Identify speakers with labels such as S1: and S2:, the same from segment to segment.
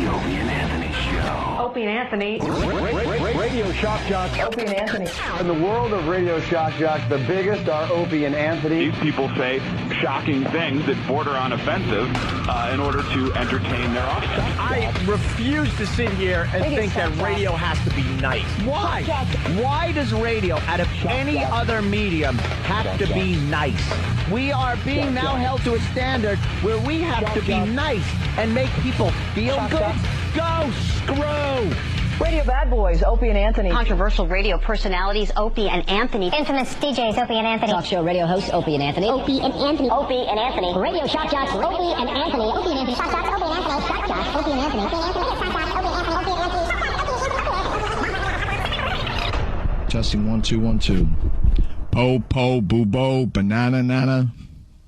S1: The Opie and Anthony Show.
S2: Opie and Anthony.
S3: Radio Shock Jocks.
S2: Opie and Anthony.
S3: In the world of Radio Shock Jocks, the biggest are Opie and Anthony.
S4: These people say shocking things that border on offensive in order to entertain their audience.
S5: I refuse to sit here and think that radio has to be nice. Why? Why does radio, out of any other medium, have to be nice? We are being now held to a standard where we have to be nice and make people feel good. Go screw!
S2: Radio bad boys, Opie and Anthony.
S6: Controversial radio personalities, Opie and Anthony.
S7: Infamous DJs, Opie and Anthony.
S8: Talk show radio hosts, Opie and Anthony.
S7: Opie and Anthony.
S8: Opie and Anthony.
S7: Radio shock jocks, Opie and Anthony. Opie and Anthony. Shock jocks, Opie and Anthony. Shock jocks, Opie and Anthony. Opie and Anthony. Shock jocks, Opie and Anthony. Opie and Anthony.
S9: Testing 1 2 1 2. Po boo bo banana nana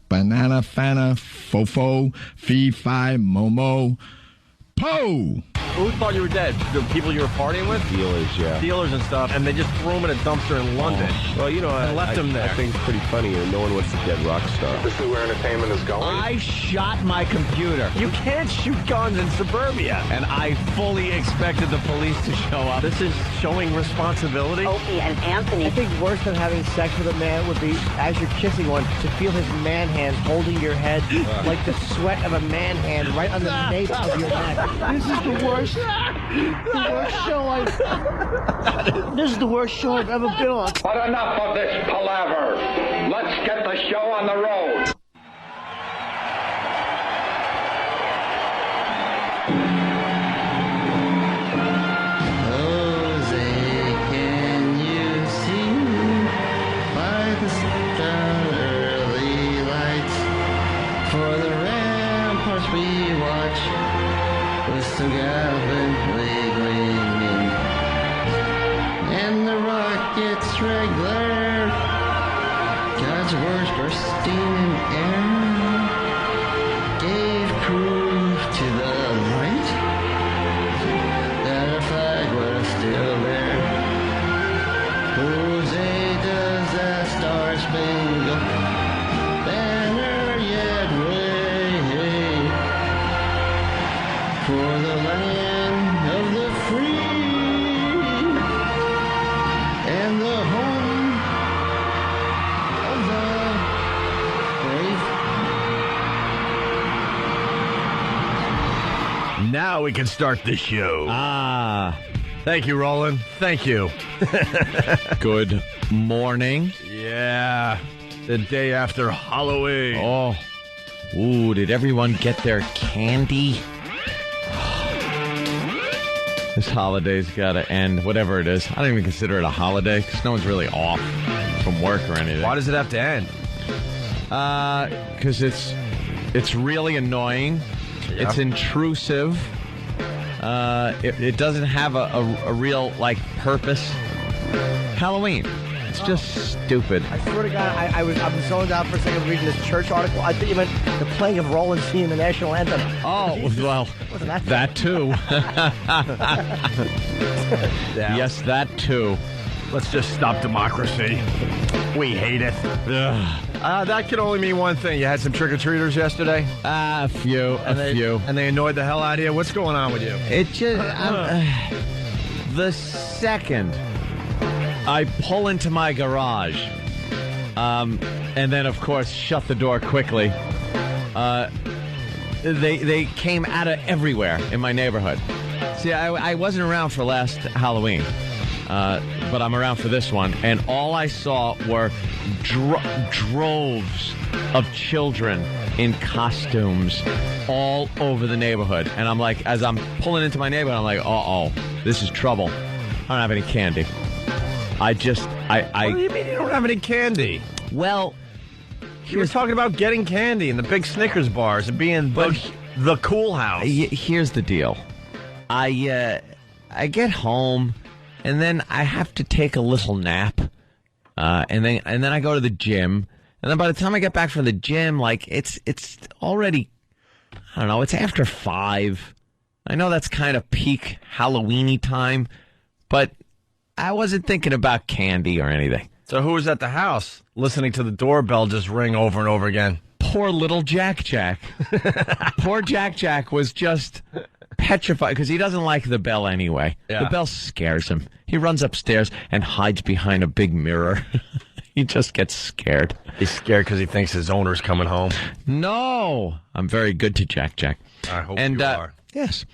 S9: banana fana fofo fee fi momo po.
S5: Who thought you were dead? The people you were partying with?
S10: Dealers, yeah.
S5: Dealers and stuff, and they just threw him in a dumpster in London.
S10: Well, you know,
S5: and left him there.
S10: I think it's pretty funny. No one wants a dead rock star.
S11: This is where entertainment is going.
S5: I shot my computer. You can't shoot guns in suburbia.
S12: And I fully expected the police to show up.
S5: This is showing responsibility.
S6: Opie and Anthony.
S13: I think worse than having sex with a man would be, as you're kissing one, to feel his man hand holding your head like the sweat of a man hand right on the nape of your neck. This is the worst. The worst show This is the worst show I've ever been on.
S11: But enough of this palaver. Let's get the show on the road.
S14: Jose, can you see by the starry lights? For the ramparts we watch was so gallantly gleaming, and the rockets regular, God's words bursting in air, gave proof to the light that our flag was still there. Jose, does that star-spangled banner yet wave for the land of the free and the home of the brave?
S5: Now we can start the show. Thank you, Roland. Thank you.
S12: Good morning.
S5: Yeah. The day after Halloween.
S12: Oh. Ooh, did everyone get their candy? This holiday's got to end, whatever it is. I don't even consider it a holiday because no one's really off from work or anything.
S5: Why does it have to end?
S12: Because it's really annoying.
S5: Yeah.
S12: It's intrusive. It doesn't have a real, like, purpose. Halloween. It's just stupid.
S13: I swear to God, I'm zoned out for a second reading this church article. I think you meant the playing of Roland singing the national anthem.
S12: Oh, well,
S13: wasn't
S12: that too.
S5: Yeah.
S12: Yes, that too.
S5: Let's just stop democracy. We hate it. That can only mean one thing. You had some trick-or-treaters yesterday?
S12: A few.
S5: And they annoyed the hell out of you? What's going on with you?
S12: It just... the second I pull into my garage, and then, of course, shut the door quickly, they came out of everywhere in my neighborhood. See, I wasn't around for last Halloween, but I'm around for this one, and all I saw were droves of children in costumes all over the neighborhood. And I'm like, as I'm pulling into my neighborhood, I'm like, uh-oh, this is trouble. I don't have any candy.
S5: What do you mean you don't have any candy?
S12: Well,
S5: you were talking about getting candy in the big Snickers bars and being the cool house.
S12: Here's the deal. I get home, and then I have to take a little nap, and then I go to the gym, and then by the time I get back from the gym, like it's already, I don't know, it's after 5. I know that's kind of peak Halloween-y time, but I wasn't thinking about candy or anything.
S5: So who was at the house listening to the doorbell just ring over and over again?
S12: Poor little Jack. Poor Jack was just petrified because he doesn't like the bell anyway.
S15: Yeah.
S12: The bell scares him. He runs upstairs and hides behind a big mirror. He just gets scared.
S15: He's scared because he thinks his owner's coming home.
S12: No, I'm very good to Jack.
S15: I hope you are.
S12: Yes.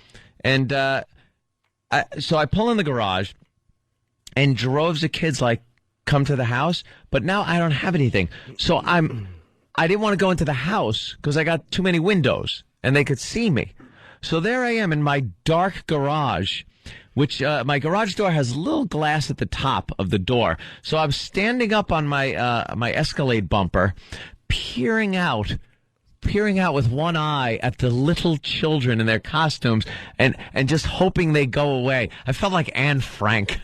S12: And so I pull in the garage, and droves of kids come to the house, but now I don't have anything. So I didn't want to go into the house because I got too many windows and they could see me. So there I am in my dark garage, which my garage door has a little glass at the top of the door. So I'm standing up on my my Escalade bumper, peering out with one eye at the little children in their costumes and just hoping they go away. I felt like Anne Frank.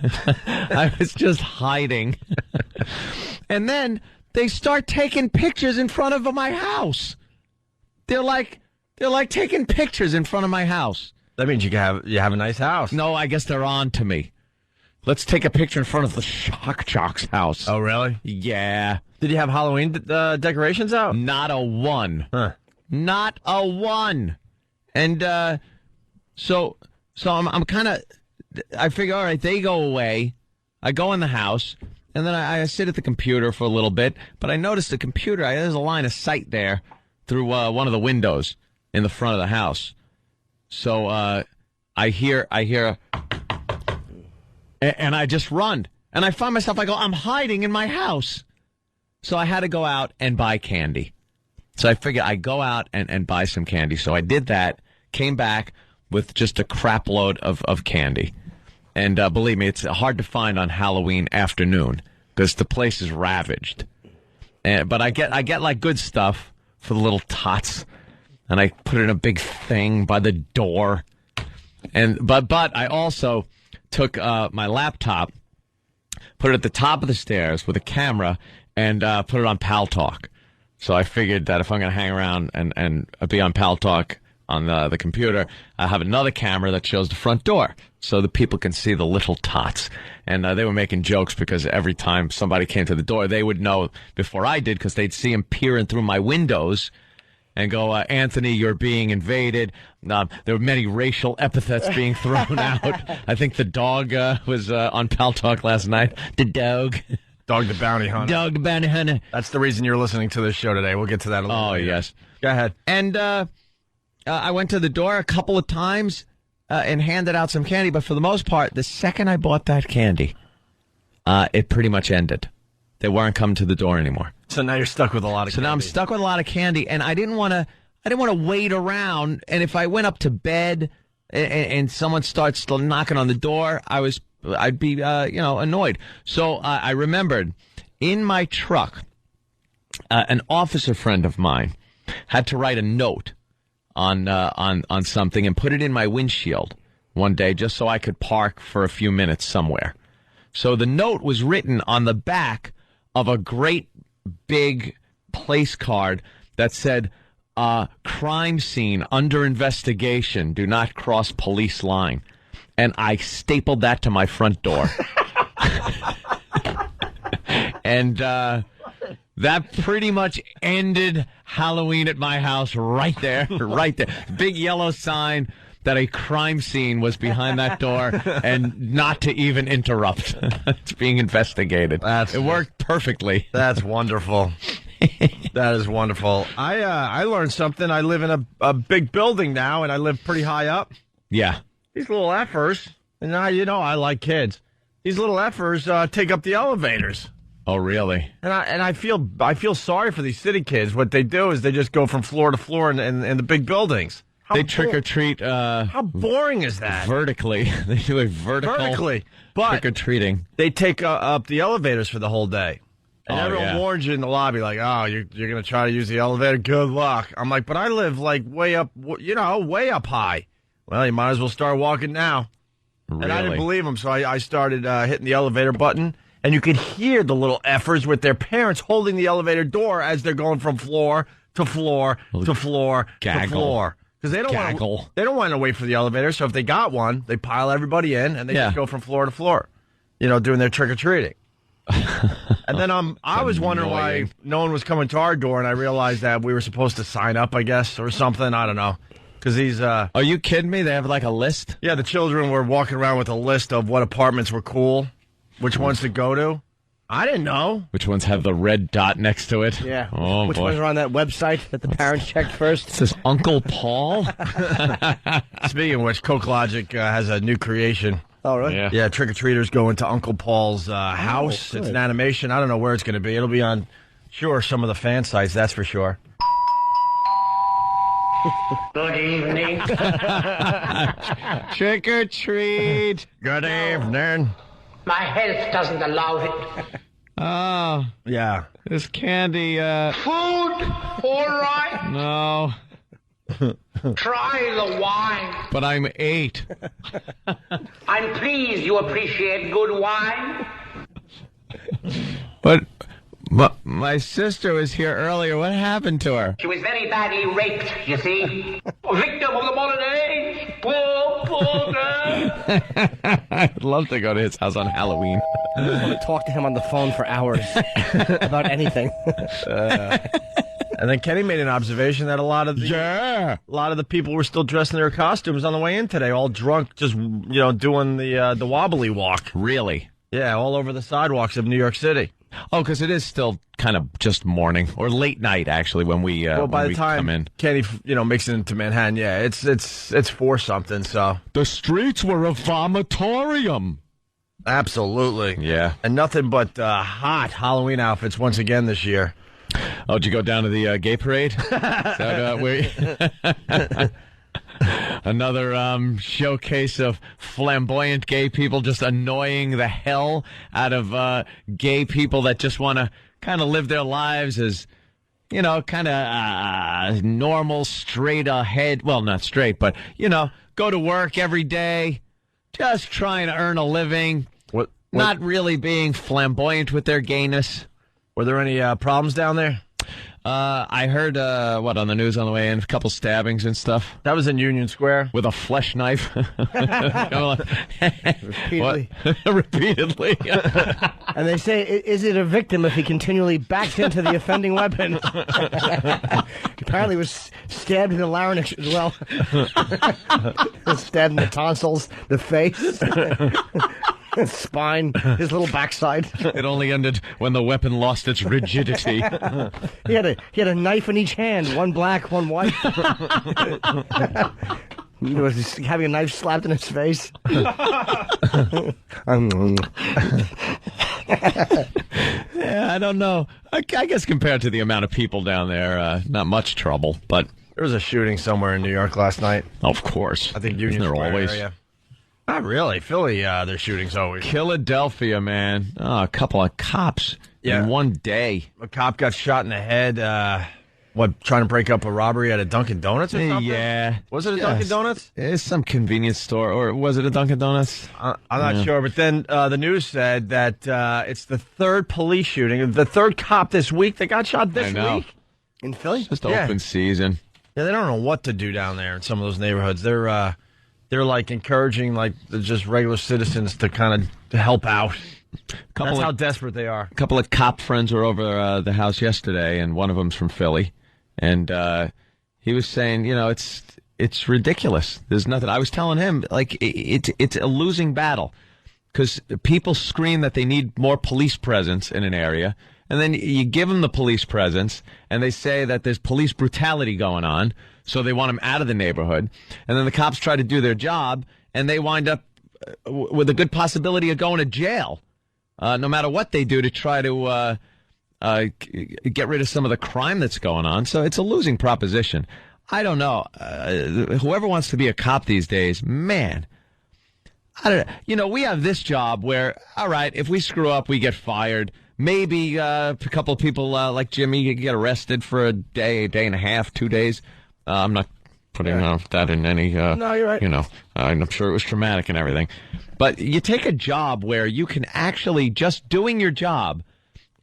S12: I was just hiding. And then they start taking pictures in front of my house. They're like taking pictures in front of my house.
S15: That means you have a nice house.
S12: No, I guess they're on to me. Let's take a picture in front of the Shock Jock's house.
S15: Oh, really?
S12: Yeah.
S15: Did you have Halloween decorations out?
S12: Not a one.
S15: Huh.
S12: Not a one. And so I'm kind of, I figure, all right, they go away. I go in the house, and then I sit at the computer for a little bit. But I noticed the computer, there's a line of sight there through one of the windows in the front of the house. So I hear, and I just run. And I find myself, I'm hiding in my house. So I had to go out and buy candy. So I figured I'd go out and buy some candy. So I did that, came back with just a crap load of candy. And believe me, it's hard to find on Halloween afternoon because the place is ravaged. But I get like good stuff for the little tots. And I put it in a big thing by the door. But I also took my laptop, put it at the top of the stairs with a camera, and put it on Pal Talk. So I figured that if I'm going to hang around and be on Pal Talk on the computer, I have another camera that shows the front door so the people can see the little tots. And they were making jokes because every time somebody came to the door, they would know before I did because they'd see him peering through my windows and go, Anthony, you're being invaded. There were many racial epithets being thrown out. I think the dog was on Pal Talk last night. The dog.
S15: Dog the Bounty Hunter.
S12: Dog the Bounty Hunter.
S15: That's the reason you're listening to this show today. We'll get to that a little later.
S12: Yes.
S15: Go ahead.
S12: And I went to the door a couple of times and handed out some candy. But for the most part, the second I bought that candy, it pretty much ended. They weren't coming to the door anymore.
S15: So now you're stuck with a lot of candy.
S12: So now I'm stuck with a lot of candy, and I didn't want to wait around. And if I went up to bed and someone starts knocking on the door, I'd be annoyed. So I remembered in my truck, an officer friend of mine had to write a note on something and put it in my windshield one day just so I could park for a few minutes somewhere. So the note was written on the back of a great big place card that said, crime scene under investigation. Do not cross police line. And I stapled that to my front door. And that pretty much ended Halloween at my house right there. Right there. Big yellow sign that a crime scene was behind that door and not to even interrupt. It's being investigated. It worked perfectly.
S15: That's wonderful. That is wonderful. I learned something. I live in a big building now, and I live pretty high up.
S12: Yeah.
S15: These little effers, and I like kids. These little effers take up the elevators.
S12: Oh, really?
S15: And I feel sorry for these city kids. What they do is they just go from floor to floor in the big buildings.
S12: They trick or treat.
S15: How boring is that?
S12: Vertically, they do a vertically,
S15: but
S12: trick or treating.
S15: They take up the elevators for the whole day, and everyone warns you in the lobby, like, "Oh, you're going to try to use the elevator? Good luck." I'm like, "But I live like way up high." Well, you might as well start walking now.
S12: Really?
S15: And I didn't believe them, so I started hitting the elevator button, and you could hear the little effers with their parents holding the elevator door as they're going from floor to floor to floor to floor. Because they don't want to wait for the elevator, so if they got one, they pile everybody in, and they just go from floor to floor, doing their trick-or-treating. And then I was wondering why no one was coming to our door, and I realized that we were supposed to sign up, I guess, or something. I don't know. Because he's...
S12: Are you kidding me? They have like a list?
S15: Yeah, the children were walking around with a list of what apartments were cool, which ones to go to. I didn't know.
S12: Which ones have the red dot next to it?
S13: Yeah.
S12: Oh,
S13: which
S12: boy.
S13: ones are on that website that the parents checked first?
S12: It says Uncle Paul.
S15: Speaking of which, Coke Logic has a new creation.
S13: Oh, really?
S15: Yeah, trick-or-treaters go into Uncle Paul's house.
S13: Good.
S15: It's an animation. I don't know where it's going to be. It'll be on, sure, some of the fan sites, that's for sure.
S11: Good evening.
S12: Trick or treat.
S15: Good evening.
S11: My health doesn't allow it.
S12: Oh,
S15: Yeah.
S12: this candy,
S11: Food, all right.
S12: no.
S11: Try the wine.
S12: But I'm 8.
S11: I'm pleased you appreciate good wine.
S12: But my sister was here earlier. What happened to her?
S11: She was very badly raped, you see. A victim of the modern age. Poor girl.
S12: I'd love to go to his house on Halloween.
S13: I want to talk to him on the phone for hours about anything.
S15: And then Kenny made an observation that a lot of the people were still dressed in their costumes on the way in today, all drunk, just doing the wobbly walk.
S12: Really?
S15: Yeah, all over the sidewalks of New York City.
S12: Oh, because it is still kind of just morning or late night, actually, when we
S15: By
S12: when
S15: the time
S12: come in.
S15: Kenny makes it into Manhattan, yeah, it's 4-something. So
S12: The streets were a vomitorium.
S15: absolutely,
S12: Yeah.
S15: and nothing but hot Halloween outfits once again this year.
S12: Oh, did you go down to the gay parade? Is that, where another showcase of flamboyant gay people just annoying the hell out of gay people that just want to kind of live their lives as, kind of normal, straight ahead. Well, not straight, but, go to work every day, just trying to earn a living, not really being flamboyant with their gayness.
S15: Were there any problems down there?
S12: I heard, on the news on the way in, a couple stabbings and stuff.
S15: That was in Union Square.
S12: With a flesh knife.
S13: Repeatedly.
S12: Repeatedly.
S13: And they say, is it a victim if he continually backs into the offending weapon? Apparently was stabbed in the larynx as well. Stabbed in the tonsils, the face. His spine, his little backside.
S12: It only ended when the weapon lost its rigidity.
S13: He had a knife in each hand, one black, one white. He was having a knife slapped in his face.
S12: Yeah, I don't know. I guess compared to the amount of people down there, not much trouble. But
S15: there was a shooting somewhere in New York last night.
S12: Of course,
S15: I think Union Square
S12: always.
S15: area. Not really. Philly, their shootings always.
S12: Philadelphia, man. Oh, a couple of cops in one day.
S15: A cop got shot in the head, trying to break up a robbery at a Dunkin' Donuts or something?
S12: Yeah.
S15: Was it a Dunkin' Donuts?
S12: It's some convenience store, or was it a Dunkin' Donuts?
S15: I'm not sure, but then the news said that it's the third police shooting, the third cop this week that got shot this week.
S13: In Philly?
S12: Just open season.
S15: Yeah, they don't know what to do down there in some of those neighborhoods. They're like encouraging just regular citizens to kind of help out. That's how desperate they are.
S12: A couple of cop friends were over the house yesterday, and one of them's from Philly, and he was saying, it's ridiculous. There's nothing. I was telling him it's a losing battle because people scream that they need more police presence in an area, and then you give them the police presence, and they say that there's police brutality going on. So they want them out of the neighborhood. And then the cops try to do their job, and they wind up with a good possibility of going to jail, no matter what they do to try to get rid of some of the crime that's going on. So it's a losing proposition. I don't know. Whoever wants to be a cop these days, man, I don't know. We have this job where, all right, if we screw up, we get fired. Maybe a couple of people like Jimmy get arrested for a day and a half, 2 days. I'm not putting that in any,
S13: no, you're right.
S12: I'm sure it was traumatic and everything. But you take a job where you can actually, just doing your job,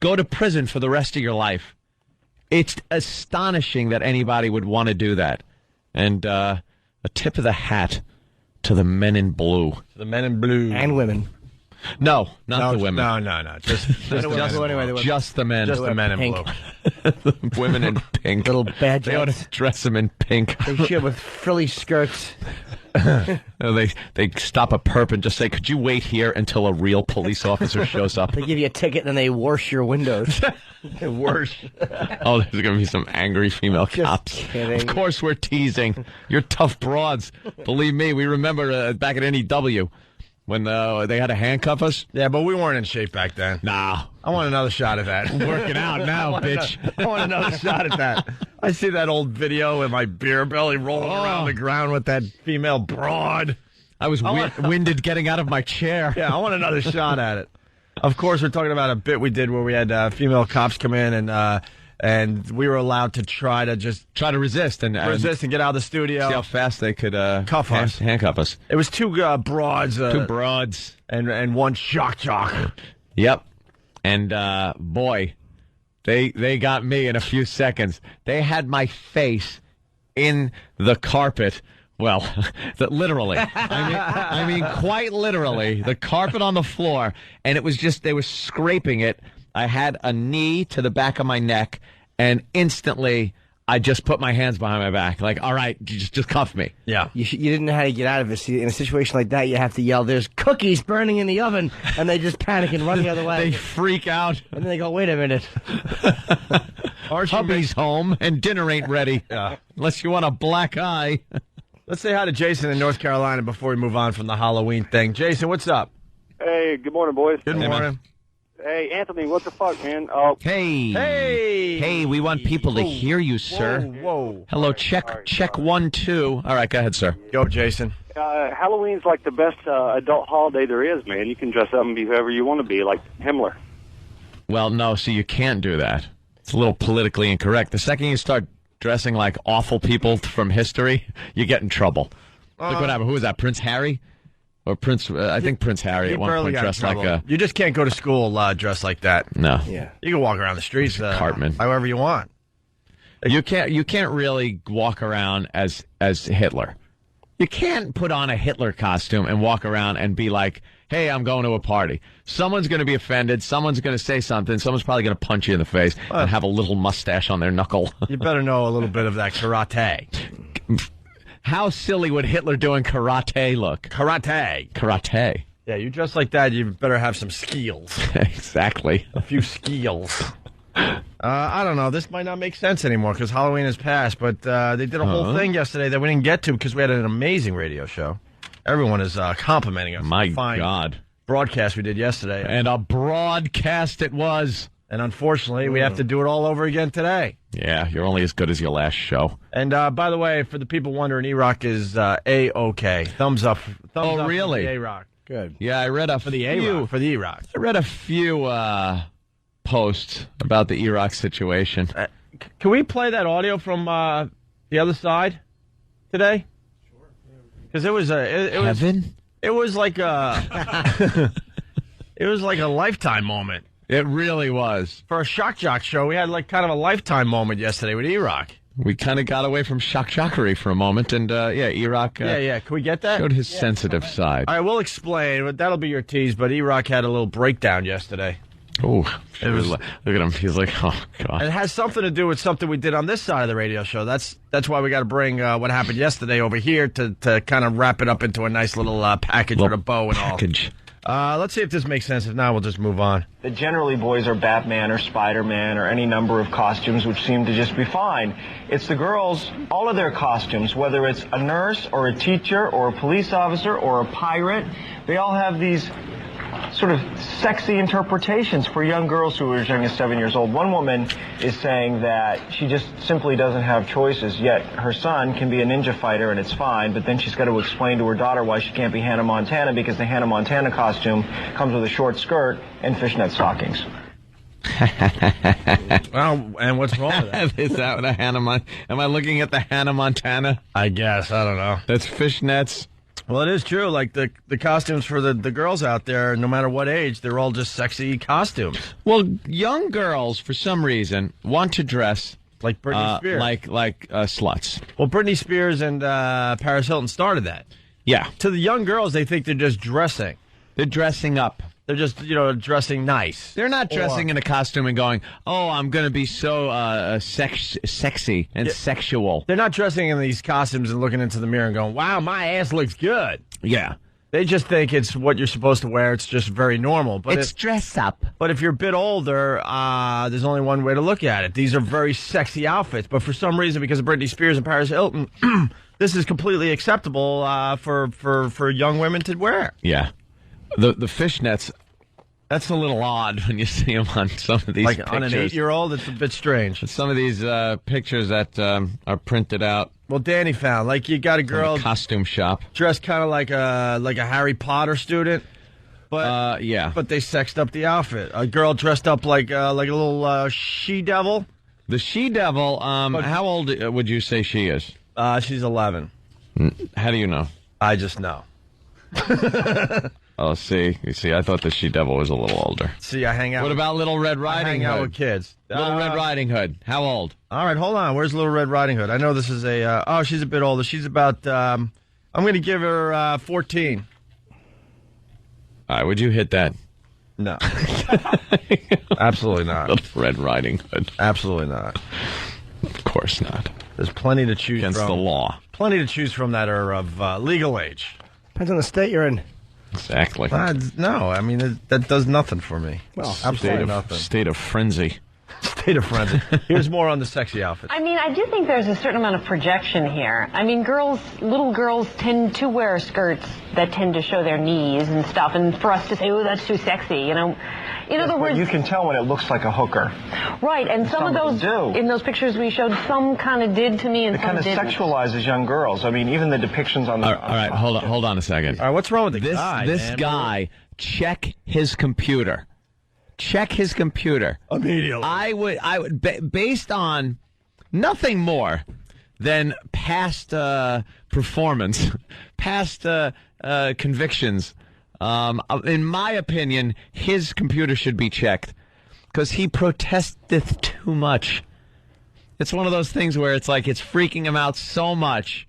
S12: go to prison for the rest of your life. It's astonishing that anybody would want to do that. And a tip of the hat to the men in blue.
S15: The men in blue.
S13: And women.
S12: No, not the women.
S15: No. Just
S12: the men.
S15: Just the men in
S13: pink.
S15: blue.
S12: Women in pink.
S13: Little badge.
S12: They ought to dress them in pink.
S13: They should with frilly skirts.
S12: They stop a perp and just say, "Could you wait here until a real police officer shows up?"
S13: They give you a ticket and then they wash your windows.
S15: Worse.
S12: Oh, there's going to be some angry female cops.
S13: Kidding.
S12: Of course we're teasing. You're tough broads. Believe me, we remember back at NEW when they had to handcuff us.
S15: Yeah, but we weren't in shape back then.
S12: Nah.
S15: I want another shot at that.
S12: Working out now, bitch.
S15: I want another shot at that. I see that old video with my beer belly rolling around the ground with that female broad.
S12: I was winded getting out of my chair.
S15: Yeah, I want another shot at it. Of course, we're talking about a bit we did where we had female cops come in and we were allowed to try to
S12: resist and
S15: get out of the studio.
S12: See how fast they could handcuff us.
S15: It was two broads.
S12: Two broads.
S15: And one shock jock.
S12: Yep. And boy, they got me in a few seconds. They had my face in the carpet. Well, literally. I mean, quite literally, the carpet on the floor, and it was just, they were scraping it. I had a knee to the back of my neck, and instantly, I just put my hands behind my back. Like, all right, just cuff me.
S15: Yeah.
S13: You didn't know how to get out of it. See, in a situation like that, you have to yell, "There's cookies burning in the oven," and they just panic and run the other way.
S12: They freak out.
S13: And then they go, "Wait a minute.
S12: Hubby's home, and dinner ain't ready.
S15: Yeah.
S12: Unless you want a black eye."
S15: Let's say hi to Jason in North Carolina before we move on from the Halloween thing. Jason, what's up?
S16: Hey, good morning, boys.
S15: Good morning.
S16: Hey, Anthony, what the fuck, man? Oh,
S12: Hey, we want people to hear you, sir.
S15: Whoa.
S12: Hello, check 1 2. All right, go ahead, sir.
S15: Go, Jason.
S16: Halloween's like the best adult holiday there is, man. You can dress up and be whoever you want to be, like Himmler.
S12: Well, no, see, you can't do that. It's a little politically incorrect. The second you start dressing like awful people from history, you get in trouble. Look what happened. Who was that, Prince Harry? Or Prince, I think Prince Harry at one point dressed like a...
S15: You just can't go to school dressed like that.
S12: No.
S15: Yeah. You can walk around the streets
S12: Cartman.
S15: however you want.
S12: You can't really walk around as Hitler. You can't put on a Hitler costume and walk around and be like, "Hey, I'm going to a party." Someone's going to be offended. Someone's going to say something. Someone's probably going to punch you in the face and have a little mustache on their knuckle.
S15: You better know a little bit of that karate.
S12: How silly would Hitler doing karate look?
S15: Karate. Yeah, you dress like that, you better have some skills.
S12: Exactly.
S15: A few skills. I don't know. This might not make sense anymore because Halloween has passed, but they did a whole thing yesterday that we didn't get to because we had an amazing radio show. Everyone is complimenting us.
S12: My God.
S15: Broadcast we did yesterday.
S12: And a broadcast it was.
S15: And unfortunately, we have to do it all over again today.
S12: Yeah, you're only as good as your last show.
S15: And by the way, for the people wondering, E-Rock is A-OK. Thumbs up. Thumbs up
S12: really?
S15: For the A-Rock.
S13: Good.
S12: Yeah, I read
S15: For the E-Rock.
S12: I read a few posts about the E-Rock situation.
S15: Can we play that audio from the other side today? Sure. Because it was like a it was like a lifetime moment.
S12: It really was.
S15: For a Shock Jock show, we had like kind of a lifetime moment yesterday with E-Rock.
S12: We kind of got away from shock jockery for a moment, and E-Rock
S15: Can we get that?
S12: showed his sensitive side.
S15: All right, we'll explain, but that'll be your tease, but E-Rock had a little breakdown yesterday.
S12: Oh, look at him. He's like, oh, God.
S15: And it has something to do with something we did on this side of the radio show. That's why we got to bring what happened yesterday over here to kind of wrap it up into a nice little package with a bow and all. Let's see if this makes sense. If not, we'll just move on.
S17: That generally boys are Batman or Spider-Man or any number of costumes which seem to just be fine. It's the girls, all of their costumes, whether it's a nurse or a teacher or a police officer or a pirate, they all have these sort of sexy interpretations for young girls who are as young as 7 years old. One woman is saying that she just simply doesn't have choices, yet her son can be a ninja fighter and it's fine, but then she's got to explain to her daughter why she can't be Hannah Montana because the Hannah Montana costume comes with a short skirt and fishnet stockings.
S15: Well, and what's wrong with that?
S12: Is that what a Hannah Montana? Am I looking at the Hannah Montana?
S15: I guess. I don't know.
S12: That's fishnets.
S15: Well, it is true. Like the costumes for the girls out there, no matter what age, they're all just sexy costumes.
S12: Well, young girls, for some reason, want to dress
S15: like Britney Spears,
S12: like sluts.
S15: Well, Britney Spears and Paris Hilton started that.
S12: Yeah.
S15: To the young girls, they think they're just dressing.
S12: They're dressing up.
S15: They're just, dressing nice.
S12: They're not dressing in a costume and going, "Oh, I'm going to be so sexy and sexual."
S15: They're not dressing in these costumes and looking into the mirror and going, "Wow, my ass looks good."
S12: Yeah.
S15: They just think it's what you're supposed to wear. It's just very normal. But
S12: it's dress up.
S15: But if you're a bit older, there's only one way to look at it. These are very sexy outfits. But for some reason, because of Britney Spears and Paris Hilton, this is completely acceptable for young women to wear.
S12: Yeah. The fishnets, that's a little odd when you see them on some of these pictures.
S15: On an 8-year-old, it's a bit strange.
S12: Some of these pictures that are printed out.
S15: Well, Danny found, you got a girl
S12: costume shop
S15: dressed kind of like a Harry Potter student, but but they sexed up the outfit. A girl dressed up like a little she-devil.
S12: The she-devil. How old would you say she is?
S15: She's 11.
S12: How do you know?
S15: I just know.
S12: Oh, see, I thought the she-devil was a little older.
S15: See, I hang out.
S12: What about Little Red Riding Hood?
S15: I hang out with kids.
S12: Little Red Riding Hood. How old?
S15: All right, hold on. Where's Little Red Riding Hood? I know this is she's a bit older. She's about, I'm going to give her 14.
S12: All right, would you hit that?
S15: No. Absolutely not.
S12: Little Red Riding Hood.
S15: Absolutely not.
S12: Of course not.
S15: There's plenty to choose
S12: Against
S15: from.
S12: the law.
S15: Plenty to choose from that are of legal age.
S13: Depends on the state you're in.
S12: Exactly.
S15: No, I mean, that does nothing for me.
S13: Well,
S15: absolutely nothing.
S12: State of frenzy.
S15: State of frenzy. Here's more on the sexy outfit.
S2: I mean, I do think there's a certain amount of projection here. I mean, little girls tend to wear skirts that tend to show their knees and stuff, and for us to say, "Oh, that's too sexy," In other words,
S17: you can tell when it looks like a hooker.
S2: Right, and some of those in those pictures we showed, some kind of did to me, and some didn't.
S17: It kind of sexualizes young girls. I mean, even the depictions on the.
S12: All right, hold on a second.
S15: All right, what's wrong with this guy?
S12: This guy, check his computer. Check his computer
S15: immediately.
S12: I would, based on nothing more than past performance, past convictions. In my opinion, his computer should be checked because he protesteth too much. It's one of those things where it's like it's freaking him out so much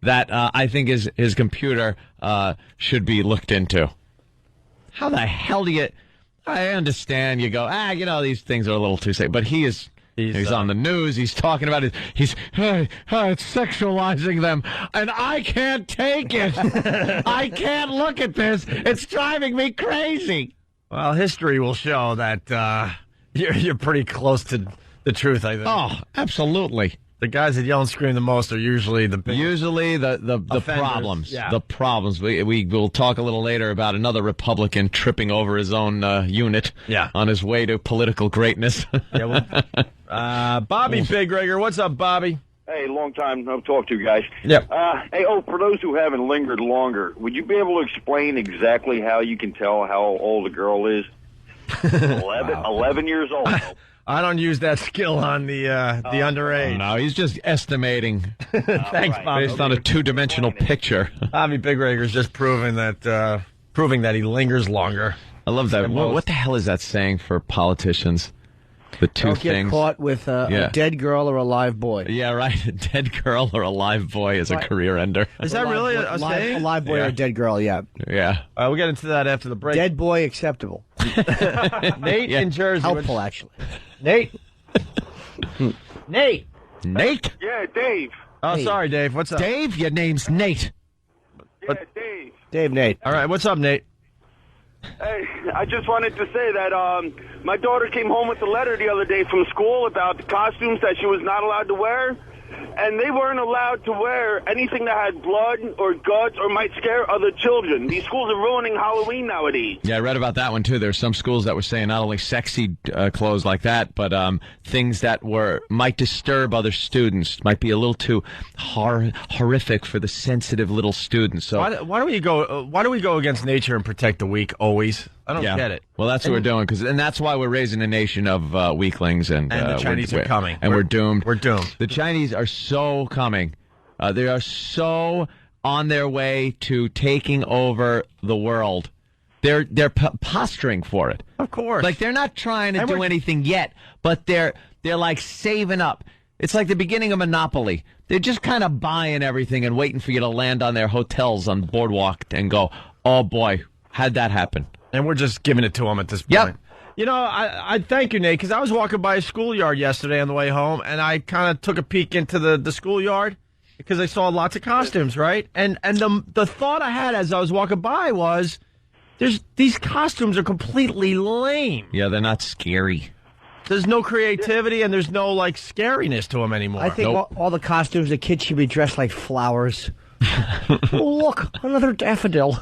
S12: that I think his computer should be looked into. How the hell do you... I understand you go, these things are a little too safe, but he's on the news. He's talking about it. It's sexualizing them, and I can't take it. I can't look at this. It's driving me crazy.
S15: Well, history will show that you're pretty close to the truth, I think.
S12: Oh, absolutely.
S15: The guys that yell and scream the most are usually the biggest
S12: the problems. Yeah. The problems. We will talk a little later about another Republican tripping over his own unit on his way to political greatness.
S15: Bobby Big Rigger. What's up, Bobby?
S18: Hey, long time no talk to you guys.
S15: Yep.
S18: For those who haven't lingered longer, would you be able to explain exactly how you can tell how old a girl is? 11 years old.
S15: I don't use that skill on the underage.
S12: No, he's just estimating.
S15: Thanks, Bobby.
S12: Based on a two-dimensional picture.
S15: Bobby Big Rigger's just proving that he lingers longer.
S12: I love that. What the hell is that saying for politicians? The two
S13: Don't
S12: things.
S13: Get caught with a dead girl or a live boy.
S12: Yeah, right. A dead girl or a live boy is a career ender.
S15: Is that really a saying?
S13: A live boy or a dead girl, yeah.
S12: Yeah.
S15: We'll get into that after the break.
S13: Dead boy acceptable.
S15: Nate in Jersey.
S13: Helpful, actually.
S15: Nate. Nate.
S12: Nate?
S18: Yeah, Dave.
S15: Oh, hey. Sorry, Dave. What's up?
S12: Dave, your name's Nate.
S18: Yeah, Dave.
S13: Dave, Nate.
S15: All right, what's up, Nate?
S18: Hey, I just wanted to say that my daughter came home with a letter the other day from school about the costumes that she was not allowed to wear. And they weren't allowed to wear anything that had blood or guts or might scare other children. These schools are ruining Halloween nowadays.
S12: Yeah, I read about that one, too. There's some schools that were saying not only sexy clothes like that, but things that might disturb other students, might be a little too horrific for the sensitive little students. So
S15: why do we go against nature and protect the weak always? I don't get it.
S12: Well, that's what we're doing, and that's why we're raising a nation of weaklings, and
S15: the Chinese are coming,
S12: and we're doomed.
S15: We're doomed.
S12: The Chinese are so coming. They are so on their way to taking over the world. They're posturing for it.
S15: Of course,
S12: like they're not trying to do anything yet, but they're like saving up. It's like the beginning of Monopoly. They're just kind of buying everything and waiting for you to land on their hotels on the boardwalk and go, "Oh boy, how'd that happen?"
S15: And we're just giving it to them at this point.
S12: Yep.
S15: You know, I thank you, Nate, because I was walking by a schoolyard yesterday on the way home, and I kind of took a peek into the schoolyard because I saw lots of costumes, right? And the thought I had as I was walking by was, these costumes are completely lame.
S12: Yeah, they're not scary.
S15: There's no creativity and there's no like scariness to them anymore.
S13: I think all the costumes, the kids should be dressed like flowers. Oh, look, another daffodil.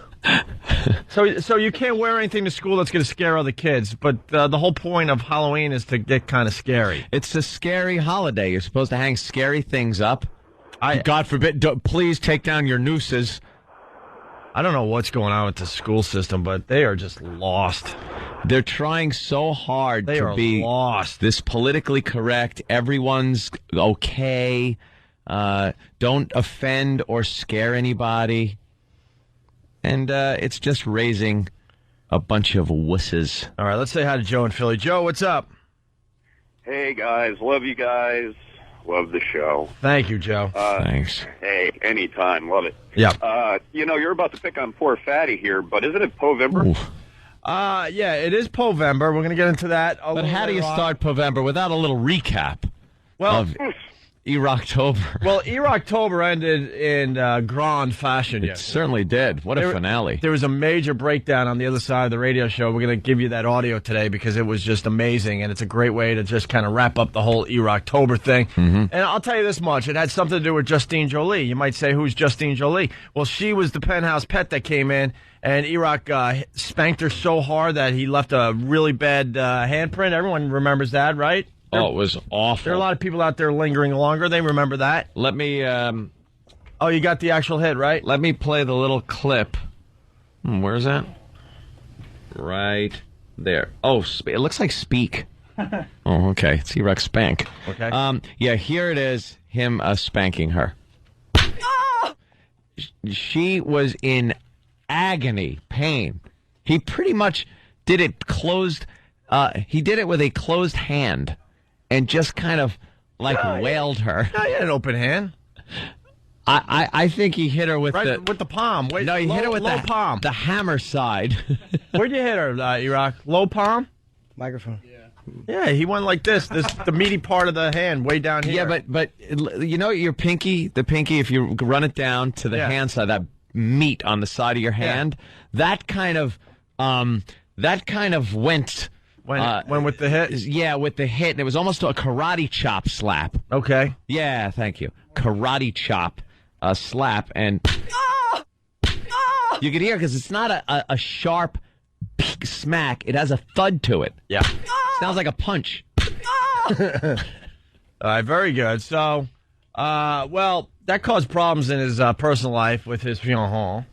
S15: So you can't wear anything to school that's going to scare other kids, but the whole point of Halloween is to get kind of scary.
S12: It's a scary holiday. You're supposed to hang scary things up. God forbid, please take down your nooses.
S15: I don't know what's going on with the school system, but they are just lost.
S12: They're trying so hard to be
S15: lost.
S12: This politically correct, everyone's okay, don't offend or scare anybody. And it's just raising a bunch of wusses.
S15: All right, let's say hi to Joe in Philly. Joe, what's up?
S19: Hey, guys. Love you guys. Love the show.
S15: Thank you, Joe.
S12: Thanks.
S19: Hey, anytime. Love it.
S15: Yeah.
S19: You're about to pick on poor Fatty here, but isn't it Povember?
S15: Yeah, it is Povember. We're going to get into that.
S12: But how do you start Povember without a little recap of Iroctober?
S15: Well, Iroctober ended in grand fashion.
S12: It certainly did. What a finale.
S15: There was a major breakdown on the other side of the radio show. We're going to give you that audio today because it was just amazing, and it's a great way to just kind of wrap up the whole Iroctober thing.
S12: Mm-hmm.
S15: And I'll tell you this much. It had something to do with Justine Jolie. You might say, who's Justine Jolie? Well, she was the penthouse pet that came in, and Iraq spanked her so hard that he left a really bad handprint. Everyone remembers that, right?
S12: Oh, it was awful.
S15: There are a lot of people out there lingering longer. They remember that.
S12: Let me...
S15: oh, you got the actual hit, right?
S12: Let me play the little clip. Where's that? Right there. Oh, it looks like Speak. Oh, okay. It's Iraq Spank.
S15: Okay.
S12: Yeah, here it is, him spanking her. She was in agony, pain. He pretty much did it closed... he did it with a closed hand. And just kind of, wailed her.
S15: No, he had an open hand.
S12: I think he hit her with
S15: the palm. Wait,
S12: no, he hit her with
S15: low palm.
S12: The hammer side.
S15: Where'd you hit her, Iraq? Low palm?
S13: Microphone.
S15: Yeah, he went like this. The meaty part of the hand, way down here.
S12: Yeah, but you know your pinky, if you run it down to the hand side, that meat on the side of your hand, that kind of went.
S15: When with the hit?
S12: Yeah, with the hit. And it was almost a karate chop slap.
S15: Okay.
S12: Yeah, thank you. Karate chop slap. And you could hear because it's not a sharp smack. It has a thud to it.
S15: Yeah.
S12: Sounds like a punch.
S15: All right, very good. So, that caused problems in his personal life with his fiancée.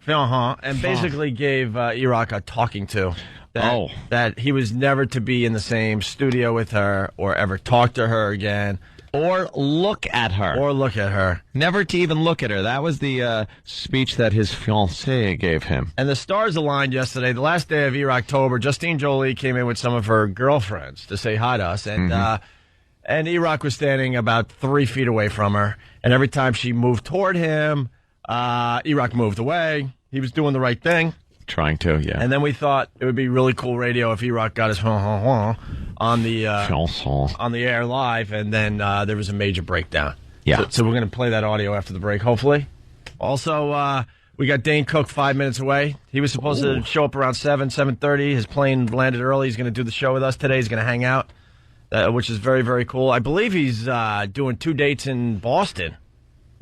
S15: And basically gave Iraq a talking to. That he was never to be in the same studio with her or ever talk to her again.
S12: Or look at her. Never to even look at her. That was the speech that his fiancée gave him.
S15: And the stars aligned yesterday. The last day of Iroctober, Justine Jolie came in with some of her girlfriends to say hi to us. And and Iraq was standing about 3 feet away from her. And every time she moved toward him, Iraq moved away. He was doing the right thing.
S12: Trying to, yeah.
S15: And then we thought it would be really cool radio if Iraq got his on the air live, and then there was a major breakdown.
S12: Yeah.
S15: So we're going to play that audio after the break, hopefully. Also, we got Dane Cook 5 minutes away. He was supposed to show up around 7:30. His plane landed early. He's going to do the show with us today. He's going to hang out, which is very, very cool. I believe he's doing 2 dates in Boston.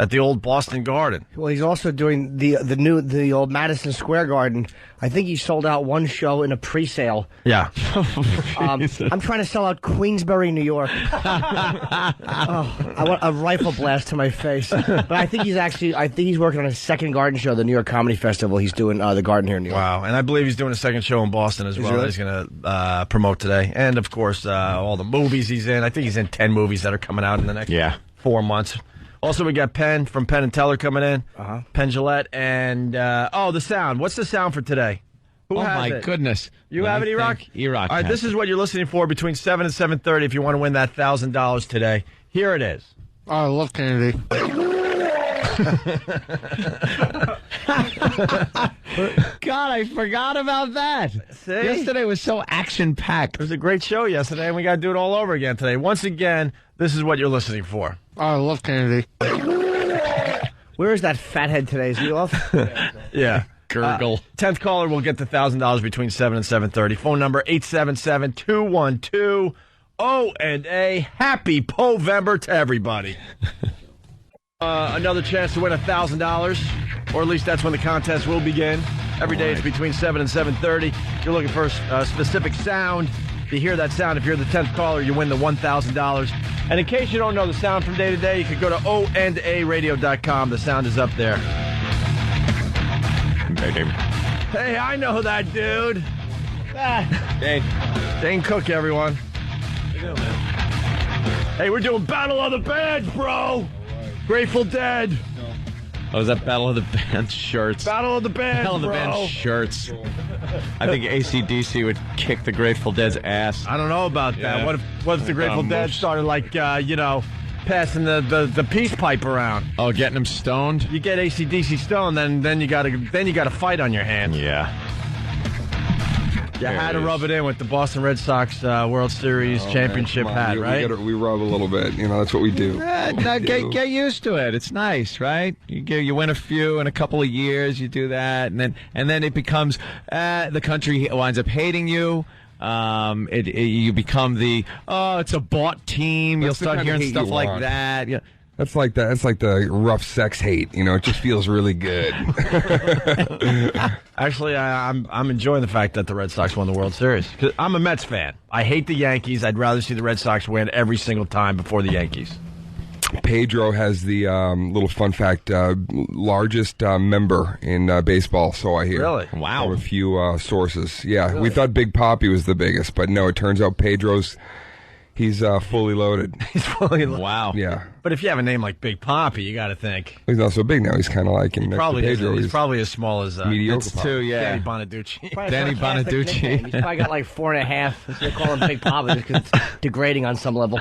S15: At the old Boston Garden.
S13: Well, he's also doing the old Madison Square Garden. I think he sold out 1 show in a pre-sale.
S15: Yeah.
S13: I'm trying to sell out Queensbury, New York. I want a rifle blast to my face. But I think he's working on his second garden show, the New York Comedy Festival. He's doing the garden here in New York.
S15: Wow. And I believe he's doing a second show in Boston as well.
S13: Really?
S15: He's going to promote today. And, of course, all the movies he's in. I think he's in 10 movies that are coming out in the next 4 months. Also, we got Penn from Penn and Teller coming in. Penn, Jillette, and the sound. What's the sound for today? Who has it?
S12: Goodness.
S15: You have it, Iraq?
S12: Iraq.
S15: All right, this is what you're listening for between 7 and 7:30 if you want to win that $1,000 today. Here it is.
S9: I love Kennedy.
S12: God, I forgot about that.
S15: See?
S12: Yesterday was so action-packed.
S15: It was a great show yesterday, and we got to do it all over again today. Once again, this is what you're listening for.
S13: Oh, I love Kennedy. Where is that fathead today? Is he off?
S15: Yeah.
S12: Gurgle.
S15: 10th caller will get the $1,000 between 7 and 7:30. Phone number 877-212-O&A. Happy Povember to everybody. Another chance to win $1,000, or at least that's when the contest will begin. Every day it's between 7 and 7:30. You're looking for a specific sound. If you hear that sound, if you're the 10th caller, you win the $1,000. And in case you don't know the sound from day to day, you can go to OandARadio.com. The sound is up there. Hey, I know that dude. Dane Cook, everyone. Hey, we're doing Battle of the Bands, bro. Grateful Dead.
S12: Oh, is that Battle of the Bands shirts?
S15: Battle of the Bands,
S12: Battle of the Bands shirts. I think AC/DC would kick the Grateful Dead's ass.
S15: I don't know about that.
S12: Yeah.
S15: What if the Grateful Dead started passing the peace pipe around?
S12: Oh, getting them stoned?
S15: You get AC/DC stoned, then you got a fight on your hands.
S12: Yeah.
S15: You had to rub it in with the Boston Red Sox World Series championship hat, right?
S20: We rub a little bit. That's what we do.
S12: Get used to it. It's nice, right? You win a few in a couple of years. You do that, and then it becomes the country winds up hating you. You become it's a bought team. You'll start hearing stuff like that. Yeah.
S20: That's like that. That's like the rough sex hate. It just feels really good.
S15: Actually, I'm enjoying the fact that the Red Sox won the World Series. 'Cause I'm a Mets fan. I hate the Yankees. I'd rather see the Red Sox win every single time before the Yankees.
S20: Pedro has the little fun fact, largest member in baseball, so I hear.
S15: Really?
S12: Wow.
S20: From a few sources. Yeah, really? We thought Big Papi was the biggest, but no, it turns out he's fully loaded.
S15: He's fully loaded.
S12: Wow.
S20: Yeah.
S15: But if you have a name like Big Papi, you got to think.
S20: He's not so big now. He's kind of like him.
S15: He's probably as small as
S20: mediocre.
S12: It's too, yeah.
S15: Danny Bonaducci.
S12: Danny Bonaducci.
S13: He's probably got like 4.5. They call him Big Papi just because it's degrading on some level.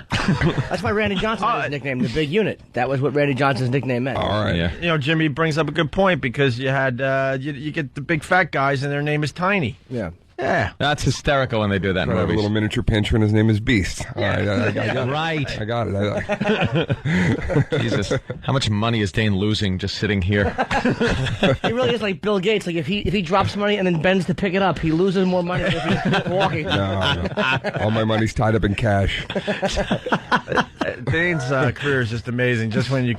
S13: That's why Randy Johnson had his nickname, the Big Unit. That was what Randy Johnson's nickname meant.
S20: All right.
S12: Yeah.
S15: Jimmy brings up a good point because you had you get the big fat guys and their name is Tiny.
S13: Yeah.
S15: Yeah.
S12: That's hysterical when they do that in
S20: I have a
S12: movies.
S20: little miniature pincher, and his name is Beast. All right, I got it.
S12: Right.
S20: I got it.
S12: Jesus, how much money is Dane losing just sitting here?
S13: He really is like Bill Gates. Like if he drops money and then bends to pick it up, he loses more money than if he keeps walking.
S20: No. All my money's tied up in cash.
S15: Dane's career is just amazing. Just when you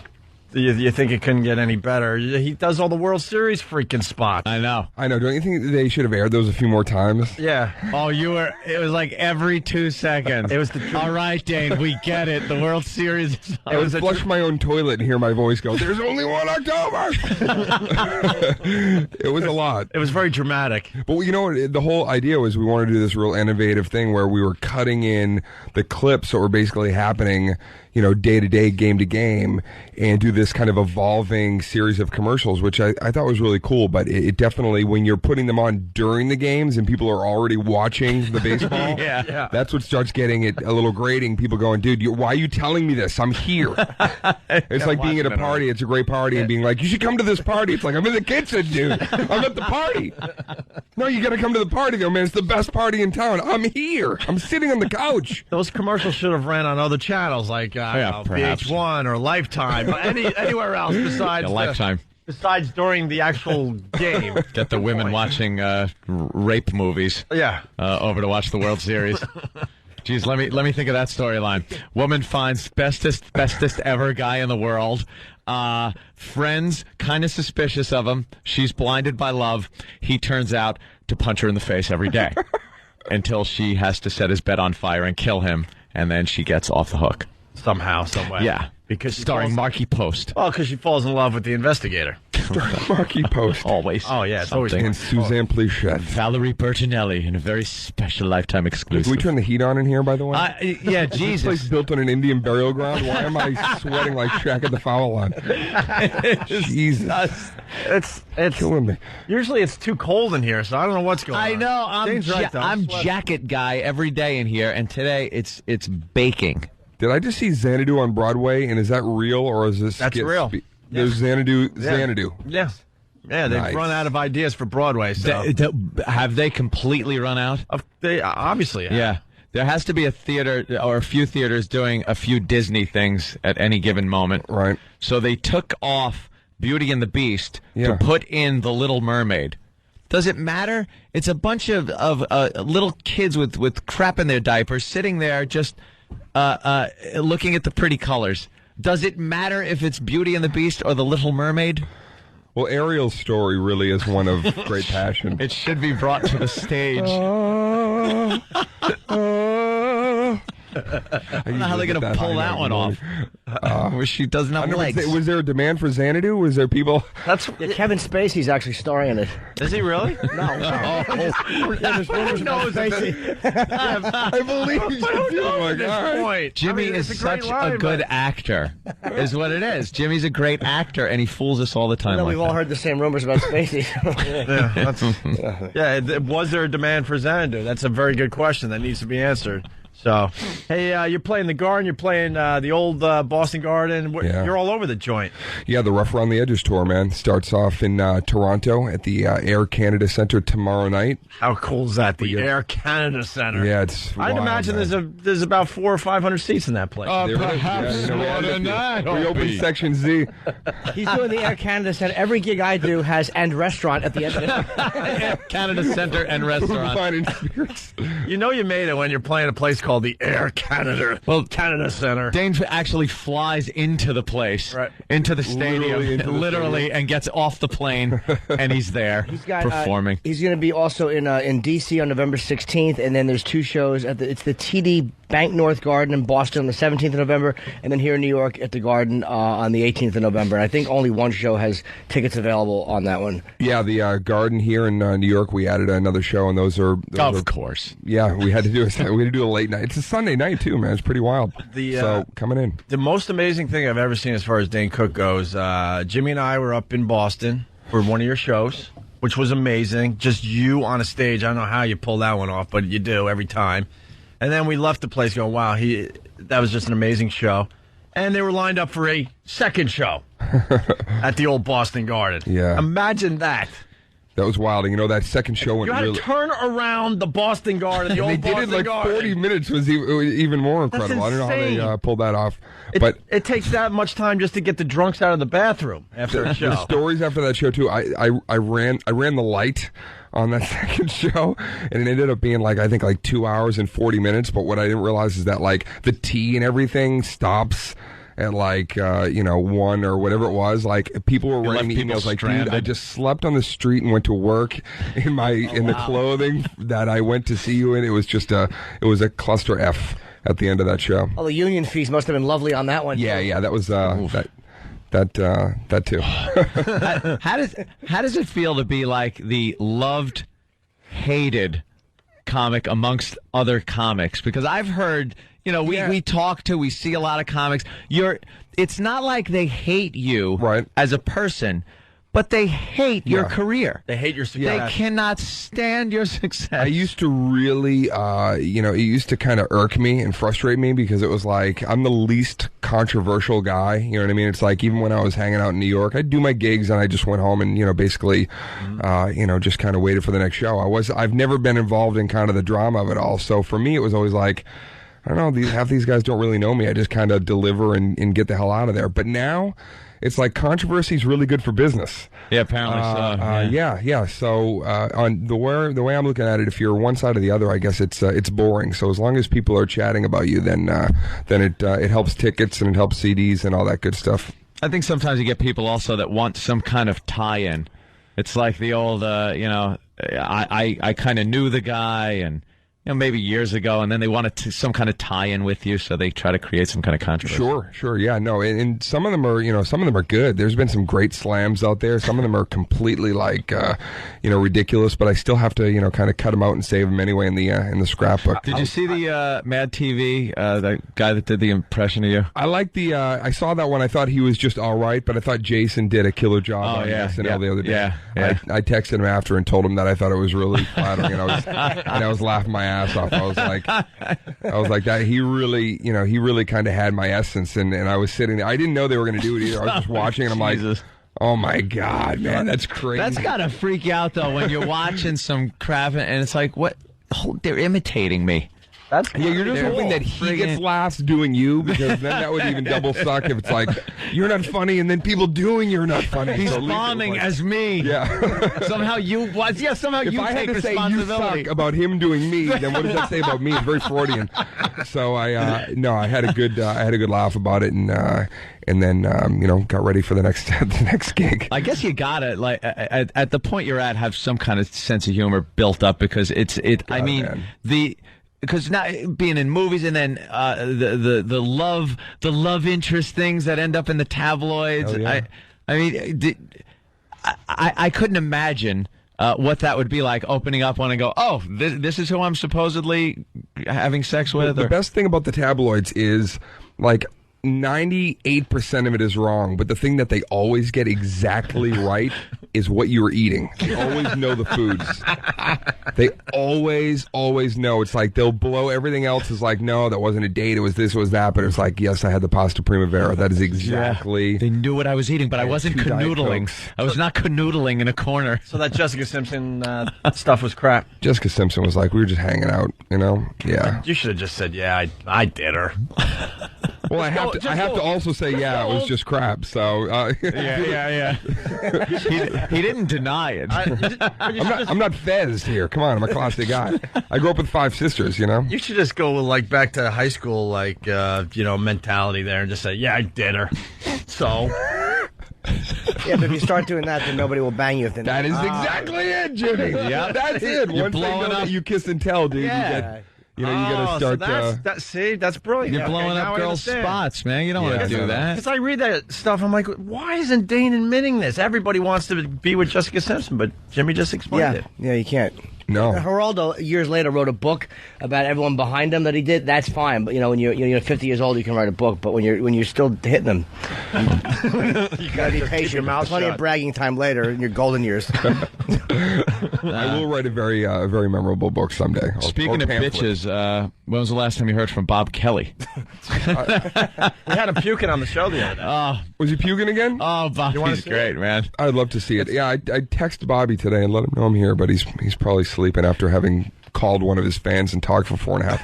S15: think it couldn't get any better, he does all the World Series freaking spots.
S12: I know.
S20: Don't you think they should have aired those a few more times?
S15: Yeah.
S12: Oh, it was like every 2 seconds.
S15: It was
S12: all right, Dane, we get it. The World Series.
S20: I would flush my own toilet and hear my voice go, "There's only one October." It was a lot.
S15: It was very dramatic.
S20: But the whole idea was we wanted to do this real innovative thing where we were cutting in the clips that were basically happening, day to day, game to game, and do this kind of evolving series of commercials, which I thought was really cool. But it definitely, when you're putting them on during the games and people are already watching the baseball,
S15: yeah.
S20: That's what starts getting it a little grating. People going, "Dude, why are you telling me this? I'm here." It's like being at a party. It's a great party, and being like, "You should come to this party." It's like, I'm in the kitchen, dude. I'm at the party. No, you got to come to the party, though, man. It's the best party in town. I'm here. I'm sitting on the couch.
S15: Those commercials should have ran on other channels like VH1 or Lifetime, anywhere else besides
S12: Lifetime.
S15: Besides during the actual game.
S12: Get the women watching rape movies.
S15: Yeah.
S12: Over to watch the World Series. Jeez, let me think of that storyline. Woman finds bestest ever guy in the world. Friends kind of suspicious of him. She's blinded by love. He turns out to punch her in the face every day until she has to set his bed on fire and kill him, and then she gets off the hook.
S15: Somehow, some way.
S12: Yeah.
S15: Because
S12: starring Marky Post.
S15: Oh, because she falls in love with the investigator.
S20: Marky Post.
S12: Always.
S15: Oh, yeah. It's always.
S20: And Suzanne Pleshette.
S12: Valerie Bertinelli in a very special Lifetime exclusive.
S20: Can we turn the heat on in here, by the way?
S12: Yeah,
S20: Jesus.
S12: Jesus.
S20: This place built on an Indian burial ground. Why am I sweating like Shaq at the foul line? Jesus.
S15: It's
S20: killing me.
S15: Usually it's too cold in here, so I don't know what's going on.
S12: I know. I'm jacket guy every day in here, and today it's baking.
S20: Did I just see Xanadu on Broadway, and is that real, or is this...
S15: That's real.
S20: There's Xanadu.
S15: Yes. Yeah, they've run out of ideas for Broadway. So.
S12: Have they completely run out?
S15: They obviously have.
S12: Yeah. There has to be a theater or a few theaters doing a few Disney things at any given moment.
S20: Right.
S12: So they took off Beauty and the Beast to put in The Little Mermaid. Does it matter? It's a bunch of little kids with crap in their diapers sitting there just looking at the pretty colors. Does it matter if it's Beauty and the Beast or The Little Mermaid?
S20: Well, Ariel's story really is one of great passion.
S12: It should be brought to the stage. I don't know how they're going to pull that one off. Where she doesn't have legs.
S20: Was there a demand for Xanadu? Was there people?
S13: Kevin Spacey's actually starring in it.
S15: Is he really?
S13: No. There's rumors about Spacey.
S20: I believe you. Oh my God.
S12: Jimmy is such a good actor, is what it is. Jimmy's a great actor, and he fools us all the time.
S13: We've all heard the same rumors about Spacey.
S15: Was there a demand for Xanadu? That's a very good question that needs to be answered. So, hey, you're playing the Garden, you're playing the old Boston Garden. You're all over the joint.
S20: Yeah, the Rough Around the Edges tour, man, starts off in Toronto at the Air Canada Centre tomorrow night.
S15: How cool is that? The Air Canada Centre.
S20: Yeah, it's
S15: I'd imagine there's about 400 or 500 seats in that place.
S9: Perhaps more than that.
S20: We open Section Z.
S13: He's doing the Air Canada Centre. Every gig I do has "and restaurant" at the end of it.
S12: Air Canada Centre and restaurant.
S15: You know you made it when you're playing a place called the Air Canada Centre.
S12: Dane actually flies into the place, into the stadium, literally, and gets off the plane, and he's there performing.
S13: He's going to be also in D.C. on November 16th, and then there's two shows it's the TD Bank North Garden in Boston on the 17th of November, and then here in New York at the Garden on the 18th of November. And I think only one show has tickets available on that one.
S20: Yeah, the Garden here in New York, we added another show, and those are
S12: of course.
S20: Yeah, we had to do a late night. It's a Sunday night too, man. It's pretty wild. So coming in,
S15: the most amazing thing I've ever seen as far as Dane Cook goes. Jimmy and I were up in Boston for one of your shows, which was amazing. Just you on a stage. I don't know how you pull that one off, but you do every time. And then we left the place going, wow, that was just an amazing show. And they were lined up for a second show at the old Boston Garden.
S20: Yeah.
S15: Imagine that.
S20: That was wild. And, that second show went
S15: really... You had to turn around the Boston Garden, the old Boston Garden.
S20: They did it like 40 minutes. Was even more incredible. I don't know how they pulled that off. But
S15: it takes that much time just to get the drunks out of the bathroom after a show.
S20: The stories after that show, too. I ran the light on that second show, and it ended up being I think 2 hours and 40 minutes. But what I didn't realize is that the tea and everything stops at 1 or whatever it was. People were writing me emails dude, I just slept on the street and went to work in the clothing that I went to see you in. It was just it was a cluster F at the end of that show.
S13: Well, the union fees must have been lovely on that one.
S20: Yeah, that was that too.
S12: How does it feel to be the loved, hated comic amongst other comics? Because I've heard, we see a lot of comics. It's not like they hate you as a person, but they hate your career.
S15: They hate your success.
S12: They cannot stand your success.
S20: I used to really, it used to kind of irk me and frustrate me because it was I'm the least controversial guy. You know what I mean? It's even when I was hanging out in New York, I'd do my gigs and I just went home and, basically, just kind of waited for the next show. I've never been involved in kind of the drama of it all. So for me, it was always I don't know, half these guys don't really know me. I just kind of deliver and get the hell out of there. But now, it's controversy is really good for business.
S12: Yeah, apparently so.
S20: Yeah. So on the way I'm looking at it, if you're one side or the other, I guess it's boring. So as long as people are chatting about you, then it helps tickets and it helps CDs and all that good stuff.
S12: I think sometimes you get people also that want some kind of tie-in. It's like the old, I kind of knew the guy and. Maybe years ago, and then they wanted some kind of tie-in with you, so they try to create some kind of controversy.
S20: Sure, yeah, no, and some of them are good. There's been some great slams out there. Some of them are completely ridiculous, but I still have to kind of cut them out and save them anyway in the scrapbook.
S12: Did you see the Mad TV, the guy that did the impression of you?
S20: I like I saw that one. I thought he was just all right, but I thought Jason did a killer job on SNL the other day.
S12: Yeah.
S20: I texted him after and told him that I thought it was really flattering, and I was laughing my ass off. I was like that. He really kind of had my essence, and I was sitting there. I didn't know they were going to do it either. I was just watching, and I'm like, Oh, my God, man. That's crazy.
S12: That's got to freak you out, though, when you're watching some crap and it's like, what? Oh, they're imitating me.
S20: Yeah, you're just hoping that he gets laughs doing you, because then that would even double suck if it's like, you're not funny, and then people doing you're not funny.
S12: He's
S20: So
S12: bombing
S20: like,
S12: as me.
S20: Yeah.
S12: Somehow you somehow
S20: if
S12: you
S20: I
S12: take
S20: had to say you
S12: responsibility.
S20: suck about him doing me, then what does that say about me? It's very Freudian. So I had a good laugh about it, and then got ready for the next gig.
S12: I guess you gotta at the point you're at have some kind of sense of humor built up, because because now being in movies and then the love interest things that end up in the tabloids.
S20: Yeah.
S12: I couldn't imagine what that would be like, opening up one and go, oh, this is who I'm supposedly having sex with.
S20: The best thing about the tabloids is, like, 98% of it is wrong, but the thing that they always get exactly right is what you were eating. They always know the foods. They always know. It's like they'll blow everything else as like, no, that wasn't a date, it was this, it was that, but it's like, yes, I had the pasta primavera. That is exactly.
S12: They knew what I was eating, but I wasn't canoodling. I was not canoodling in a corner.
S15: So that Jessica Simpson stuff was crap.
S20: Jessica Simpson was like, we were just hanging out, Yeah.
S15: You should have just said, yeah, I did her.
S20: Well, I have to also say, yeah, it was just crap. So
S12: yeah. He didn't deny it.
S20: I'm not Fez here. Come on, I'm a classy guy. I grew up with 5 sisters.
S15: You should just go back to high school, mentality there, and just say, yeah, I did her. So.
S13: Yeah, but if you start doing that, then nobody will bang you. If
S20: that is exactly it, Jimmy.
S12: Yeah,
S20: that's it.
S12: You're
S20: Once they
S12: blowing
S20: know
S12: up.
S20: that you kiss and tell, dude.
S13: Yeah.
S20: You gotta start.
S15: So that's brilliant.
S12: You're blowing up girls' spots, man. You don't want to do that.
S15: Because I read that stuff, I'm like, why isn't Dane admitting this? Everybody wants to be with Jessica Simpson, but Jimmy just explained it.
S13: Yeah, you can't.
S20: No.
S13: Geraldo, years later, wrote a book about everyone behind him that he did. That's fine, but when you're 50 years old, you can write a book. But when you're still hitting them, you gotta be patient. Plenty of bragging time later in your golden years.
S20: I will write a very memorable book someday.
S12: Speaking of bitches, when was the last time you heard from Bob Kelly?
S15: We had him puking on the show the other day.
S20: Was he puking again?
S12: Oh, Bobby's great, man.
S20: I'd love to see it. Yeah, I texted Bobby today and let him know I'm here, but he's probably sleeping after having called one of his fans and talked for 4.5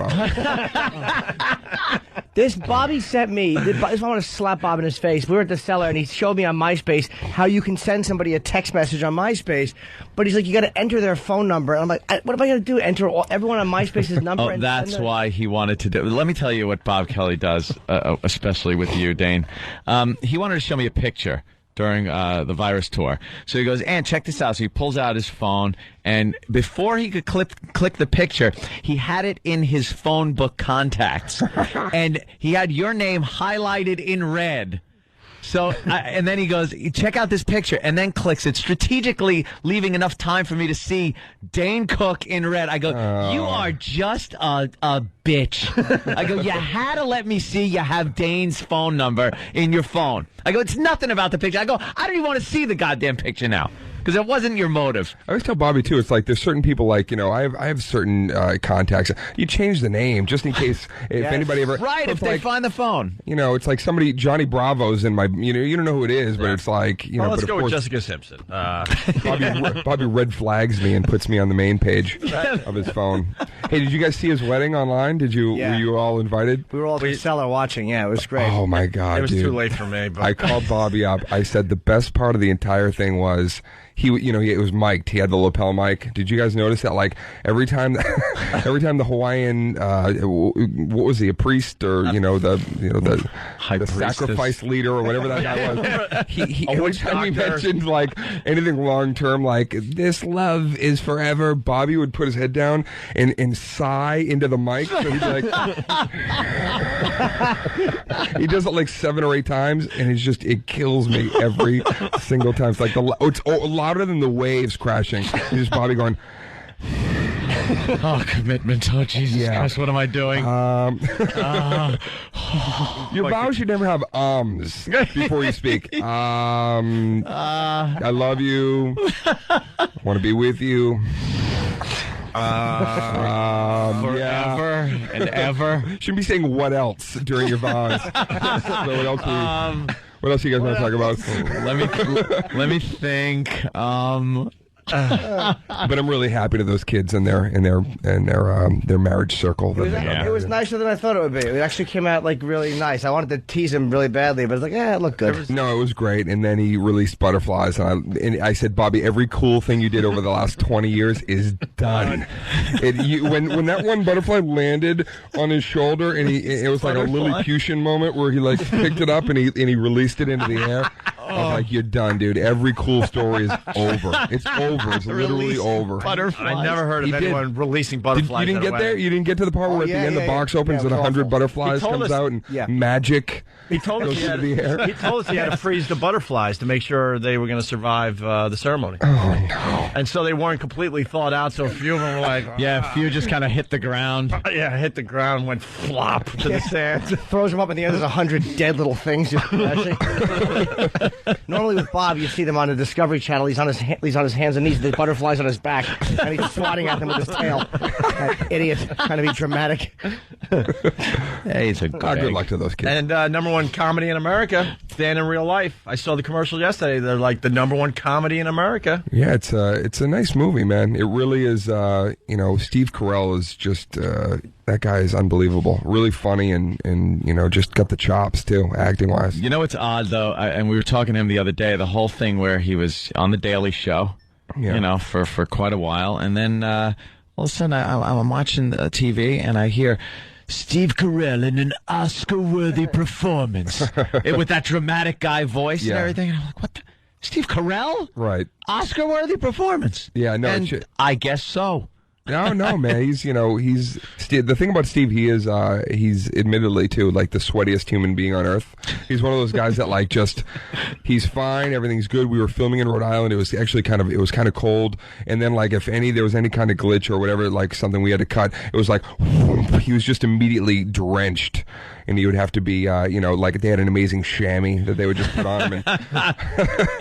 S20: hours.
S13: This Bobby sent me. I want to slap Bob in his face. We were at the cellar, and he showed me on MySpace how you can send somebody a text message on MySpace. But he's like, you got to enter their phone number. And I'm like, what am I going to do? Enter everyone on MySpace's number?
S12: Oh, that's why he wanted to do. Let me tell you what Bob Kelly does, especially with you, Dane. He wanted to show me a picture during the virus tour. So he goes, and check this out. So he pulls out his phone, and before he could click the picture, he had it in his phone book contacts. And he had your name highlighted in red. So, and then he goes, check out this picture, and then clicks it, strategically leaving enough time for me to see Dane Cook in red. I go, you are just a bitch. I go, you had to let me see you have Dane's phone number in your phone. I go, it's nothing about the picture. I go, I don't even want to see the goddamn picture now. Because it wasn't your motive.
S20: I always tell Bobby, too, it's like there's certain people I have certain contacts. You change the name just in case if anybody ever...
S12: Right, if they find the phone.
S20: It's like somebody, Johnny Bravo's in my... You don't know who it is, but it's like...
S15: let's go with Jessica Simpson.
S20: Bobby red flags me and puts me on the main page of his phone. Hey, did you guys see his wedding online? Were you all invited?
S13: We were all at the cellar watching, it was great.
S20: Oh, my God,
S15: It was
S20: dude.
S15: too late for me. But
S20: I called Bobby up. I said the best part of the entire thing was... it was mic'd. He had the lapel mic. Did you guys notice that? Like every time the Hawaiian, what was he, a priest or the sacrifice leader or whatever that guy was? He every time he mentioned like anything long term, like this love is forever, Bobby would put his head down and sigh into the mic. So he'd be like, he does it like 7 or 8 times, and it kills me every single time. It's like it's louder than the waves crashing. It's just Bobby going,
S12: oh, commitment. Oh, Jesus Christ, what am I doing?
S20: Your vows should never have ums before you speak. I love you. Want to be with you.
S12: Forever and ever.
S20: Shouldn't be saying what else during your vows. So what What else you guys want to talk about?
S12: Let me think.
S20: But I'm really happy to those kids and their marriage circle.
S13: It was nicer than I thought it would be. It actually came out like really nice. I wanted to tease him really badly, but I was like, it looked good.
S20: No, it was great. And then he released Butterflies, and I said, Bobby, every cool thing you did over the last 20 years is done. When that one butterfly landed on his shoulder, and it was like a Lilliputian moment where he like picked it up and he released it into the air. I was like, you're done, dude. Every cool story is over. It's over. It's literally over.
S15: I never heard of anyone releasing butterflies.
S20: You didn't get there? You didn't get to the part where at the end the box opens and 100 butterflies comes out and magic
S15: he told us
S20: goes through the air?
S15: He told us he had to freeze the butterflies to make sure they were going to survive the ceremony.
S20: Oh, no.
S15: And so they weren't completely thawed out, so a few of them were like...
S12: Yeah, a few just kind of hit the ground.
S15: Yeah, hit the ground, went flop to the sand.
S13: Throws them up in the air, there's 100 dead little things just crashing. Normally with Bob, you see them on the Discovery Channel. He's on his hands and knees, the butterflies on his back, and he's swatting at them with his tail. That idiot, trying to be dramatic.
S12: Hey, he's a
S20: good luck to those kids.
S15: And number one comedy in America, Dan in Real Life. I saw the commercial yesterday. They're like the number one comedy in America.
S20: Yeah, it's a nice movie, man. It really is. Steve Carell is just that guy is unbelievable. Really funny and just got the chops too, acting wise.
S12: You know what's odd though, and we were talking to him the other day. The whole thing where he was on the Daily Show, for quite a while, and then all of a sudden I'm watching TV and I hear Steve Carell in an Oscar-worthy performance with that dramatic guy voice and everything. And I'm like, what the? Steve Carell?
S20: Right.
S12: Oscar-worthy performance?
S20: Yeah, no.
S12: And I guess so.
S20: No, man. He's the thing about Steve. He's admittedly too like the sweatiest human being on earth. He's one of those guys that like he's fine, everything's good. We were filming in Rhode Island. It was actually kind of cold, and then like if there was any kind of glitch or whatever, like something we had to cut, it was like he was just immediately drenched. And he would have to be, like they had an amazing chamois that they would just put on him and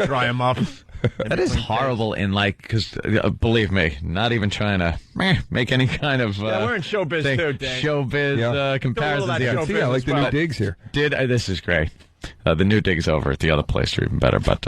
S15: dry him up.
S12: That is horrible because believe me, not even trying to make any kind of
S15: we're in showbiz
S12: thing.
S15: too, Dane.
S12: Showbiz comparisons here.
S20: Yeah, like the new digs here.
S12: This is great. The new digs over at the other place are even better. But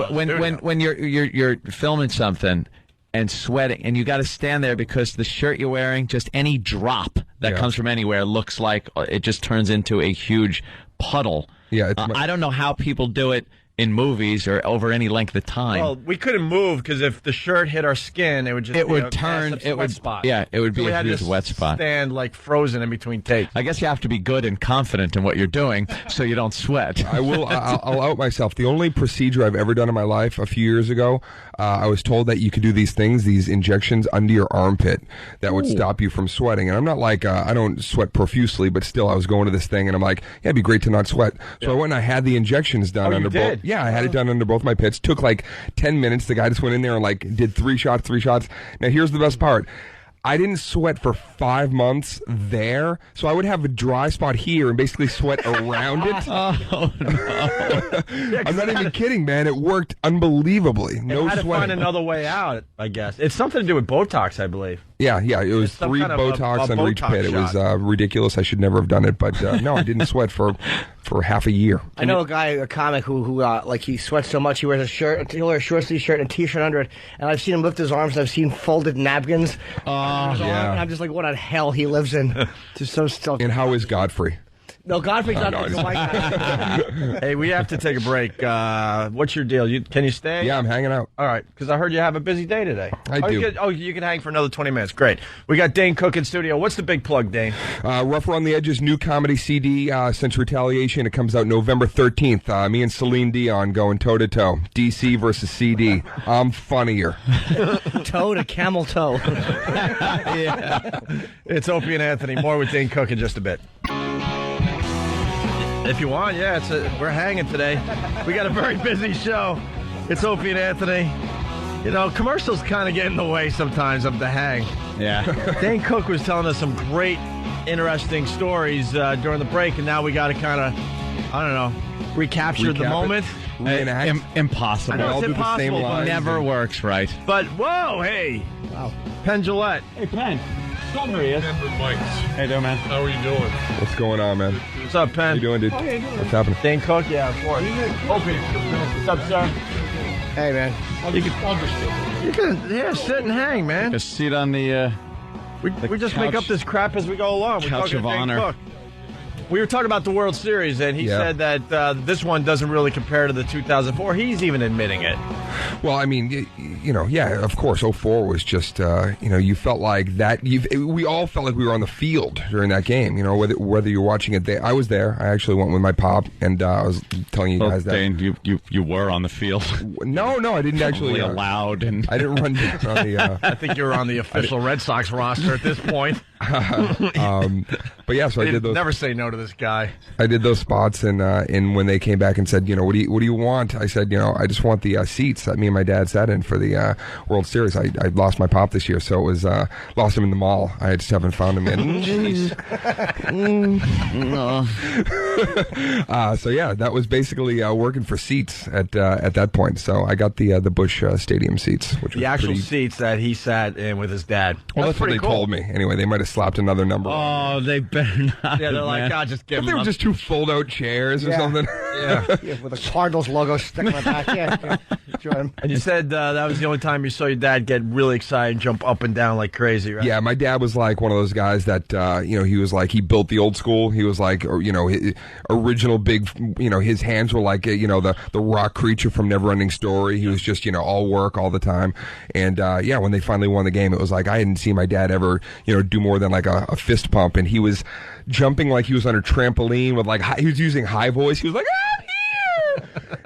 S12: when you're filming something and sweating, and you got to stand there because the shirt you're wearing, just any drop that comes from anywhere looks like it just turns into a huge puddle.
S20: Yeah,
S12: I don't know how people do it in movies or over any length of time.
S15: Well, we couldn't move because if the shirt hit our skin, it would just
S12: turn. It would
S15: spot.
S12: Yeah, it would be a huge wet spot.
S15: Stand like frozen in between takes.
S12: I guess you have to be good and confident in what you're doing so you don't sweat.
S20: I'll out myself. The only procedure I've ever done in my life, a few years ago, I was told that you could do these injections under your armpit that would stop you from sweating. And I'm not like I don't sweat profusely, but still, I was going to this thing and I'm like, it'd be great to not sweat. So I went and I had the injections done under both. Yeah, I had it done under both my pits. Took like 10 minutes. The guy just went in there and like did 3 shots. Now here's the best part. I didn't sweat for 5 months there, so I would have a dry spot here and basically sweat around it.
S12: Oh, no.
S20: I'm not even kidding, man. It worked unbelievably. No
S15: had to
S20: sweating.
S15: find another way out, I guess. It's something to do with Botox, I believe.
S20: Yeah. It was 3 Botox under each pit. It was ridiculous. I should never have done it, but no, I didn't sweat for half a year.
S13: I know a comic who he sweats so much he wears a shirt. He'll wear a short sleeve shirt and a t-shirt under it. And I've seen him lift his arms. And I've seen folded napkins. And I'm just like, what a hell he lives in. Just so stuff.
S20: And how is Godfrey?
S13: No, Godfrey's not the white guy.
S15: Hey, we have to take a break. What's your deal? Can you stay?
S20: Yeah, I'm hanging out.
S15: All right, because I heard you have a busy day today.
S20: I do.
S15: You can hang for another 20 minutes. Great. We got Dane Cook in studio. What's the big plug, Dane?
S20: Rough Around the Edges, new comedy CD since Retaliation. It comes out November 13th. Me and Celine Dion going toe-to-toe. DC versus CD. I'm funnier.
S13: Toe to camel toe.
S15: Yeah. It's Opie and Anthony. More with Dane Cook in just a bit. If you want, we're hanging today. We got a very busy show. It's Opie and Anthony. Commercials kind of get in the way sometimes of the hang.
S12: Yeah.
S15: Dane Cook was telling us some great, interesting stories during the break, and now we got to kind of, recapture the moment.
S12: Impossible.
S15: I know it's impossible.
S12: It never works right.
S15: But, whoa, hey.
S13: Wow.
S15: Penn, Jillette.
S5: Hey, Penn.
S15: There he is.
S21: Hey there, man.
S22: How are you doing?
S20: What's going on, man?
S15: What's up, Penn?
S20: How you doing, dude?
S15: How you doing?
S20: What's happening?
S15: Dane Cook? Yeah, of course. Opie. What's up, sir?
S13: Hey, man.
S15: You can sit and hang, man.
S21: Just sit on the.
S15: We just make up this crap as we go along. We're
S21: Couch
S15: talking
S21: of
S15: to Dane
S21: honor.
S15: Cook. We were talking about the World Series, and he said that this one doesn't really compare to the 2004. He's even admitting it.
S20: Well, I mean, yeah, of course, 04 was just, you felt like that. We all felt like we were on the field during that game, whether you're watching it there. I was there. I actually went with my pop, and I was telling you guys that.
S21: Dane, you were on the field.
S20: No, I didn't actually.
S21: Allowed, and
S20: I didn't run down on the.
S15: I think you were on the official Red Sox roster at this point.
S20: But yeah, so I did those.
S15: Never say no to this guy.
S20: I did those spots, and when they came back and said, what do you want? I said, I just want the seats that me and my dad sat in for the World Series. I lost my pop this year, so it was lost him in the mall. I just haven't found him yet. So yeah, that was basically working for seats at that point. So I got the Busch Stadium seats, which
S15: the
S20: was
S15: actual
S20: pretty...
S15: seats that he sat in with his dad.
S20: Well, that's what they told me. Anyway, they might have slapped another number.
S21: Oh, they better not.
S15: Yeah, they're like, God, just give
S20: If
S15: them.
S20: they were just two fold-out chairs or something.
S13: Yeah, with a Cardinals logo stuck in the back. Yeah.
S15: And you said that was the only time you saw your dad get really excited and jump up and down like crazy, right?
S20: Yeah, my dad was like one of those guys that, he was like, he built the old school. He was like, his original big, his hands were like, the rock creature from Neverending Story. He was just, all work all the time. And, when they finally won the game, it was like, I hadn't seen my dad ever, do more than like a fist pump. And he was jumping like he was on a trampoline with like, he was using high voice. He was like, I'm here! This is the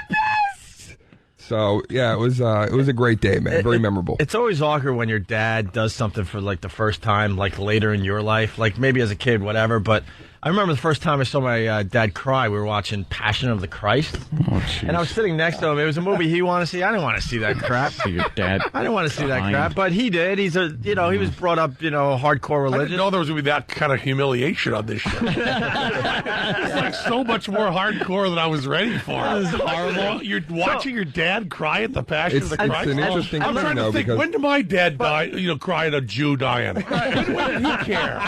S20: best! So, yeah, it was a great day, man. Very memorable.
S15: It's always awkward when your dad does something for like the first time, like later in your life, like maybe as a kid, whatever, but I remember the first time I saw my dad cry, we were watching Passion of the Christ.
S21: Oh,
S15: and I was sitting next to him. It was a movie he wanted to see. I didn't want to see that crap.
S21: Your dad.
S15: I didn't want to see that crap, but he did. He's he was brought up, hardcore religion.
S22: I didn't know there was going to be that kind of humiliation on this show. It's like so much more hardcore than I was ready for.
S21: That was horrible.
S22: You're watching your dad cry at the Passion of the Christ.
S20: It's an interesting
S22: I'm trying to think, when did my dad die? Cry at a Jew dying? When did he care?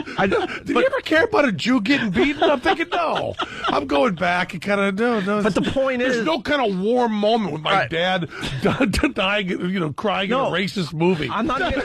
S22: Did he ever care about a Jew getting beaten? I'm thinking, no. I'm going back and kind of, no.
S15: But the point
S22: there's
S15: is...
S22: no kind of warm moment with my dad dying, crying in a racist movie.
S15: I'm not getting...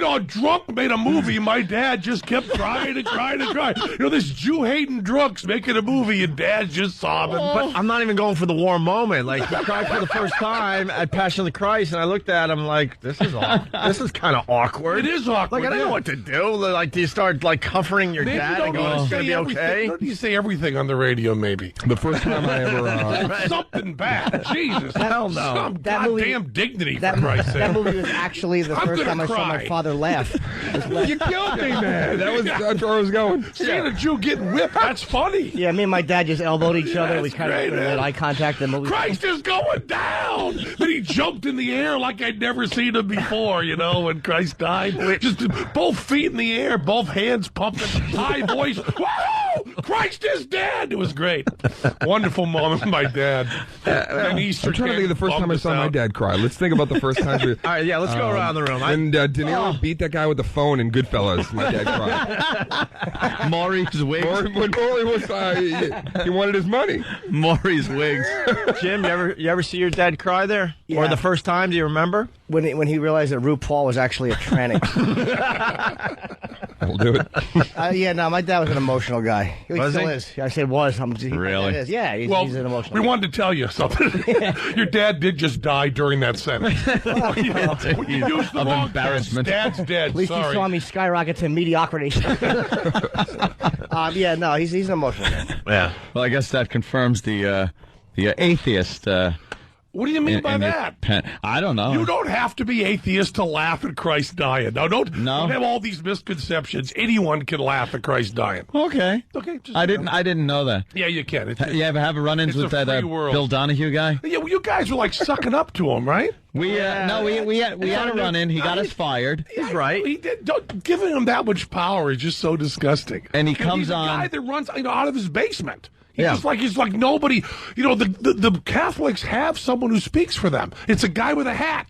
S22: a drunk made a movie. My dad just kept crying and crying and crying. This Jew-hating drunk's making a movie and dad's just sobbing.
S15: But I'm not even going for the warm moment. Like, he cried for the first time at Passion of the Christ, and I looked at him like, this is kind of awkward.
S22: It is awkward.
S15: Like, I don't know what to do. Like, do you start, like, comforting your dad and going, it's going to be okay?
S22: Don't you say everything on the radio, maybe?
S20: The first time I ever...
S22: something bad. Jesus.
S15: Hell no.
S22: Some goddamn dignity, for Christ's sake.
S13: That movie was actually the first time I saw my father laugh.
S22: You killed me, man.
S20: That's where I was going.
S22: Seeing a Jew getting whipped, that's funny.
S13: Yeah, me and my dad just elbowed each other.
S22: That's
S13: We kind
S22: great,
S13: of made eye contact. And
S22: Christ is going down. Then he jumped in the air like I'd never seen him before, when Christ died. Just both feet in the air, both hands pumping, high voice. Whoa! Christ is dead. It was great. Wonderful moment with my dad. And Easter
S20: I'm trying to think of the first time I saw my dad cry. Let's think about the first time.
S15: All right, yeah, let's go around the room.
S20: When De Niro beat that guy with the phone in Goodfellas, my dad cried.
S21: Maury's wigs.
S20: When Maury was, he wanted his money.
S21: Maury's wigs.
S15: Jim, you ever see your dad cry there?
S13: Yeah.
S15: Or the first time, do you remember?
S13: When he realized that RuPaul was actually a tranny.
S20: That'll do it.
S13: My dad was an emotional guy. He
S15: Was
S13: still
S15: he?
S13: is. I said was.
S21: Really?
S13: Is. Yeah, he's an emotional
S22: we
S13: guy.
S22: wanted to tell you something. Your dad did just die during that sentence. When you used the wrong
S21: embarrassment.
S22: Dad's dead.
S13: At least
S22: Sorry.
S13: he saw me skyrocket to mediocrity. He's an emotional guy.
S15: Yeah.
S21: Well, I guess that confirms the atheist.
S22: What do you mean by that?
S21: I don't know.
S22: You don't have to be atheist to laugh at Christ dying. Now, don't have all these misconceptions. Anyone can laugh at Christ dying.
S21: Okay. I didn't know that.
S22: Yeah, you can.
S21: You ever have run-ins with that Bill Donahue guy?
S22: Yeah, well, you guys were like sucking up to him, right?
S21: We had a run-in. He got us fired.
S15: He's right.
S22: He did. Giving him that much power is just so disgusting.
S21: And he comes
S22: he's
S21: on.
S22: a guy that runs out of his basement. It's like nobody. You know, the Catholics have someone who speaks for them. It's a guy with a hat.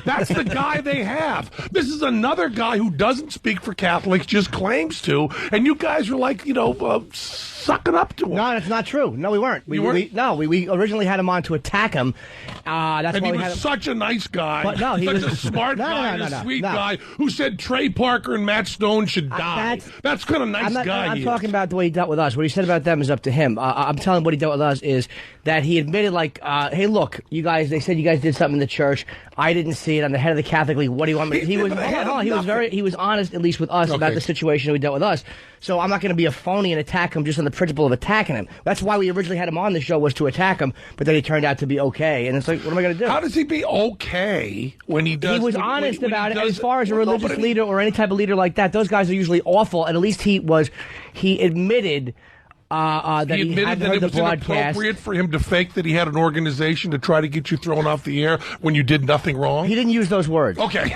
S22: That's the guy they have. This is another guy who doesn't speak for Catholics, just claims to. And you guys are like, sucking up to him.
S13: No, that's not true. No, we weren't. We originally had him on to attack him. That's
S22: and
S13: why
S22: he
S13: we
S22: was
S13: had him.
S22: such a nice guy.
S13: But no, he
S22: such
S13: was
S22: a smart guy and a sweet guy who said Trey Parker and Matt Stone should die. That's kind of nice guy.
S13: I'm talking about the way he dealt with us. What he said about them is up to him. I'm telling what he dealt with us is that he admitted, hey, look, you guys. They said you guys did something in the church. I didn't see it. I'm the head of the Catholic League. What do you want me to do? He was honest, at least with us, about the situation he dealt with us. So I'm not going to be a phony and attack him just on the principle of attacking him. That's why we originally had him on the show, was to attack him, but then he turned out to be okay. And it's like, what am I going to do?
S22: How does he be okay when he does?
S13: He was honest about it. As far as a religious leader or any type of leader like that, those guys are usually awful. And at least he admitted that he hadn't heard the broadcast.
S22: It was inappropriate for him to fake that he had an organization to try to get you thrown off the air when you did nothing wrong?
S13: He didn't use those words.
S22: Okay.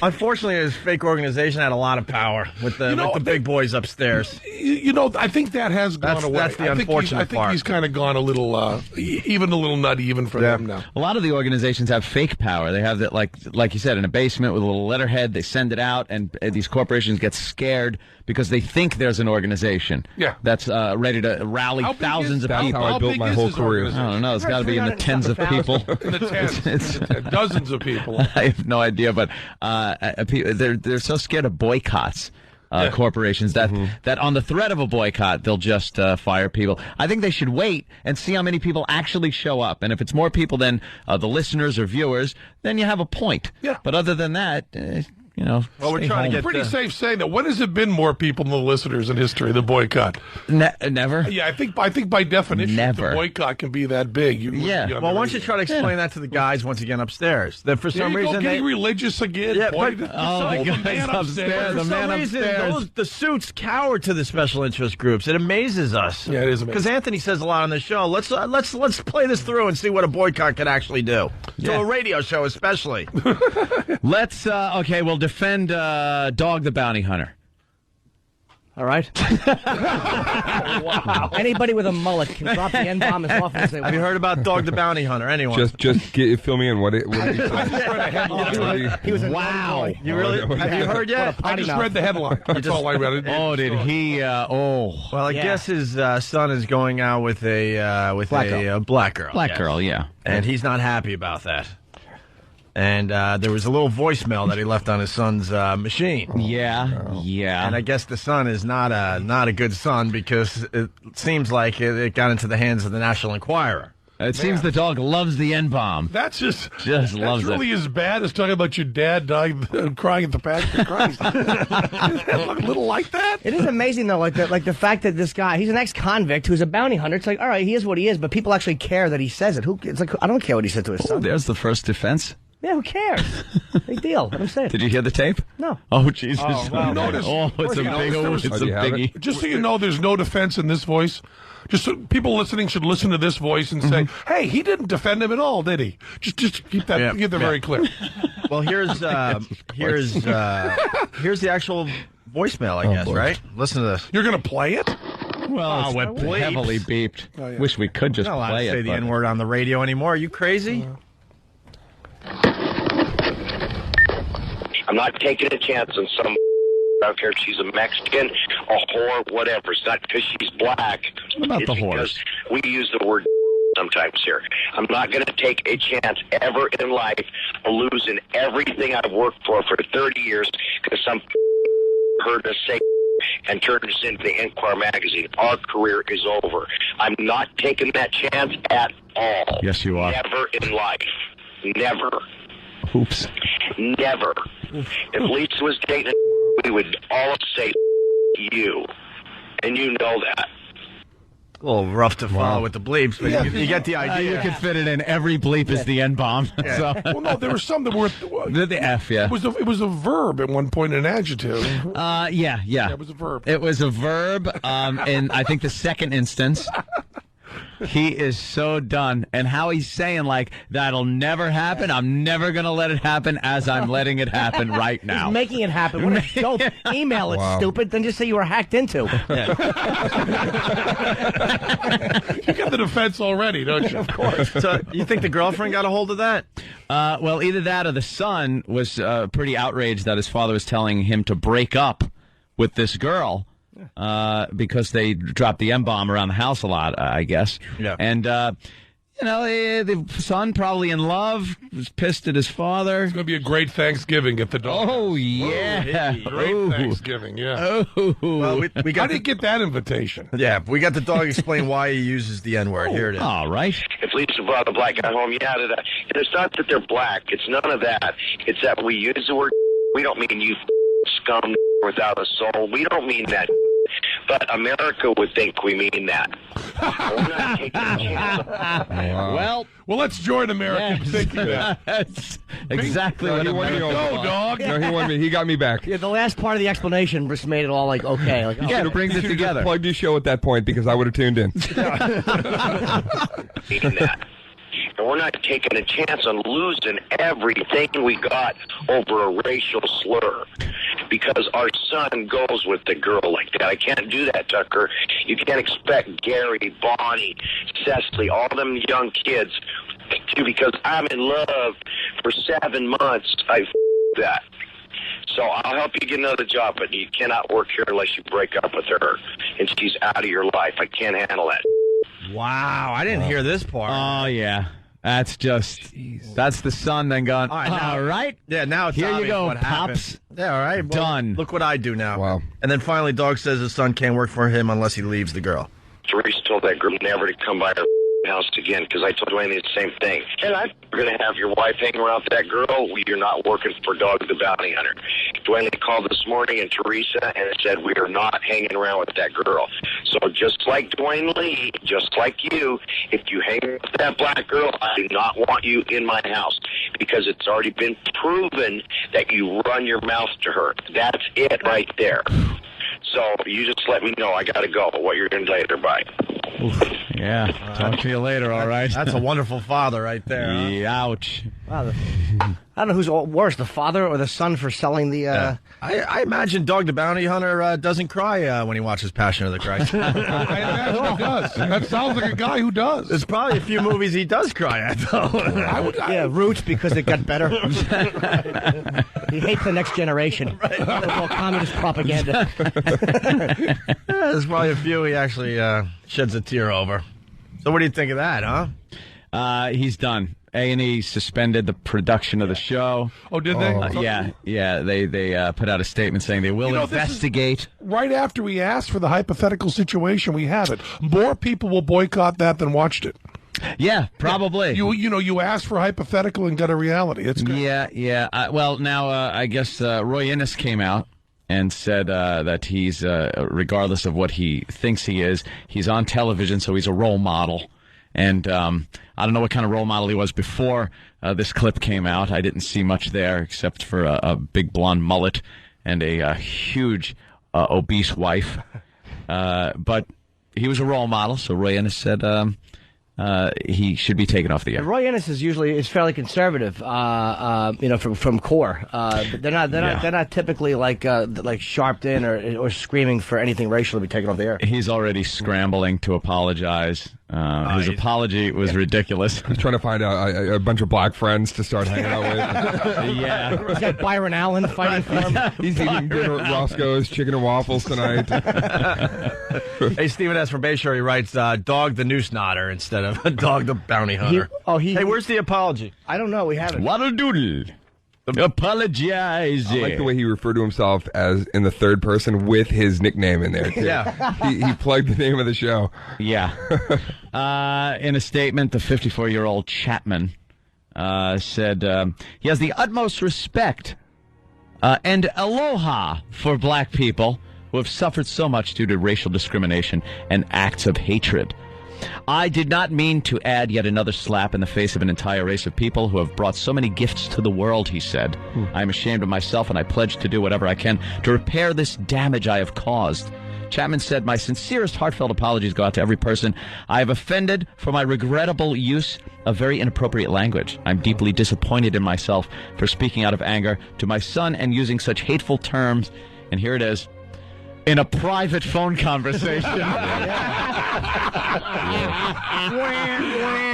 S15: Unfortunately, his fake organization had a lot of power with the big boys upstairs.
S22: I think that has gone away.
S15: That's the unfortunate part.
S22: I think he's kind of gone a little, even a little nutty, even for them now.
S21: A lot of the organizations have fake power. They have that, like you said, in a basement with a little letterhead. They send it out, and these corporations get scared because they think there's an organization that's ready to rally thousands of people.
S20: That's how I built my whole career.
S21: I don't know. It's got to be in the tens of people.
S22: In the tens. It's dozens of people.
S21: I have no idea, but they're so scared of boycotts. Corporations that on the threat of a boycott, they'll just fire people. I think they should wait and see how many people actually show up. And if it's more people than the listeners or viewers, then you have a point. Yeah. But other than that, well,
S22: we're trying to get pretty safe saying that. When has it been more people than the listeners in history, the boycott?
S21: Never.
S22: Yeah, I think by definition,
S21: never.
S22: The boycott can be that big.
S15: Well, why don't you try to explain that to the guys once again upstairs? That for some reason
S22: getting religious again.
S15: Yeah,
S22: the
S21: guys upstairs. The man upstairs.
S15: The suits cower to the special interest groups. It amazes us.
S22: Yeah, it is amazing.
S15: Because Anthony says a lot on the show. Let's play this through and see what a boycott can actually do. To a radio show, especially.
S21: Let's. We'll defend Dog the Bounty Hunter.
S13: All right. Wow. Anybody with a mullet can drop the N-bomb as often as they want.
S15: Have you heard about Dog the Bounty Hunter? Anyone?
S20: Just fill me in. What he
S13: was
S15: wow. You really? Have you heard yet?
S22: I just read the headline. That's all I read.
S21: Oh, did he?
S15: Well, I guess his son is going out with a black girl.
S21: Black girl, yeah.
S15: And he's not happy about that. And there was a little voicemail that he left on his son's machine.
S21: Yeah.
S15: And I guess the son is not a good son because it seems like it got into the hands of the National Enquirer.
S21: It seems the dog loves the N-bomb.
S22: That's
S21: loves it.
S22: That's really as bad as talking about your dad dying, crying at the Passion of Christ. A little like that.
S13: It is amazing though, like the fact that this guy, he's an ex-convict who's a bounty hunter. It's like, all right, he is what he is, but people actually care that he says it. It's like, I don't care what he said to his son.
S21: There's the first defense.
S13: Yeah, who cares? Big deal. Let him say it.
S21: Did you hear the tape?
S13: No.
S21: Oh, Jesus.
S22: Wow.
S21: It's a biggie.
S22: Just so you know, there's no defense in this voice. Just so people listening should listen to this voice and say, hey, he didn't defend him at all, did he? Just keep that very clear.
S15: Well, here's the actual voicemail, I guess, right? Listen to this.
S22: You're going to play it?
S21: Well, it's heavily beeped. Oh, yeah. Wish we could just play it.
S15: Say the N-word on the radio anymore. Are you crazy?
S11: I'm not taking a chance on some. I don't care if she's a Mexican, a whore, whatever. It's not because she's black.
S21: What about the whores?
S11: We use the word sometimes here. I'm not going to take a chance ever in life of losing everything I've worked for 30 years because some heard us say and turned us into the Enquirer magazine. Our career is over. I'm not taking that chance at all.
S21: Yes, you are.
S11: Never in life. Never.
S21: Oops.
S11: Never. If Lisa was dating, we would all say you. And you know that.
S15: A little rough to follow with the bleeps, but you get the idea.
S21: You can fit it in. Every bleep is the N-bomb.
S22: Yeah. So. Well, no, there were some that were...
S21: the F, yeah.
S22: It was a verb at one point, an adjective.
S21: Yeah.
S22: It was a verb.
S21: It was a verb, and I think the second instance... He is so done. And how he's saying, like, that'll never happen. I'm never going to let it happen as I'm letting it happen right now.
S13: He's making it happen. What a joke. Email it, stupid. Then just say you were hacked into.
S22: You got the defense already, don't you?
S15: Of course. So you think the girlfriend got a hold of that?
S21: Well, either that or the son was pretty outraged that his father was telling him to break up with this girl because they dropped the M-bomb around the house a lot, I guess.
S15: Yeah.
S21: And, the son probably in love, was pissed at his father.
S22: It's going to be a great Thanksgiving at the dog.
S21: Oh, yeah.
S22: Great Thanksgiving, yeah.
S21: Oh.
S15: Well, we got
S22: I didn't get that invitation.
S15: Yeah, we got the dog explain why he uses the N-word. Here it is.
S21: All right.
S11: If Lisa brought a black guy home, it's not that they're black. It's none of that. It's that we use the word. We don't mean you scum without a soul. We don't mean that. But America would think we mean that. We're not taking a chance.
S21: Well,
S22: let's join America in thinking that.
S21: That's exactly what
S22: he wanted to go, dog.
S20: No, he wanted me. He got me back.
S13: Yeah, the last part of the explanation just made it all like okay. Like,
S21: yeah, it brings it together.
S20: Plugged your show at that point because I would have tuned in.
S11: Meaning that. And we're not taking a chance on losing everything we got over a racial slur because our son goes with the girl like that. I can't do that, Tucker. You can't expect Gary, Bonnie, Cecily, all them young kids to, because I'm in love for 7 months. That. So I'll help you get another job, but you cannot work here unless you break up with her and she's out of your life. I can't handle that.
S15: Wow, I didn't hear this part.
S21: Oh, yeah. That's that's the son then going, all right.
S15: Yeah, now it's
S21: here you
S15: obvious
S21: go,
S15: what
S21: Pops.
S15: happened. Yeah, all right. Well,
S21: done.
S15: Look what I do now.
S20: Wow.
S15: And then finally, dog says his son can't work for him unless he leaves the girl.
S11: Teresa told that girl never to come by her house again because I told Dwayne the same thing. And I'm going to have your wife hanging around with that girl. You're not working for Dog the Bounty Hunter. Dwayne called this morning and Teresa and said we are not hanging around with that girl. So just like Dwayne Lee, just like you, if you hang with that black girl, I do not want you in my house because it's already been proven that you run your mouth to her. That's it right there. So you just let me know. I got to go. What you're going to do later. Bye.
S21: Yeah. Talk to you later, all right?
S15: That's a wonderful father right there. Huh?
S21: Yeah, ouch.
S13: Wow, I don't know who's worse, the father or the son for selling the...
S15: I imagine Dog the Bounty Hunter doesn't cry when he watches Passion of the Christ.
S22: I imagine he does. That sounds like a guy who does.
S15: There's probably a few movies he does cry at, though.
S13: Yeah, Roots, because it got better. He hates the next generation. Right. All communist propaganda.
S15: There's probably a few he actually sheds a tear over. So what do you think of that, huh?
S21: He's done. A&E suspended the production of the show.
S22: Oh, did they?
S21: Yeah. They put out a statement saying they will investigate.
S22: Right after we asked for the hypothetical situation, we have it. More people will boycott that than watched it.
S21: Yeah, probably.
S22: You asked for hypothetical and got a reality. It's good.
S21: Yeah. Well, now I guess Roy Innes came out and said that he's, regardless of what he thinks he is, he's on television, so he's a role model. And I don't know what kind of role model he was before this clip came out. I didn't see much there except for a big blonde mullet and a huge obese wife. But he was a role model, so Roy Innes said he should be taken off the air.
S13: Roy Innes is fairly conservative, from core. But they're not typically like sharped in or screaming for anything racial to be taken off the air.
S21: He's already scrambling to apologize. His apology was ridiculous.
S20: He's trying to find a bunch of black friends to start hanging out with.
S21: Yeah.
S13: He's got Byron Allen fighting for him.
S20: He's eating dinner at Roscoe's Chicken and Waffles tonight.
S15: Hey, Stephen S. from Bayshore, he writes, Dog the Noose Knotter instead of Dog the Bounty Hunter. Hey, where's the apology?
S13: I don't know. We haven't.
S21: Waddle doodle. Apologize.
S20: I like the way he referred to himself as in the third person with his nickname in there, too.
S15: Yeah.
S20: He plugged the name of the show.
S21: Yeah. In a statement, the 54-year-old Chapman said he has the utmost respect and aloha for black people who have suffered so much due to racial discrimination and acts of hatred. I did not mean to add yet another slap in the face of an entire race of people who have brought so many gifts to the world, he said. I am ashamed of myself, and I pledge to do whatever I can to repair this damage I have caused. Chapman said, my sincerest heartfelt apologies go out to every person I have offended for my regrettable use of very inappropriate language. I'm deeply disappointed in myself for speaking out of anger to my son and using such hateful terms. And here it is. In a private phone conversation.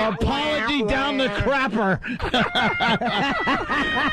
S21: Apology down the crapper.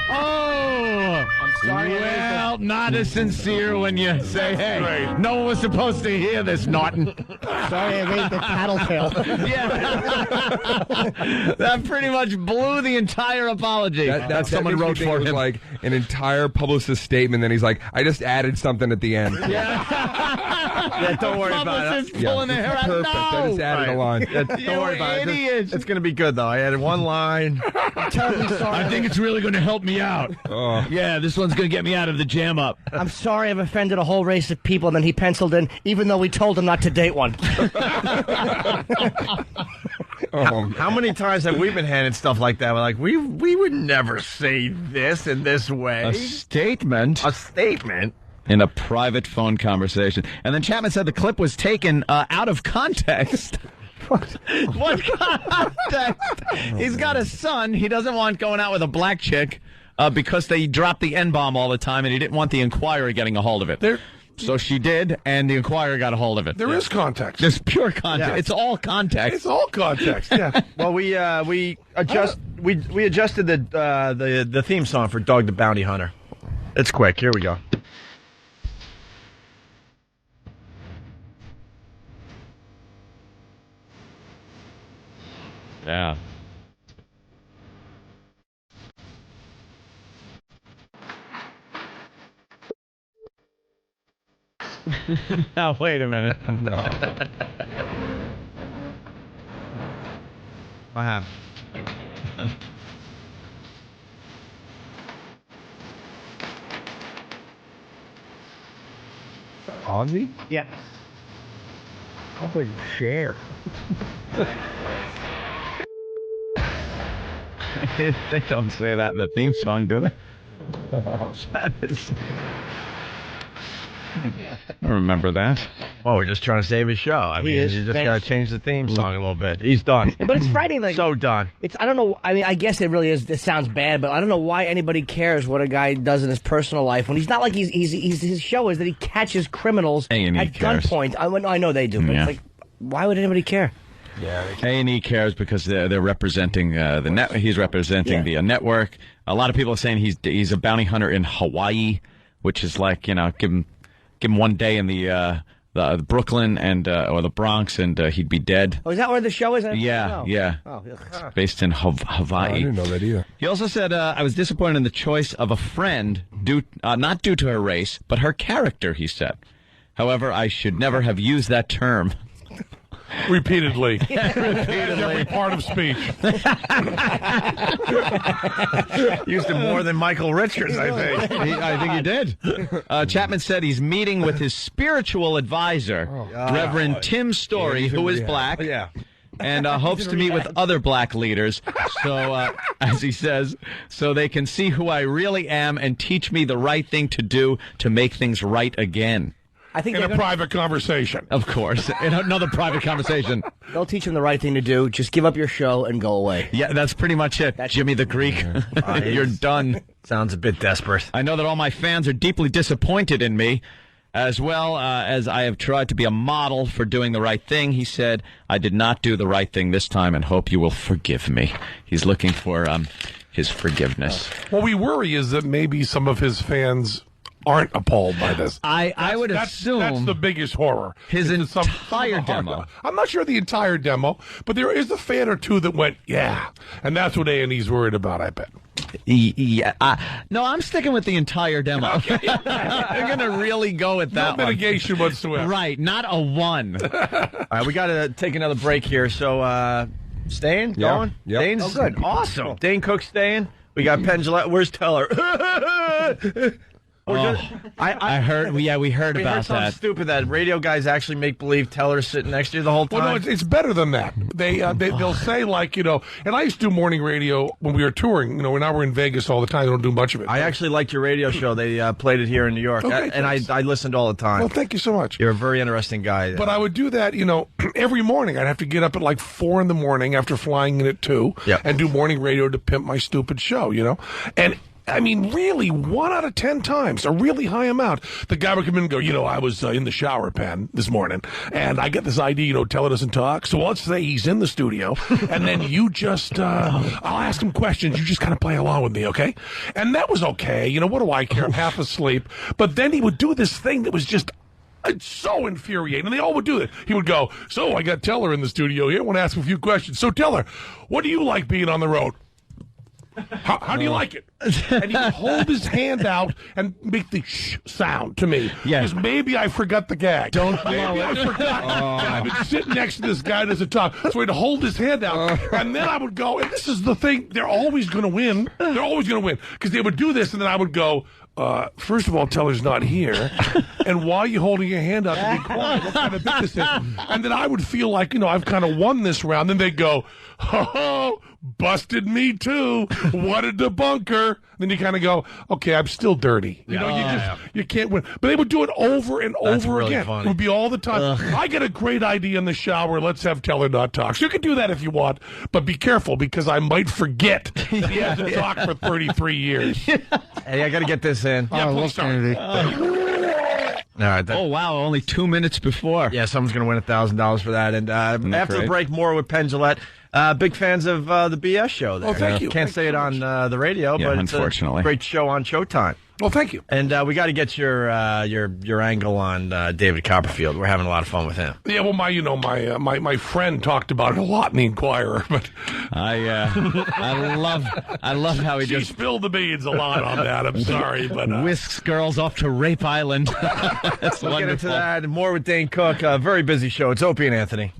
S21: Oh,
S13: I'm sorry.
S21: Well, not as sincere when you say, hey, no one was supposed to hear this, Norton.
S13: Sorry, I made the tattletale.
S21: Yeah. That pretty much blew the entire apology that someone wrote for him.
S20: Like an entire publicist statement, then he's like, I just added something at the end.
S15: Yeah, don't worry about it.
S21: Pulling their hair out.
S20: Perfect. I just added a line.
S15: Don't worry about it. It's going to be good, though. I added one line.
S13: I'm terribly sorry.
S21: I think it's really going to help me out.
S20: Oh.
S21: Yeah, this one's going to get me out of the jam up.
S13: I'm sorry I've offended a whole race of people, and then he penciled in, even though we told him not to date one.
S15: How many times have we been handed stuff like that? We're like, we would never say this in this way.
S21: A statement.
S15: A statement.
S21: In a private phone conversation. And then Chapman said the clip was taken out of context. What context? He's got a son. He doesn't want going out with a black chick because they drop the N-bomb all the time, and he didn't want the Inquirer getting a hold of it. So she did, and the Inquirer got a hold of it.
S22: There is context.
S21: There's pure context.
S22: Yeah.
S21: It's all context.
S22: It's all context. Yeah.
S15: Well, we adjusted the theme song for Dog the Bounty Hunter. It's quick. Here we go.
S21: Yeah. Now, wait a minute.
S20: No.
S15: What happened?
S20: Ozzy?
S13: Yeah.
S20: Probably share.
S21: They don't say that in the theme song, do they? I remember that.
S15: Well, we're just trying to save his show. I mean, you just got to change the theme song a little bit. He's done.
S13: But it's frightening. Like,
S15: so done.
S13: I don't know. I mean, I guess it really is. This sounds bad, but I don't know why anybody cares what a guy does in his personal life when he's not like his show is that he catches criminals at gunpoint. I know they do, but it's like, why would anybody care?
S21: Yeah, A&E cares because they're representing the net. He's representing the network. A lot of people are saying he's a bounty hunter in Hawaii, which is like, you know, give him 1 day in the Brooklyn and or the Bronx, and he'd be dead.
S13: Oh, is that where the show is?
S21: Yeah, yeah.
S13: Oh,
S21: it's based in Hawaii.
S20: Oh, I didn't know that either.
S21: He also said, I was disappointed in the choice of a friend, not due to her race, but her character, he said. However, I should never have used that term.
S22: Repeatedly. Every part of speech.
S15: Used it more than Michael Richards, I think.
S21: I think he did. Chapman said he's meeting with his spiritual advisor, Reverend Tim Story, who is black.
S15: Yeah.
S21: And hopes to meet with other black leaders, so as he says, so they can see who I really am and teach me the right thing to do to make things right again.
S13: I think
S22: in a private conversation.
S21: Of course. In another private conversation.
S13: They'll teach him the right thing to do. Just give up your show and go away.
S21: Yeah, that's pretty much it. Jimmy the Greek. You're done.
S15: Sounds a bit desperate.
S21: I know that all my fans are deeply disappointed in me, as well as I have tried to be a model for doing the right thing. He said, I did not do the right thing this time and hope you will forgive me. He's looking for his forgiveness.
S22: What we worry is that maybe some of his fans aren't appalled by this.
S21: I would assume
S22: that's the biggest horror.
S21: His entire demo.
S22: I'm not sure the entire demo, but there is a fan or two that went, yeah, and that's what A&E's worried about, I bet.
S21: Yeah, no, I'm sticking with the entire demo. Okay. They're going to really go with that
S22: no mitigation whatsoever.
S21: Right, not a one.
S15: All right, we got to take another break here. So, staying? Going?
S20: Yep.
S15: Dane's good. Awesome. Dane Cook's staying. We got Penn, Jillette. Where's Teller?
S21: I heard. Yeah, we heard about
S15: something
S21: that.
S15: stupid that radio guys actually make believe tellers sitting next to you the whole time.
S22: Well, no, it's better than that. They'll say, like, and I used to do morning radio when we were touring. When I were in Vegas all the time, I don't do much of it.
S15: I actually liked your radio show. They played it here in New York,
S22: Okay,
S15: and I listened all the time.
S22: Well, thank you so much.
S15: You're a very interesting guy.
S22: But I would do that, every morning. I'd have to get up at like 4 in the morning after flying in at 2 and do morning radio to pimp my stupid show, And I mean, really, 1 out of 10 times, a really high amount, the guy would come in and go, I was in the shower, Penn, this morning, and I get this idea, Teller doesn't talk. So let's say he's in the studio, and then you just, I'll ask him questions. You just kind of play along with me, okay? And that was okay. What do I care? I'm half asleep. But then he would do this thing that was just so infuriating. And they all would do it. He would go, so I got Teller in the studio here. I want to ask him a few questions. So, Teller, what do you like being on the road? How do you like it? And he would hold his hand out and make the shh sound to me.
S21: Yeah.
S22: Because maybe I forgot the gag.
S21: Don't
S22: maybe
S21: blow
S22: I
S21: it.
S22: forgot. And I've been sitting next to this guy doesn't talk. So he'd hold his hand out. And then I would go, and this is the thing, they're always going to win. They're always going to win. Because they would do this, and then I would go, first of all, Teller's not here. And why are you holding your hand out to be quiet? What kind of bit this is? And then I would feel like, I've kind of won this round. Then they'd go, oh, busted me too. What a debunker. Then you kind of go, okay, I'm still dirty. You can't win. But they would do it over and over
S15: really
S22: again.
S15: funny.
S22: It would be all the time. I get a great idea in the shower. Let's have Teller not talk. So you can do that if you want, but be careful because I might forget that he hasn't talked for 33 years.
S15: Hey, I got to get this in.
S22: Please, sorry.
S15: All right.
S21: Oh, wow. Only 2 minutes before.
S15: Yeah, someone's going to win $1,000 for that. And after the break, more with Penn, Jillette. Big fans of the BS show there.
S22: Oh, thank you.
S15: Can't say it on the radio,
S21: Yeah,
S15: but it's
S21: unfortunately.
S15: a great show on Showtime.
S22: Well, thank you.
S15: And we got to get your angle on David Copperfield. We're having a lot of fun with him.
S22: Yeah, well, my friend talked about it a lot in the Inquirer, but
S21: I love how he
S22: she
S21: just
S22: spilled the beans a lot on that. I'm sorry, but
S21: whisks girls off to Rape Island. That's
S15: We'll get into
S21: wonderful.
S15: that and more with Dane Cook. Very busy show. It's Opie and Anthony.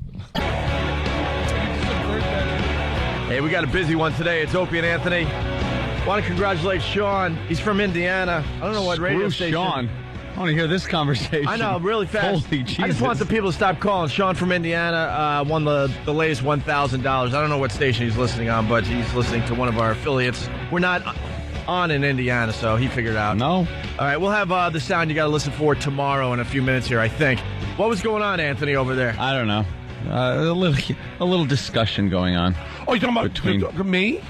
S15: Hey, we got a busy one today. It's Opie and Anthony. Want to congratulate Sean. He's from Indiana. I don't know what radio station.
S21: Sean. I want to hear this conversation.
S15: I know, really fast.
S21: Holy Jesus.
S15: I just want the people to stop calling. Sean from Indiana won the latest $1,000. I don't know what station he's listening on, but he's listening to one of our affiliates. We're not on in Indiana, so he figured it out.
S21: No.
S15: All right, we'll have the sound you got to listen for tomorrow in a few minutes here, I think. What was going on, Anthony, over there?
S21: I don't know. A little discussion going on.
S22: Oh, you're talking about me?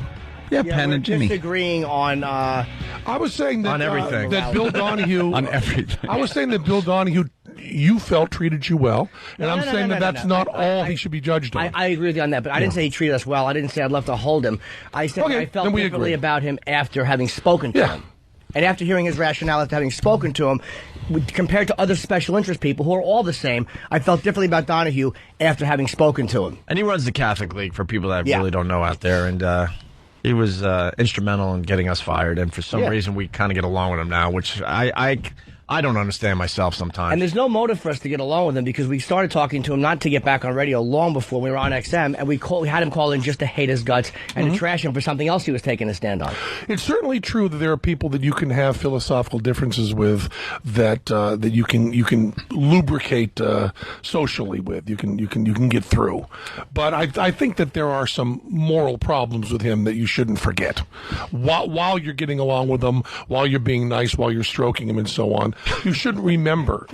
S21: Yeah, Penn
S13: we're
S21: and Jimmy.
S13: disagreeing on.
S22: I was saying that
S15: On everything.
S22: That Bill Donahue
S21: On everything.
S22: I was saying that Bill Donahue, you felt treated you well, and I'm saying that's not all he should be judged on.
S13: I agree with you on that, but I didn't say he treated us well. I didn't say I'd love to hold him. I said
S22: Okay,
S13: I felt
S22: then we
S13: differently
S22: agree.
S13: about him after having spoken to him. And after hearing his rationale, after having spoken to him, compared to other special interest people who are all the same, I felt differently about Donahue after having spoken to him.
S15: And he runs the Catholic League for people that really don't know out there. And he was instrumental in getting us fired. And for some reason, we kind of get along with him now, which I don't understand myself sometimes.
S13: And there's no motive for us to get along with him because we started talking to him not to get back on radio long before we were on XM, and we had him call in just to hate his guts and to trash him for something else he was taking a stand on.
S22: It's certainly true that there are people that you can have philosophical differences with that you can lubricate socially with. You can get through. But I think that there are some moral problems with him that you shouldn't forget. While you're getting along with him, while you're being nice, while you're stroking him and so on, you should remember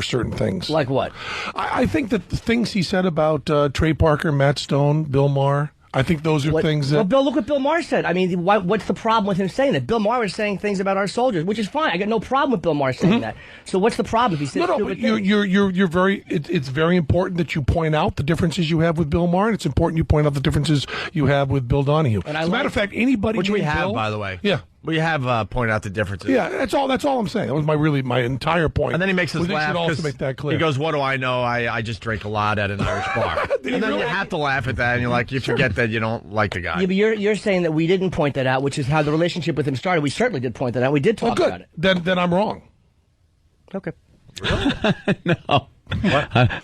S22: certain things.
S13: Like what?
S22: I think that the things he said about Trey Parker, Matt Stone, Bill Maher, I think those are things that...
S13: Well, Bill, look what Bill Maher said. I mean, what's the problem with him saying that? Bill Maher was saying things about our soldiers, which is fine. I got no problem with Bill Maher saying that. So what's the problem if he says
S22: but you're very... It's very important that you point out the differences you have with Bill Maher, and it's important you point out the differences you have with Bill Donahue. As a matter of fact, anybody...
S15: Which we
S22: named
S15: have,
S22: Bill,
S15: by the way.
S22: Yeah.
S15: We have pointed out the differences.
S22: Yeah, that's all I'm saying. That was my entire point.
S15: And then he makes us
S22: We
S15: laugh.
S22: should also
S15: 'cause
S22: make that clear.
S15: He goes, "What do I know? I just drink a lot at an Irish bar." And then you have to laugh at that, and you're like, you forget that you don't like the guy.
S13: Yeah, but you're saying that we didn't point that out, which is how the relationship with him started. We certainly did point that out. We did talk about it.
S22: Then I'm wrong.
S13: Okay.
S21: No.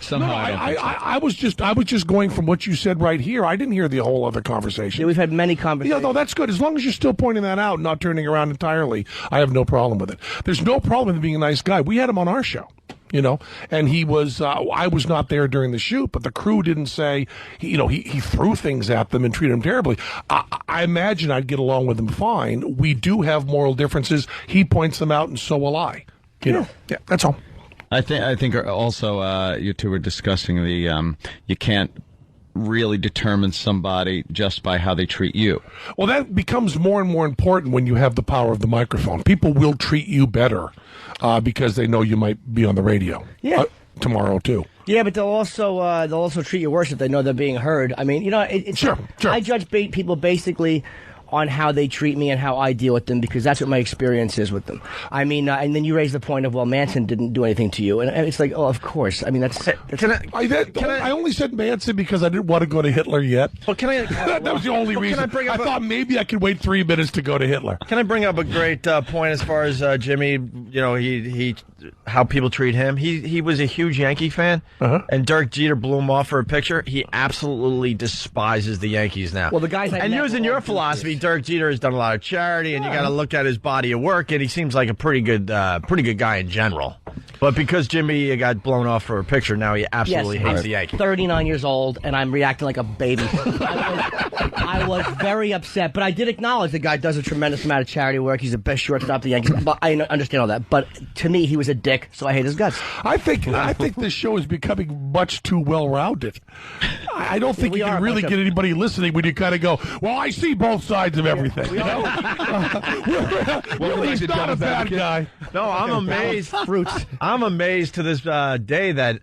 S21: Somehow
S22: I was just going from what you said right here. I didn't hear the whole other conversation.
S13: Yeah, we've had many conversations.
S22: Yeah, no, that's good. As long as you're still pointing that out and not turning around entirely, I have no problem with it. There's no problem with being a nice guy. We had him on our show. And he was, I was not there during the shoot, but the crew didn't say, he threw things at them and treated them terribly. I imagine I'd get along with him fine. We do have moral differences. He points them out, and so will I. Yeah, that's all.
S21: I think also you two were discussing the you can't really determine somebody just by how they treat you.
S22: Well, that becomes more and more important when you have the power of the microphone. People will treat you better because they know you might be on the radio tomorrow too.
S13: Yeah, but they'll also treat you worse if they know they're being heard. I mean,
S22: sure.
S13: I judge people basically on how they treat me and how I deal with them, because that's what my experience is with them. I mean, and then you raise the point of, well, Manson didn't do anything to you, and it's like, oh, of course. I mean,
S22: I only said Manson because I didn't want to go to Hitler yet.
S15: Well, can I?
S22: That was the only reason. I thought maybe I could wait 3 minutes to go to Hitler.
S15: Can I bring up a great point as far as Jimmy? He how people treat him. He was a huge Yankee fan, and Dirk Jeter blew him off for a picture. He absolutely despises the Yankees now.
S13: Well, the guys
S15: and using your philosophy, Dirk Jeter has done a lot of charity, and you got to look at his body of work, and he seems like a pretty good guy in general. But because Jimmy got blown off for a picture, now he absolutely hates the Yankees.
S13: 39 years old, and I'm reacting like a baby. I was very upset, but I did acknowledge the guy does a tremendous amount of charity work. He's the best shortstop the Yankees. But I understand all that. But to me, he was a dick, so I hate his guts.
S22: I think this show is becoming much too well-rounded. I don't think you can really get anybody listening when you kind of go, well, I see both sides of everything. He's not a bad guy.
S15: No, I'm amazed. I'm amazed to this day that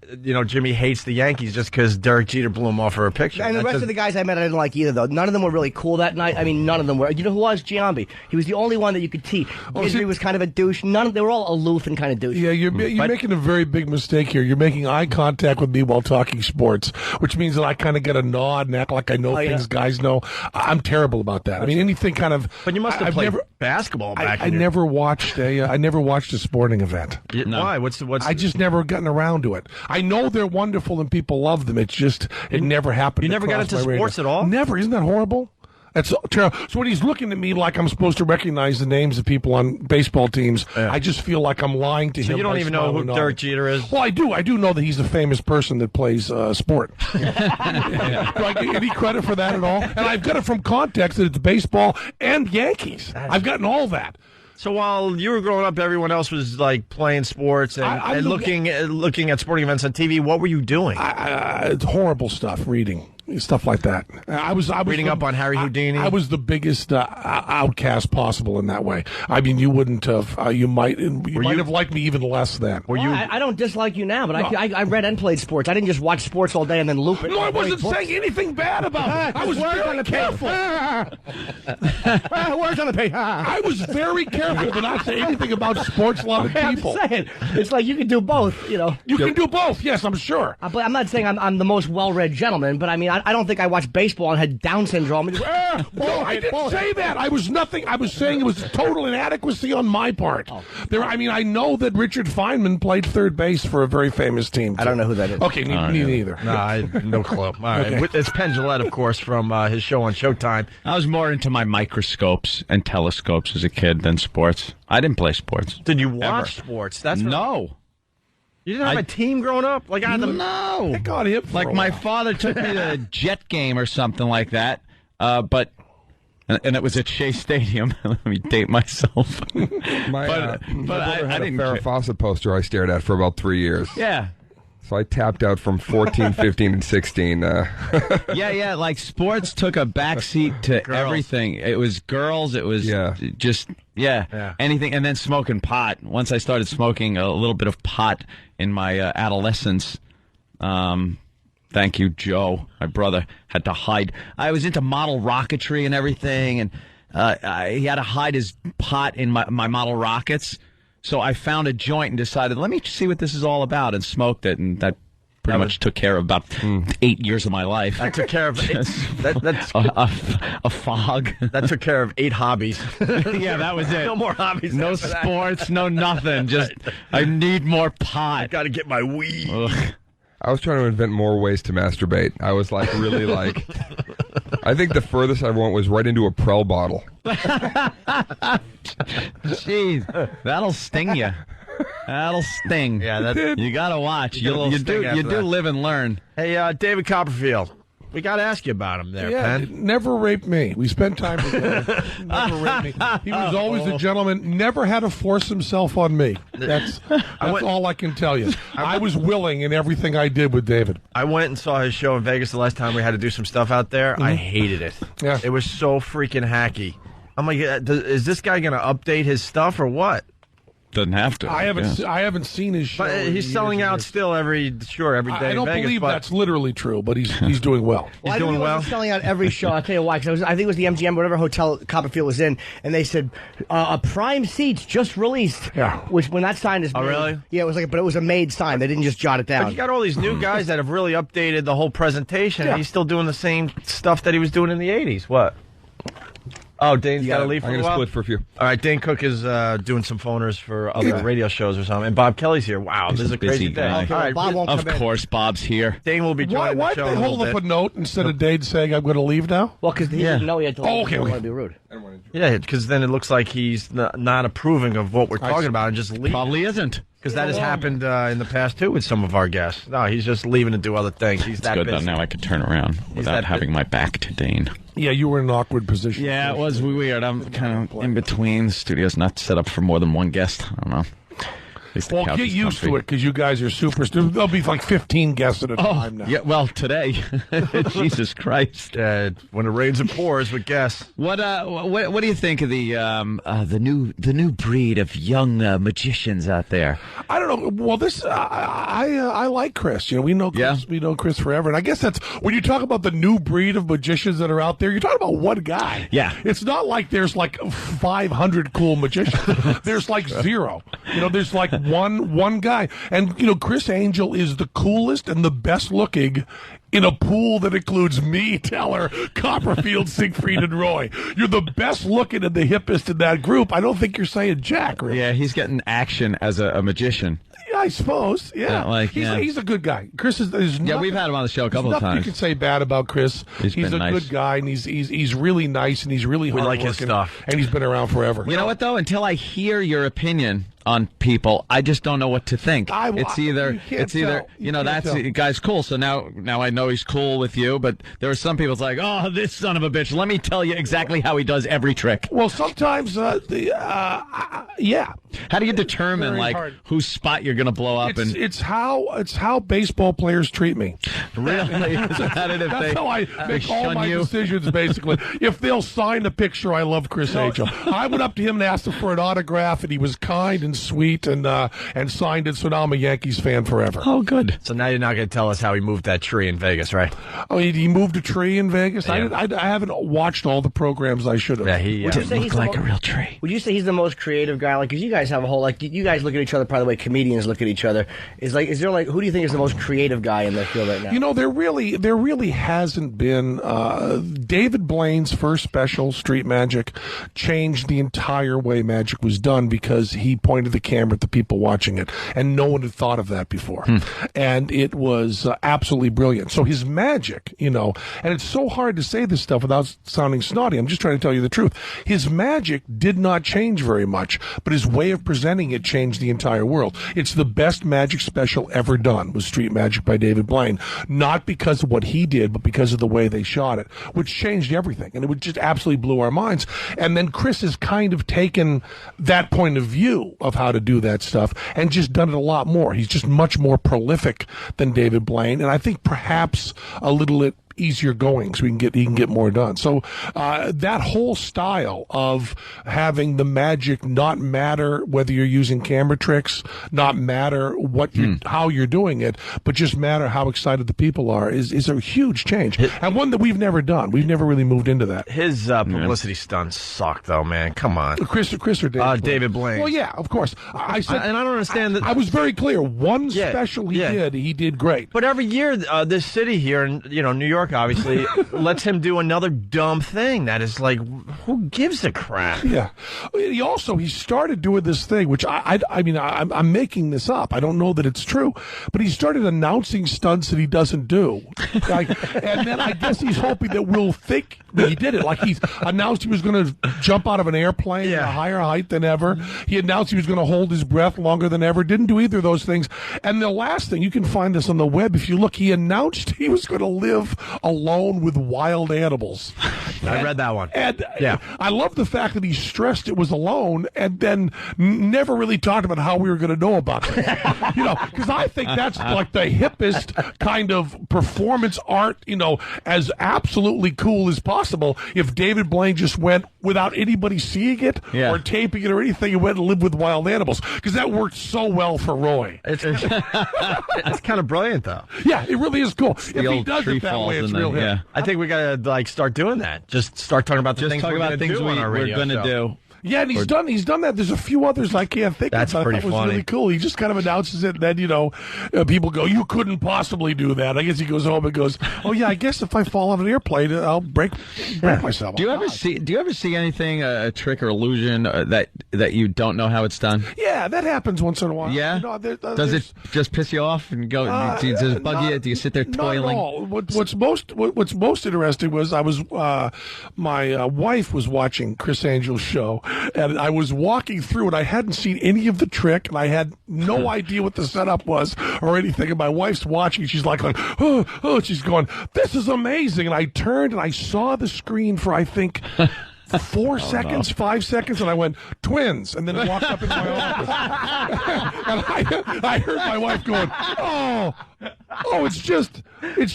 S15: Jimmy hates the Yankees just because Derek Jeter blew him off for a picture.
S13: And the rest of the guys I met, I didn't like either, though. None of them were really cool that night. I mean, none of them were. You know who was? Giambi. He was the only one that you could tease. He was kind of a douche. They were all aloof and kind of douche.
S22: Yeah, you're making a very big mistake here. You're making eye contact with me while talking sports, which means that I kind of get a nod and act like I know things guys know. I'm terrible about that. I mean, anything kind of.
S15: But you must have played basketball back.
S22: I never watched a sporting event.
S15: No. Why? What's?
S22: I just never gotten around to it. I know they're wonderful and people love them. It's just it never happened.
S15: You never got into sports at all?
S22: Never. Isn't that horrible? That's terrible. So when he's looking at me like I'm supposed to recognize the names of people on baseball teams, I just feel like I'm lying to him.
S15: So you don't even know who Derek Jeter is?
S22: Well, I do. I do know that he's a famous person that plays sport. Do I get any credit for that at all? And I've got it from context that it's baseball and Yankees. I've gotten all that.
S15: So while you were growing up, everyone else was like playing sports and looking at sporting events on TV. What were you doing?
S22: It's horrible stuff. Reading. Stuff like that. I was
S15: reading up on Harry Houdini.
S22: I was the biggest outcast possible in that way. I mean, you wouldn't have. You might have liked me even less then.
S13: Were you? I don't dislike you now, but I read and played sports. I didn't just watch sports all day and then loop it.
S22: No, I wasn't saying anything bad about it. I was very careful.
S13: Words on the page.
S22: I was very careful to not say anything about sports-loving people.
S13: I'm saying, it's like you can do both. You
S22: can do both. Yes, I'm sure.
S13: I'm not saying I'm the most well-read gentleman, but I mean. I don't think I watched baseball and had Down syndrome.
S22: No, I didn't say that. I was nothing. I was saying it was total inadequacy on my part. I know that Richard Feynman played third base for a very famous team.
S13: I don't know who that is.
S22: Okay, me neither.
S15: No, I no clue. All right. Okay. It's Penn, Jillette, of course, from his show on Showtime.
S21: I was more into my microscopes and telescopes as a kid than sports. I didn't play sports.
S15: Did you watch sports? That's
S21: no.
S15: You didn't have a team growing up?
S21: No.
S22: I got him.
S21: Like my father took me to a Jet game or something like that. But it was at Shea Stadium. Let me date myself.
S20: My brother had
S21: I didn't.
S20: A Farrah Fawcett poster I stared at for about 3 years.
S21: Yeah.
S20: So I tapped out from 14, 15, and 16.
S21: Yeah. Like sports took a backseat to everything. It was girls. It was just anything. And then smoking pot. Once I started smoking a little bit of pot in my adolescence, thank you, Joe, my brother, had to hide. I was into model rocketry and everything, and he had to hide his pot in my model rockets. So I found a joint and decided, let me see what this is all about, and smoked it, and that pretty much took care of about 8 years of my life.
S15: That took care of that's
S21: a fog.
S15: That took care of 8 hobbies.
S21: Yeah, that was it.
S15: No more hobbies.
S21: No sports, no nothing. Just I need more pot.
S15: Got to get my weed.
S21: Ugh.
S20: I was trying to invent more ways to masturbate. I was like, really like, I think the furthest I went was right into a Prel bottle.
S21: Jeez, that'll sting you. That'll sting.
S15: Yeah,
S21: you gotta watch.
S15: You
S21: do live and learn.
S15: Hey, David Copperfield, we got to ask you about him there, Penn.
S22: Never raped me. We spent time together. Never raped me. He was always a gentleman. Never had to force himself on me. That's all I can tell you. I was willing in everything I did with David.
S15: I went and saw his show in Vegas the last time we had to do some stuff out there. I hated it.
S22: Yeah.
S15: It was so freaking hacky. I'm like, is this guy going to update his stuff or what?
S21: Doesn't have to.
S22: I haven't seen his show.
S15: But he's selling out still every day.
S22: I don't
S15: in Vegas,
S22: believe that's literally true, but he's doing well.
S15: He's doing well.
S13: He's selling out every show. I'll tell you why. Because I think it was the MGM, whatever hotel Copperfield was in, and they said a prime seats just released.
S22: Yeah.
S13: Which when that sign is made,
S15: really?
S13: Yeah, it was like, but it was a made sign. They didn't just jot it down.
S15: But you got all these new guys that have really updated the whole presentation. And he's still doing the same stuff that he was doing in the 80s. What? Oh, Dane's got to leave for a while?
S20: I'm going to split for a few.
S15: All right, Dane Cook is doing some phoners for other radio shows or something. And Bob Kelly's here. Wow, this is a crazy day.
S21: Guy.
S15: All right,
S13: Bob won't
S21: Of
S13: come in.
S21: course, Bob's here.
S15: Dane will be joining
S22: Why
S15: the show
S22: did they hold up a note instead of Dade saying, I'm going to leave now?
S13: Well, because he didn't know he had to.
S22: Oh, okay.
S13: I don't want to be rude.
S15: Yeah, because then it looks like he's not approving of what we're talking about and just leaving.
S21: Probably isn't.
S15: Because that has happened in the past, too, with some of our guests. No, he's just leaving to do other things. He's that
S21: Good,
S15: busy.
S21: though. Now I could turn around without having my back to Dane.
S22: Yeah, you were in an awkward position.
S21: Yeah, it was weird. I'm kind of in between. The studio's not set up for more than one guest. I don't know.
S22: Well, get used to it because you guys are superstars. There'll be like 15 guests at a time now.
S21: Yeah, well, today. Jesus Christ.
S15: When it rains and pours with guests.
S21: What do you think of the new breed of young magicians out there?
S22: I don't know. Well, I like Chris. You know, we know Chris.
S21: Yeah.
S22: We know Chris forever, and I guess that's when you talk about the new breed of magicians that are out there. You're talking about one guy.
S21: Yeah.
S22: It's not like there's like 500 cool magicians. There's like zero. You know, there's like one guy, and you know, Chris Angel is the coolest and the best looking in a pool that includes me, Teller, Copperfield, Siegfried, and Roy. You're the best looking and the hippest in that group. I don't think you're saying jack, Rick.
S21: Yeah, he's getting action as a magician.
S22: Yeah, I suppose. Yeah, he's a good guy. Chris is
S21: yeah, we've had him on the show a couple of
S22: nothing
S21: times.
S22: You can say bad about Chris. He's
S21: been
S22: a
S21: nice.
S22: good guy, and he's really nice, and he's really
S15: We like
S22: hardworking,
S15: his stuff.
S22: and he's been around forever.
S21: You know what, though? Until I hear your opinion on people, I just don't know what to think. It's either you know, that's the guy's cool, so now I know he's cool with you, but there are some people it's like, oh, this son of a bitch, let me tell you exactly how he does every trick.
S22: Well, sometimes yeah.
S21: How do you determine whose spot you're going to blow up?
S22: It's how baseball players treat me.
S21: Really?
S22: That's how I make all my decisions, basically. If they'll sign a picture, I love Chris Angel. I went up to him and asked him for an autograph, and he was kind and sweet and signed it, so now I'm a Yankees fan forever.
S21: Oh, good.
S15: So now you're not going to tell us how he moved that tree in Vegas, right?
S22: Oh, he moved a tree in Vegas?
S15: Yeah.
S22: I haven't watched all the programs I should have.
S15: Yeah, he
S21: didn't look like a real tree.
S13: Would you say he's the most creative guy? Like, because you guys have a whole, you guys look at each other probably the way comedians look at each other. Is there who do you think is the most creative guy in the field right now?
S22: You know, there really hasn't been. David Blaine's first special, Street Magic, changed the entire way magic was done because he pointed the camera at the people watching it, and no one had thought of that before. And it was absolutely brilliant. So his magic, you know, and it's so hard to say this stuff without sounding snotty. I'm just trying to tell you the truth. His magic did not change very much, but his way of presenting it changed the entire world. It's the best magic special ever done, was Street Magic by David Blaine. Not because of what he did, but because of the way they shot it, which changed everything. And it just absolutely blew our minds. And then Chris has kind of taken that point of view of how to do that stuff and just done it a lot more. He's just much more prolific than David Blaine. And I think perhaps a little easier going so he can get more done. So that whole style of having the magic not matter whether you're using camera tricks, not matter what how you're doing it, but just matter how excited the people are is a huge change, and one that we've never done. We've never really moved into that.
S15: His publicity stunts suck, though, man. Come on,
S22: Chris or
S15: David Blaine.
S22: Well, yeah, of course. I said,
S15: and I don't understand that.
S22: I was very clear. One special he did great.
S15: But every year, this city here, in New York, obviously, lets him do another dumb thing that is like, who gives a crap?
S22: Yeah. He started doing this thing, which I'm making this up. I don't know that it's true, but he started announcing stunts that he doesn't do. And then I guess he's hoping that we'll think that he did it. Like he's announced he was going to jump out of an airplane at a higher height than ever. He announced he was going to hold his breath longer than ever. Didn't do either of those things. And the last thing, you can find this on the web if you look, he announced he was going to live alone with wild animals.
S15: I read that one.
S22: And I love the fact that he stressed it was alone and then never really talked about how we were going to know about it. Because I think that's like the hippest kind of performance art, as absolutely cool as possible. If David Blaine just went without anybody seeing it or taping it or anything and went and lived with wild animals, because that worked so well for Roy.
S15: It's kind of brilliant, though.
S22: Yeah, it really is cool. If he does it that way, it's real hit.
S15: Yeah. I think we got to start doing that. Just start talking about the things we're going to do on our radio
S21: we're going to do.
S22: Yeah, and he's done that. There's a few others I can't think
S15: of. That's pretty funny.
S22: Was really cool. He just kind of announces it, and then people go, "You couldn't possibly do that." I guess he goes home and goes, "Oh yeah, I guess if I fall off an airplane, I'll break myself."
S21: Do you ever see anything, a trick or illusion that you don't know how it's done?
S22: Yeah, that happens once in a while.
S21: Yeah. Does it just piss you off and go? Does it bug you? Do you sit there toiling?
S22: Not at all. What's most interesting was my wife was watching Chris Angel's show. And I was walking through, and I hadn't seen any of the trick, and I had no idea what the setup was or anything. And my wife's watching, she's like, oh, she's going, "This is amazing." And I turned, and I saw the screen for, I think, 4 seconds, 5 seconds, and I went, "Twins," and then walked up into my office. And I heard my wife going, "Oh, it's just twins. It's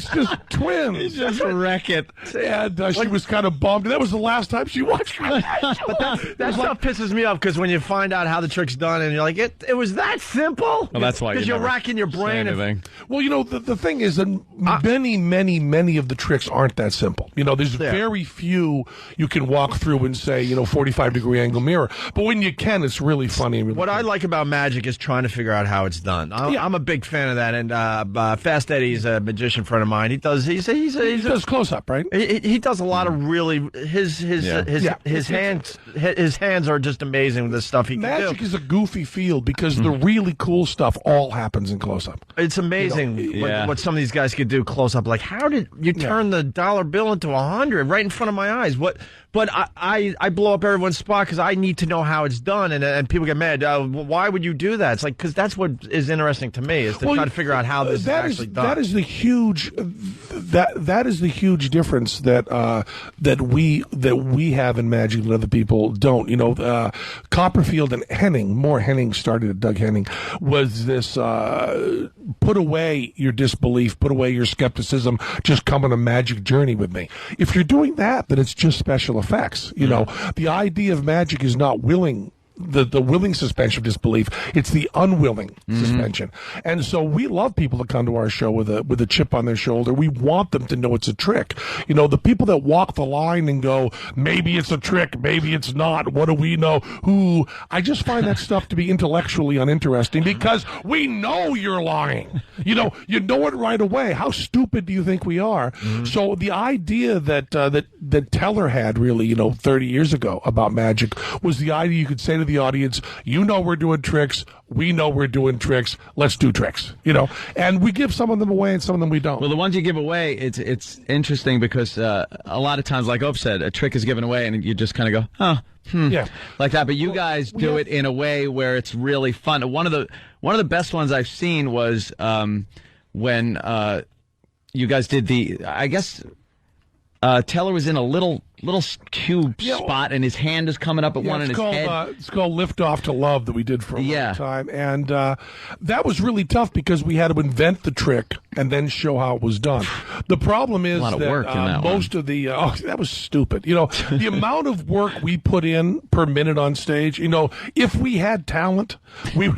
S22: just twins.
S21: You just wreck it."
S22: And she was kind of bummed. That was the last time she watched it.
S15: But that stuff pisses me off, because when you find out how the trick's done, and you're like, it was that simple?
S21: Well, that's why
S15: you're racking your brain.
S22: Well, the thing is that many of the tricks aren't that simple. There's very few you can walk through and say, 45-degree angle mirror. But when you can, it's really funny. And really
S15: what I like about magic is trying to figure out how it's done. I'm a big fan of that. And Fast Eddie's a magician friend of mine. He does
S22: close up, right?
S15: He does a lot of really his hands are just amazing with the stuff he can do.
S22: Magic is a goofy field because the really cool stuff all happens in close up.
S15: It's amazing what some of these guys could do close up. Like, how did you turn the dollar bill into 100 right in front of my eyes? But I blow up everyone's spot because I need to know how it's done, and people get mad. Why would you do that? It's like, because that's what is interesting to me, is to try to figure out how this is actually done.
S22: That is the huge that is the huge difference that we have in magic that other people don't. Copperfield and Henning started. Doug Henning was this: put away your disbelief, put away your skepticism, just come on a magic journey with me. If you're doing that, then it's just special effects. The idea of magic is not willing the willing suspension of disbelief. It's the unwilling suspension. And so we love people that come to our show with a chip on their shoulder. We want them to know it's a trick. You know, the people that walk the line and go, maybe it's a trick, maybe it's not, what do we know? Who? I just find that stuff to be intellectually uninteresting because we know you're lying. You know it right away. How stupid do you think we are? Mm-hmm. So the idea that Teller had really, 30 years ago about magic was the idea you could say to the audience, we're doing tricks, we know we're doing tricks, let's do tricks, and we give some of them away and some of them we don't.
S21: Well, the ones you give away, it's interesting because a lot of times, like Ope said, a trick is given away and you just kind of go, yeah, like that. But you guys do it in a way where it's really fun. One of the best ones I've seen was when you guys did I guess Teller was in a little little tube spot, and his hand is coming up at one in his head.
S22: It's called Lift Off to Love that we did for a long time. And that was really tough because we had to invent the trick and then show how it was done. The problem is that most of the that was stupid. The amount of work we put in per minute on stage, if we had talent, we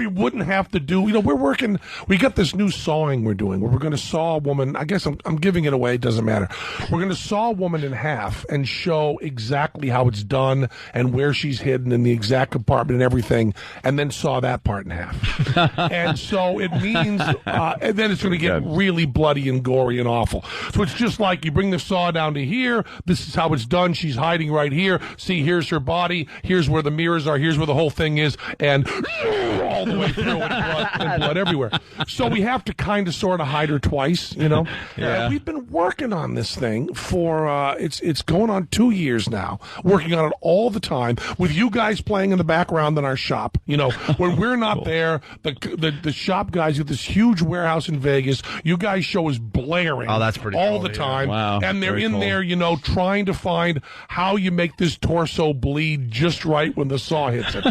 S22: wouldn't have to do, we got this new sawing we're doing where we're going to saw a woman. I guess I'm giving it away. It doesn't matter. We're going to saw a woman in half and show exactly how it's done and where she's hidden in the exact compartment and everything, and then saw that part in half. And so it means, and then it's going to get really bloody and gory and awful. So it's just like you bring the saw down to here. This is how it's done. She's hiding right here. See, here's her body. Here's where the mirrors are. Here's where the whole thing is. And all the way through and blood everywhere. So we have to kind of sort of hide her twice, We've been working on this thing for, it's going on 2 years now, working on it all the time with you guys playing in the background in our shop. When we're not there, the shop guys with this huge warehouse in Vegas, you guys show is blaring
S15: that's pretty
S22: all
S15: cool,
S22: the time.
S21: Wow.
S22: And they're in there, trying to find how you make this torso bleed just right when the saw hits it.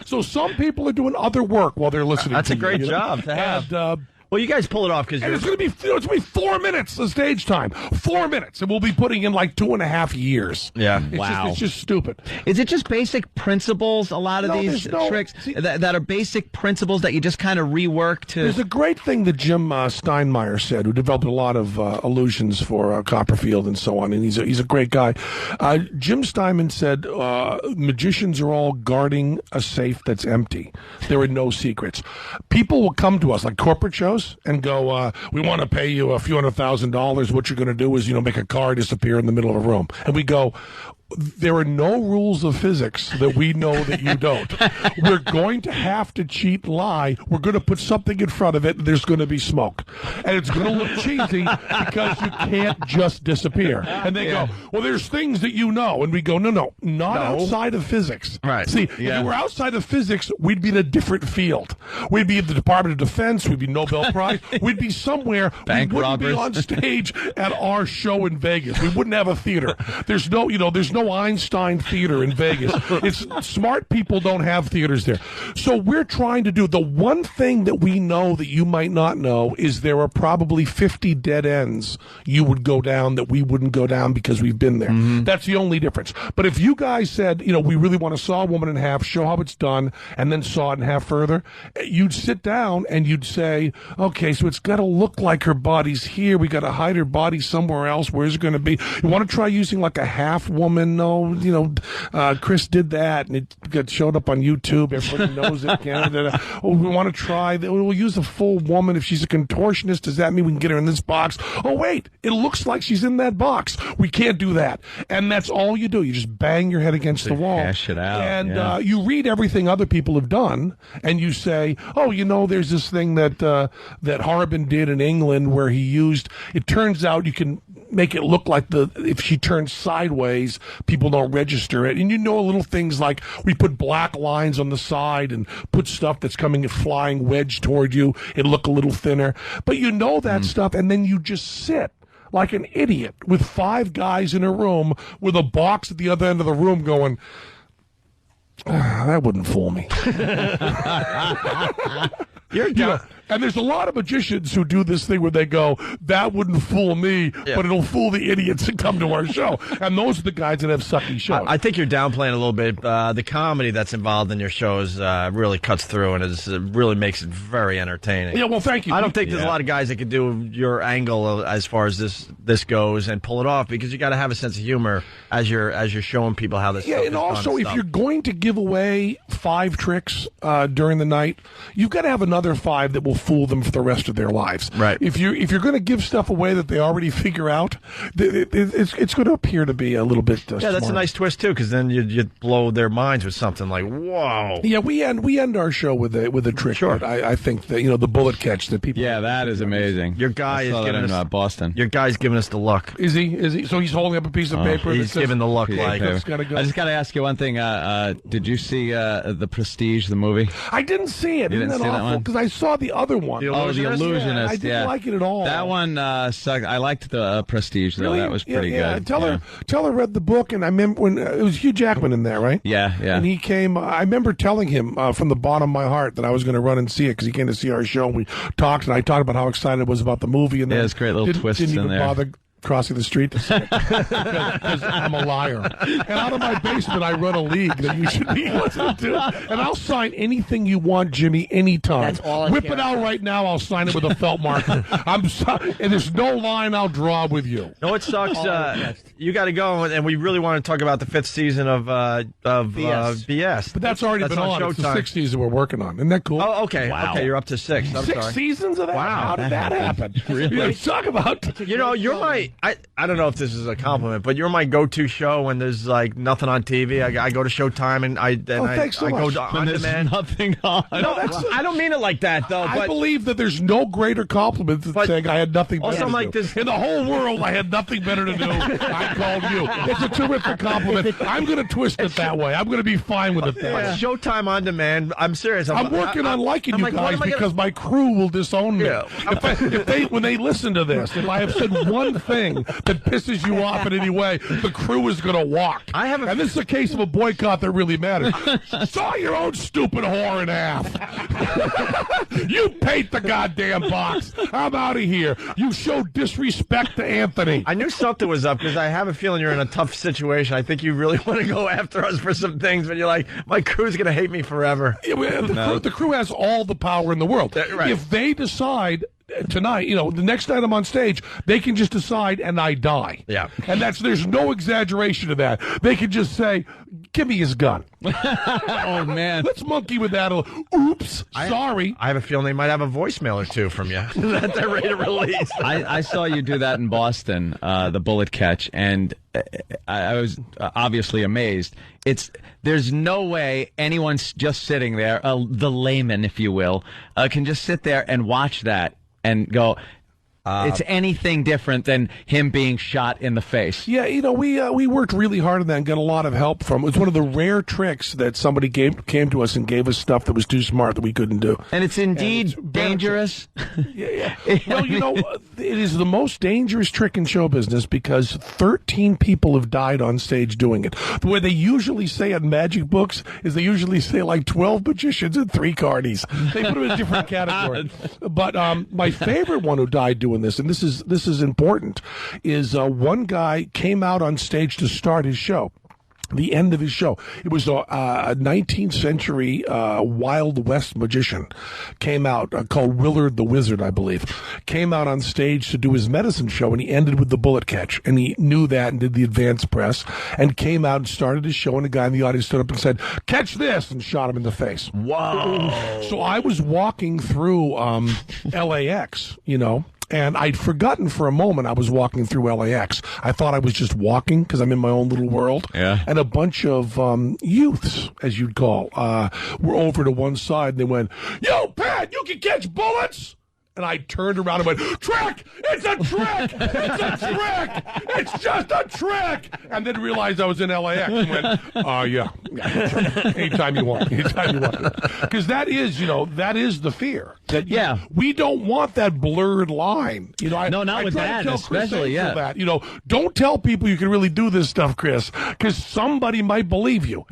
S22: So some people are doing other work while they're listening.
S15: That's
S22: to
S15: a great job to have.
S22: And,
S15: well, you guys pull it off because
S22: it's going to be 4 minutes of stage time. 4 minutes, and we'll be putting in like 2.5 years.
S15: Yeah,
S22: it's just stupid.
S21: Is it just basic principles? A lot of these tricks that are basic principles that you just kind of rework to.
S22: There's a great thing that Jim Steinmeier said, who developed a lot of illusions for Copperfield and so on, and he's a great guy. Jim Steinman said magicians are all guarding a safe that's empty. There are no secrets. People will come to us like corporate shows and go, we want to pay you a few $100,000. What you're going to do is, make a car disappear in the middle of a room. And we go, there are no rules of physics that we know that you don't. We're going to have to cheat, lie. We're going to put something in front of it, and there's going to be smoke. And it's going to look cheesy because you can't just disappear. And they go, well, there's things that you know. And we go, no, not outside of physics.
S15: Right.
S22: See, if you were outside of physics, we'd be in a different field. We'd be in the Department of Defense. We'd be Nobel Prize. We'd be somewhere.
S21: Bank
S22: we wouldn't
S21: robbers.
S22: be on stage at our show in Vegas. We wouldn't have a theater. There's no Einstein Theater in Vegas. It's smart people don't have theaters there. So we're trying to do the one thing that we know that you might not know is there are probably 50 dead ends you would go down that we wouldn't go down because we've been there. Mm-hmm. That's the only difference. But if you guys said, we really want to saw a woman in half, show how it's done, and then saw it in half further, you'd sit down and you'd say, okay, so it's got to look like her body's here. We got to hide her body somewhere else. Where's it going to be? You want to try using like a half woman? No, Chris did that, and it showed up on YouTube. Everybody knows it. We want to try. We'll use a full woman. If she's a contortionist, does that mean we can get her in this box? Oh, wait, it looks like she's in that box. We can't do that. And that's all you do. You just bang your head against the wall.
S21: Cash it out.
S22: And you read everything other people have done, and you say, oh, there's this thing that Harbin did in England where he used, it turns out you can make it look like if she turns sideways, people don't register it. And little things like we put black lines on the side and put stuff that's flying wedge toward you. It look a little thinner. But that stuff, and then you just sit like an idiot with 5 guys in a room with a box at the other end of the room going, that wouldn't fool me. And there's a lot of magicians who do this thing where they go, that wouldn't fool me, but it'll fool the idiots that come to our show. And those are the guys that have sucky shows.
S15: I think you're downplaying a little bit. The comedy that's involved in your shows really cuts through and really makes it very entertaining.
S22: Yeah, well, thank you.
S15: I don't think there's a lot of guys that can do your angle as far as this goes and pull it off because you got to have a sense of humor as you're showing people how this stuff is
S22: and
S15: done
S22: also
S15: and
S22: if
S15: stuff.
S22: you're going to give away 5 tricks during the night, you've got to have another 5 that will fool them for the rest of their lives.
S15: Right.
S22: If you're going to give stuff away that they already figure out, it's going to appear to be a little bit
S15: that's
S22: smart.
S15: a nice twist too, because then you blow their minds with something like, whoa.
S22: Yeah, we end our show with a trick.
S15: Sure.
S22: I think that the bullet catch that people.
S21: Yeah, that is amazing.
S15: Your guy is giving us
S21: Boston.
S15: Your guy's giving us the look.
S22: Is he? So he's holding up a piece of paper.
S15: He's giving the look like.
S22: It's gotta go.
S21: I just got to ask you one thing. Did you see The Prestige, the movie?
S22: I didn't see it.
S21: You
S22: Isn't
S21: didn't
S22: that
S21: see that
S22: awful?
S21: one?
S22: Because I saw the other other one.
S21: The Illusionist.
S22: I didn't like it at all.
S21: That one sucked. I liked the Prestige though.
S22: Really?
S21: That was pretty good.
S22: Tell her read the book, and I remember when it was Hugh Jackman in there, right?
S21: Yeah.
S22: And he came. I remember telling him from the bottom of my heart that I was going to run and see it because he came to see our show. And we talked, and I talked about how excited I was about the movie. And
S21: there's great little twists
S22: didn't
S21: in
S22: even
S21: there.
S22: Bother crossing the street to see it because I'm a liar. And out of my basement, I run a league that you should be listening to. And I'll sign anything you want, Jimmy, anytime.
S13: That's all I
S22: Whip
S13: care
S22: it out right now. I'll sign it with a felt marker. And there's no line I'll draw with you.
S15: No, it sucks. You got to go, and we really want to talk about the 5th season of BS.
S22: But that's already been on. It's the
S15: Showtime.
S22: 6th season we're working on. Isn't that cool?
S15: Oh, okay.
S22: Wow.
S15: Okay, you're up to 6. I'm
S22: 6
S15: sorry.
S22: seasons of that?
S15: Wow.
S22: How did that happen?
S21: Really?
S22: Talk about...
S15: You know, you're my... I don't know if this is a compliment, but you're my go-to show when there's like nothing on TV. I go to Showtime and I
S22: thanks so
S15: I go
S22: much.
S15: to
S21: When
S15: on
S21: there's
S15: demand.
S21: nothing on.
S15: No, I don't mean it like that though.
S22: I
S15: But
S22: believe that there's no greater compliment than saying I had nothing better
S15: also,
S22: to
S15: like
S22: do.
S15: this-
S22: In the whole world, I had nothing better to do. I called you. It's a terrific compliment. I'm going to twist it that way. I'm going to be fine with it that way.
S15: Showtime on demand. I'm serious.
S22: I'm working on liking
S15: I'm
S22: you
S15: like, what
S22: guys
S15: am I gonna-
S22: because my crew will disown me.
S15: Yeah.
S22: When they listen to this, if I have said one thing that pisses you off in any way, the crew is going to walk. And this is a case of a boycott that really matters. Saw your own stupid whore in half. You paint the goddamn box. I'm out of here. You show disrespect to Anthony.
S15: I knew something was up because I have a feeling you're in a tough situation. I think you really want to go after us for some things, but you're like, my crew's going to hate me forever.
S22: Yeah, well, the crew has all the power in the world.
S15: Right.
S22: If they decide tonight, the next night I'm on stage, they can just decide and I die.
S15: Yeah.
S22: And there's no exaggeration to that. They can just say, give me his gun.
S21: Oh, man.
S22: Let's monkey with that. Oops, sorry.
S15: I have a feeling they might have a voicemail or two from you that they're ready to release.
S21: I saw you do that in Boston, the bullet catch, and I was obviously amazed. There's no way anyone's just sitting there, the layman, if you will, can just sit there and watch that and go, it's anything different than him being shot in the face.
S22: Yeah, we worked really hard on that and got a lot of help from. It was one of the rare tricks that somebody came to us and gave us stuff that was too smart that we couldn't do.
S21: And it's indeed dangerous.
S22: Yeah. Well, it is the most dangerous trick in show business because 13 people have died on stage doing it. The way they usually say in magic books is they usually say like 12 magicians and 3 carnies. They put them in a different category. But my favorite one who died doing this, and this is important, is one guy came out on stage to start his show. The end of his show. It was a 19th century Wild West magician came out called Willard the Wizard, I believe. Came out on stage to do his medicine show, and he ended with the bullet catch. And he knew that and did the advance press and came out and started his show. And a guy in the audience stood up and said, "Catch this," and shot him in the face.
S21: Whoa.
S22: So I was walking through LAX, and I'd forgotten for a moment I was walking through LAX. I thought I was just walking because I'm in my own little world.
S21: Yeah.
S22: And a bunch of youths, as you'd call, were over to one side, and they went, "Yo, Pat, you can catch bullets?" And I turned around and went, "Trick! It's a trick! It's a trick! It's just a trick!" And then realized I was in LAX and went, yeah. Anytime you want. Because that is the fear. We don't want that blurred line.
S21: Not with that, especially,
S22: that. Don't tell people you can really do this stuff, Chris, because somebody might believe you.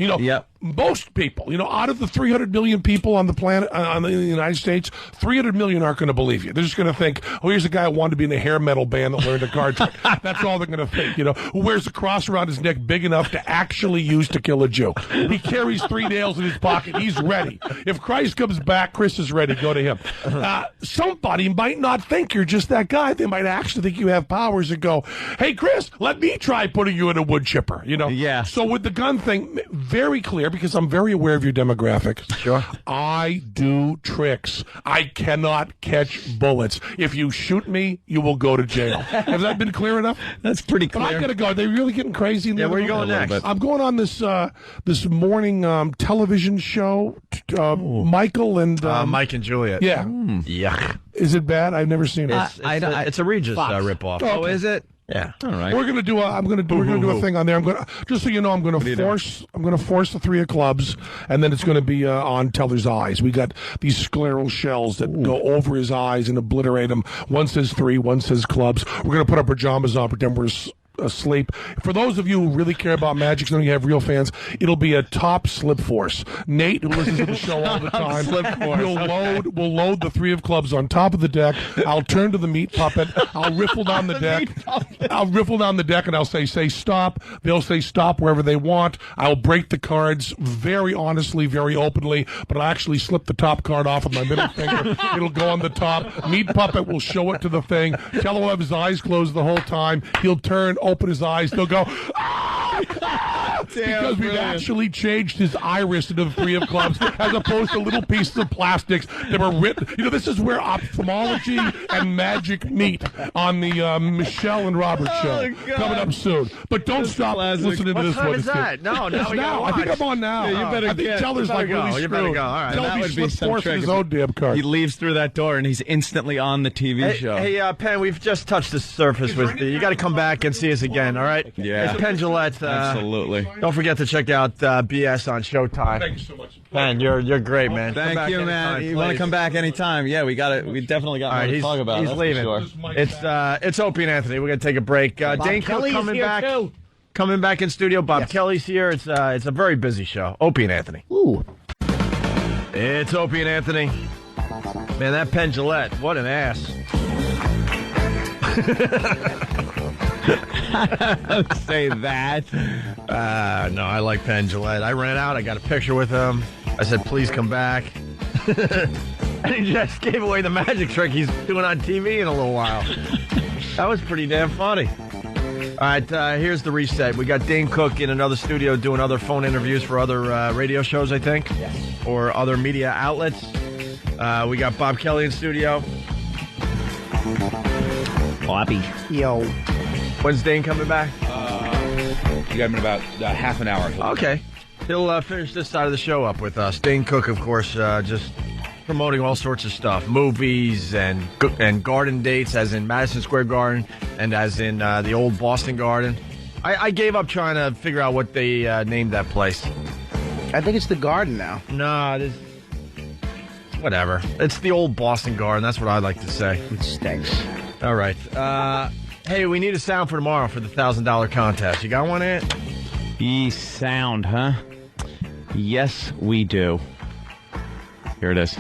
S22: Most people, out of the 300 million people on the planet, in the United States, 300 million aren't going to believe you. They're just going to think, oh, here's a guy who wanted to be in a hair metal band that learned a card trick. That's all they're going to think, who wears a cross around his neck big enough to actually use to kill a Jew. He carries 3 nails in his pocket. He's ready. If Christ comes back, Chris is ready. Go to him. Somebody might not think you're just that guy. They might actually think you have powers and go, "Hey, Chris, let me try putting you in a wood chipper."
S21: Yeah.
S22: So with the gun thing, very clear, because I'm very aware of your demographic.
S15: Sure.
S22: I do tricks. I cannot catch bullets. If you shoot me, you will go to jail. Has that been clear enough?
S21: That's pretty clear.
S22: But I gotta go. Are they really getting crazy?
S15: Yeah, where are you going next?
S22: I'm going on this morning television show. Michael and
S15: Mike and Juliet.
S22: Yeah.
S15: Yuck.
S22: Is it bad? I've never seen it.
S15: It's a Regis ripoff.
S21: Oh, is it?
S15: Yeah.
S12: All right.
S22: We're gonna do a thing on there. Just so you know, I'm gonna force the 3 of clubs, and then it's gonna be on Teller's eyes. We got these scleral shells that go over his eyes and obliterate him. One says 3, one says clubs. We're gonna put our pajamas on, pretend we're asleep. For those of you who really care about magic, so you have real fans, it'll be a top slip force. Nate, who listens to the show all the time, will load the 3 of clubs on top of the deck. I'll turn to the meat puppet. I'll riffle down the deck. And I'll say stop. They'll say stop wherever they want. I'll break the cards very honestly, very openly, but I'll actually slip the top card off with my middle finger. It'll go on the top. Meat puppet will show it to the thing. Tell him have his eyes closed the whole time. He'll turn, open his eyes, they'll go, because we've actually changed his iris into the 3 of clubs as opposed to little pieces of plastics that were written. This is where ophthalmology and magic meet on the Michelle and Robert show. Coming up soon. But don't stop listening to this one.
S15: What time is that? No, now we gotta watch.
S22: I think I'm on now.
S12: Yeah, you better
S22: I think Teller's like really screwed.
S15: You better go. All right.
S12: That would be some trick.
S22: His own damn card.
S12: He leaves through that door and he's instantly on the TV show.
S15: Hey, Penn, we've just touched the surface with you. You got to come back and see us again, all right?
S12: Yeah.
S15: It's Penn Jillette.
S12: Absolutely.
S15: Don't forget to check out BS on Showtime.
S22: Thank you so much.
S15: Penn, you're great, man.
S12: Thank you, man. You want to come back anytime? Yeah, we definitely got more to talk about.
S15: He's leaving.
S12: Sure.
S15: It's Opie and Anthony. We're gonna take a break. Dane Cook coming back.
S13: Too.
S15: Coming back in studio. Bob Kelly's here. It's a very busy show. Opie and Anthony.
S13: Ooh.
S15: It's Opie and Anthony. Man, that Penn Jillette, what an ass.
S12: Say that.
S15: No, I like Penn Jillette. I ran out. I got a picture with him. I said, please come back. And he just gave away the magic trick he's doing on TV in a little while. That was pretty damn funny. All right, here's the reset. We got Dane Cook in another studio doing other phone interviews for other radio shows, I think, or other media outlets. We got Bob Kelly in studio.
S21: Bobby.
S13: Yo.
S15: When's Dane coming back?
S21: You got him in about half an hour.
S15: Okay. He'll finish this side of the show up with us. Dane Cook, of course, just promoting all sorts of stuff. Movies and garden dates, as in Madison Square Garden and as in the old Boston Garden. I gave up trying to figure out what they named that place.
S13: I think it's the Garden now.
S15: No, it is... Whatever. It's the old Boston Garden. That's what I like to say.
S13: It stinks.
S15: All right. Hey, we need a sound for tomorrow for the $1,000 contest. You got one, Ant?
S21: Sound, huh? Yes, we do. Here it is.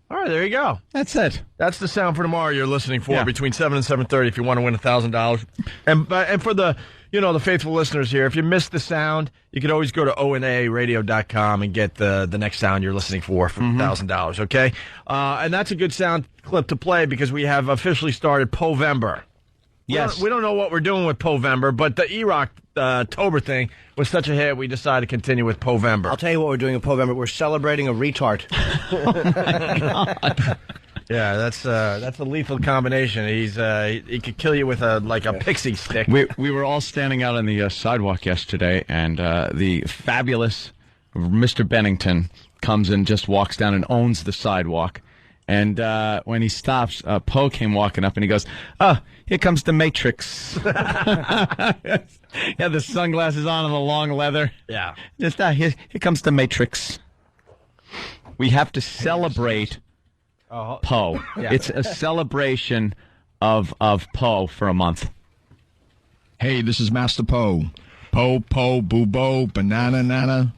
S15: All right, there you go.
S21: That's it.
S15: That's the sound for tomorrow you're listening for between 7 and 7:30 if you want to win $1,000. And for the the faithful listeners here, if you missed the sound, you could always go to onaradio.com and get the next sound you're listening for $1,000, okay? And that's a good sound clip to play because we have officially started Povember.
S21: Yes.
S15: We don't know what we're doing with Povember, but the E-Rock-Tober thing was such a hit, we decided to continue with Povember.
S13: I'll tell you what we're doing with Povember. We're celebrating a retard.
S21: Oh, my God.
S15: Yeah, that's a lethal combination. He could kill you with a pixie stick.
S21: We were all standing out on the sidewalk yesterday, and the fabulous Mr. Bennington comes and just walks down and owns the sidewalk. And when he stops, Poe came walking up, and he goes, "Oh, here comes the Matrix." Yeah, the sunglasses on and the long leather.
S15: Yeah.
S21: Just here comes the Matrix. We have to celebrate Poe.
S15: Yeah.
S21: It's a celebration of Poe for a month.
S9: Hey, this is Master Poe. Po, boo, bo, banana, nana,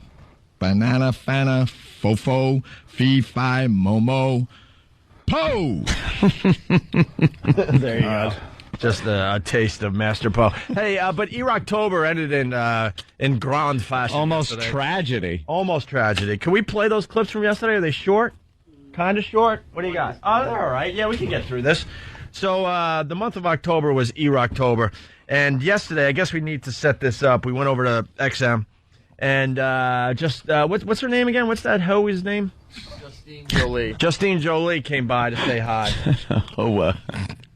S9: banana, fana, fofo, fee, fi, momo, Poe!
S15: There you go. Just a taste of Master Poe. Hey, but E-Rocktober ended in grand fashion.
S21: Almost
S15: yesterday.
S21: tragedy.
S15: Almost tragedy. Can we play those clips from yesterday? Are they short? Kind of short? What do you got? Oh, they're all right. Yeah, we can get through this. So the month of October was E-Rocktober. And yesterday, I guess we need to set this up. We went over to XM. And what's her name again? What's that hoe's name?
S13: Justine Jolie.
S15: Justine Jolie came by to say hi.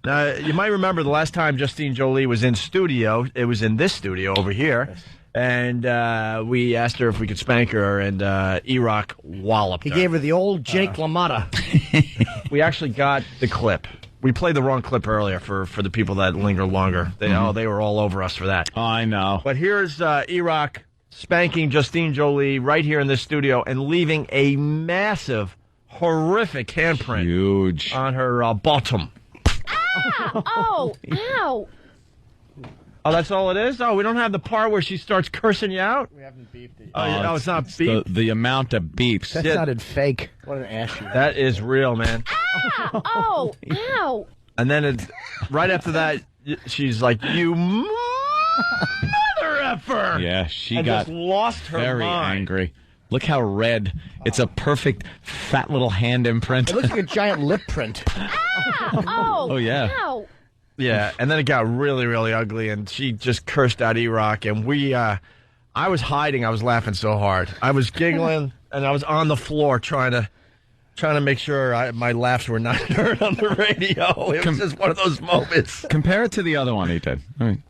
S15: Now, you might remember the last time Justine Jolie was in studio, it was in this studio over here. Yes. And we asked her if we could spank her, and E-Rock walloped her.
S13: He gave her the old Jake LaMotta.
S15: We actually got the clip. We played the wrong clip earlier for the people that linger longer. They were all over us for that.
S21: Oh, I know.
S15: But here's E-Rock spanking Justine Jolie right here in this studio and leaving a massive, horrific handprint on her bottom.
S1: Oh, ow.
S15: Oh, that's all it is? Oh, we don't have the part where she starts cursing you out?
S13: We haven't beeped it.
S15: Oh, it's not beeped?
S21: The amount of beeps.
S13: That sounded fake. What an ass you.
S15: That is real, man.
S1: Oh, ow.
S15: And then it's right after that, she's like, you mother effer!
S21: Yeah, she
S15: and
S21: got
S15: just lost her
S21: very
S15: mind.
S21: angry. Look how red. It's a perfect fat little hand imprint.
S13: It looks like a giant lip print.
S1: Oh,
S21: yeah.
S1: Ow.
S15: Yeah, and then it got really, really ugly, and she just cursed out E-Rock, and I was hiding. I was laughing so hard. I was giggling, and I was on the floor trying to make sure my laughs were not heard on the radio. It was just one of those moments.
S21: Compare it to the other one he did. I mean,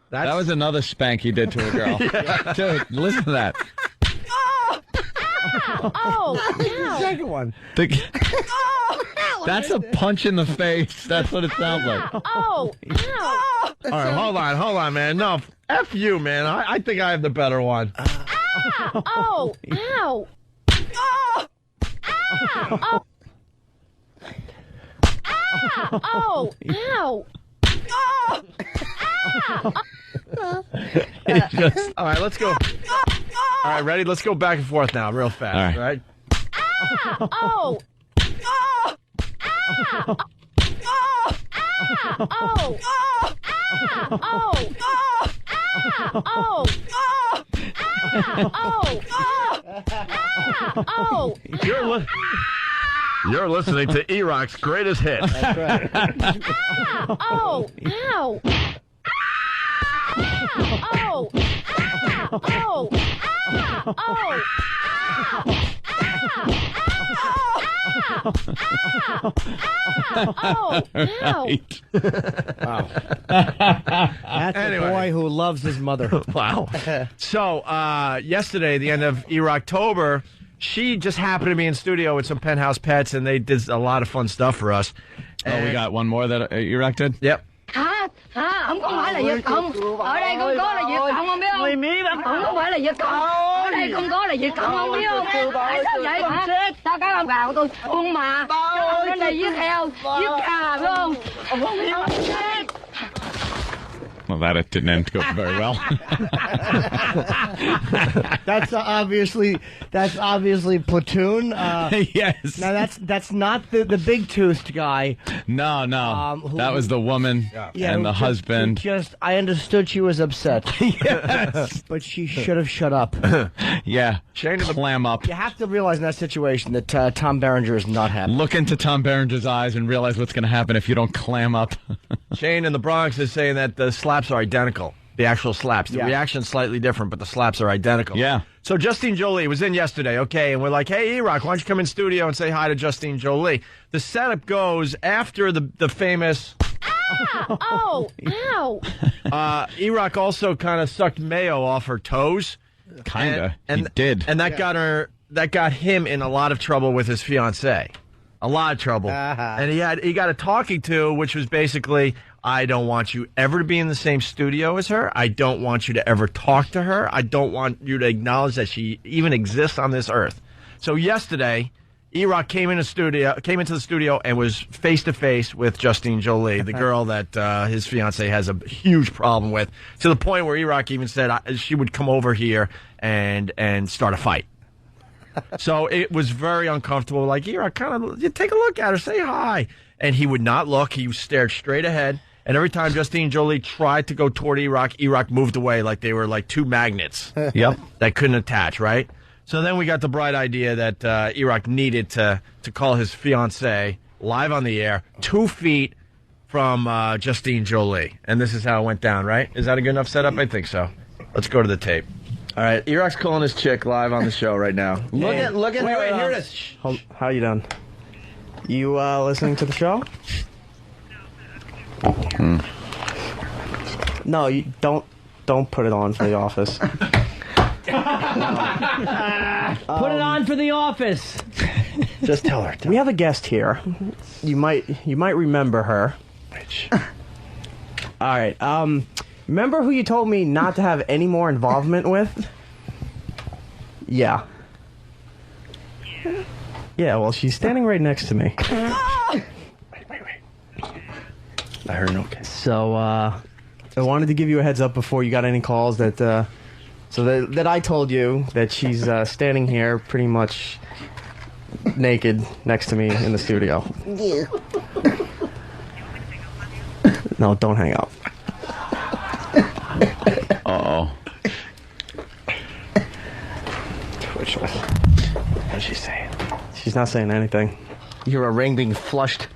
S21: that was another spank he did to a girl.
S15: Yeah.
S21: Dude, listen to that.
S1: Oh, ow.
S13: Second one.
S21: That's a punch in the face. That's what it sounds like.
S1: Oh, ow.
S15: All right, hold on, man. No, F you, man. I think I have the better one.
S1: Oh, ow. Oh, oh, ow.
S15: All right, let's go. All right, ready? Let's go back and forth now, real fast. All right?
S1: Oh.
S15: You're listening to E-Rock's greatest hits.
S13: That's right.
S1: Oh, ow. Oh. Oh.
S21: Right.
S13: Wow. That's a boy who loves his mother.
S15: Wow. So, yesterday, the end of E-Rocktober, she just happened to be in studio with some Penthouse pets, and they did a lot of fun stuff for us.
S21: Oh, we got one more that E-Rock did?
S15: Yep.
S1: Không phải là Việt Cộng. Ở đây không có là Việt Cộng, không biết không? Không phải là Việt Cộng. Ở đây không có là Việt Cộng, không biết không? Tại sao vậy hả? Sao cái con gà của tôi con mà lên đây giết heo, giết gà phải không?
S21: Well, that didn't end very well.
S13: That's obviously Platoon.
S21: Yes.
S13: Now that's not the big toothed guy.
S21: No. That was the woman and the husband.
S13: I understood she was upset.
S21: Yes.
S13: But she should have shut up.
S21: Yeah. Clam up.
S13: You have to realize in that situation that Tom Berenger is not happy.
S21: Look into Tom Berenger's eyes and realize what's going to happen if you don't clam up.
S15: Shane in the Bronx is saying that the slaps are identical. The actual slaps. The reaction's slightly different, but the slaps are identical.
S21: Yeah.
S15: So Justine Jolie was in yesterday, okay, and we're like, hey, E-Rock, why don't you come in studio and say hi to Justine Jolie? The setup goes after the famous...
S1: Oh, ow.
S15: E-Rock also kind of sucked mayo off her toes.
S21: Kinda. He did.
S15: And that got him in a lot of trouble with his fiancée. A lot of trouble. And he got a talking to, which was basically, I don't want you ever to be in the same studio as her. I don't want you to ever talk to her. I don't want you to acknowledge that she even exists on this earth. So yesterday, E-Rock came into the studio and was face to face with Justine Jolie, the girl that his fiancée has a huge problem with, to the point where E-Rock even said she would come over here and start a fight. So it was very uncomfortable. Like, E-Rock, you take a look at her, say hi. And he would not look. He stared straight ahead. And every time Justine Jolie tried to go toward E-Rock moved away like they were like two magnets.
S21: Yep.
S15: That couldn't attach, right? So then we got the bright idea that E-Rock needed to call his fiancée live on the air, 2 feet from Justine Jolie. And this is how it went down, right? Is that a good enough setup? I think so. Let's go to the tape. All right, E-Rock's calling his chick live on the show right now.
S13: Look at
S15: Wait, here it is.
S3: How you done? You listening to the show? No, you don't. Don't put it on for the office.
S13: Put it on for the office.
S3: Just tell her. We have a guest here. You might remember her. Which? All right. Remember who you told me not to have any more involvement with? Yeah. Yeah. Well, she's standing right next to me. Wait. I heard an okay. So, I wanted to give you a heads up before you got any calls that I told you that she's standing here pretty much naked next to me in the studio.
S7: Yeah.
S3: No, don't hang up.
S21: Uh-oh.
S3: What's she saying? She's not saying anything.
S13: You're a ring being flushed.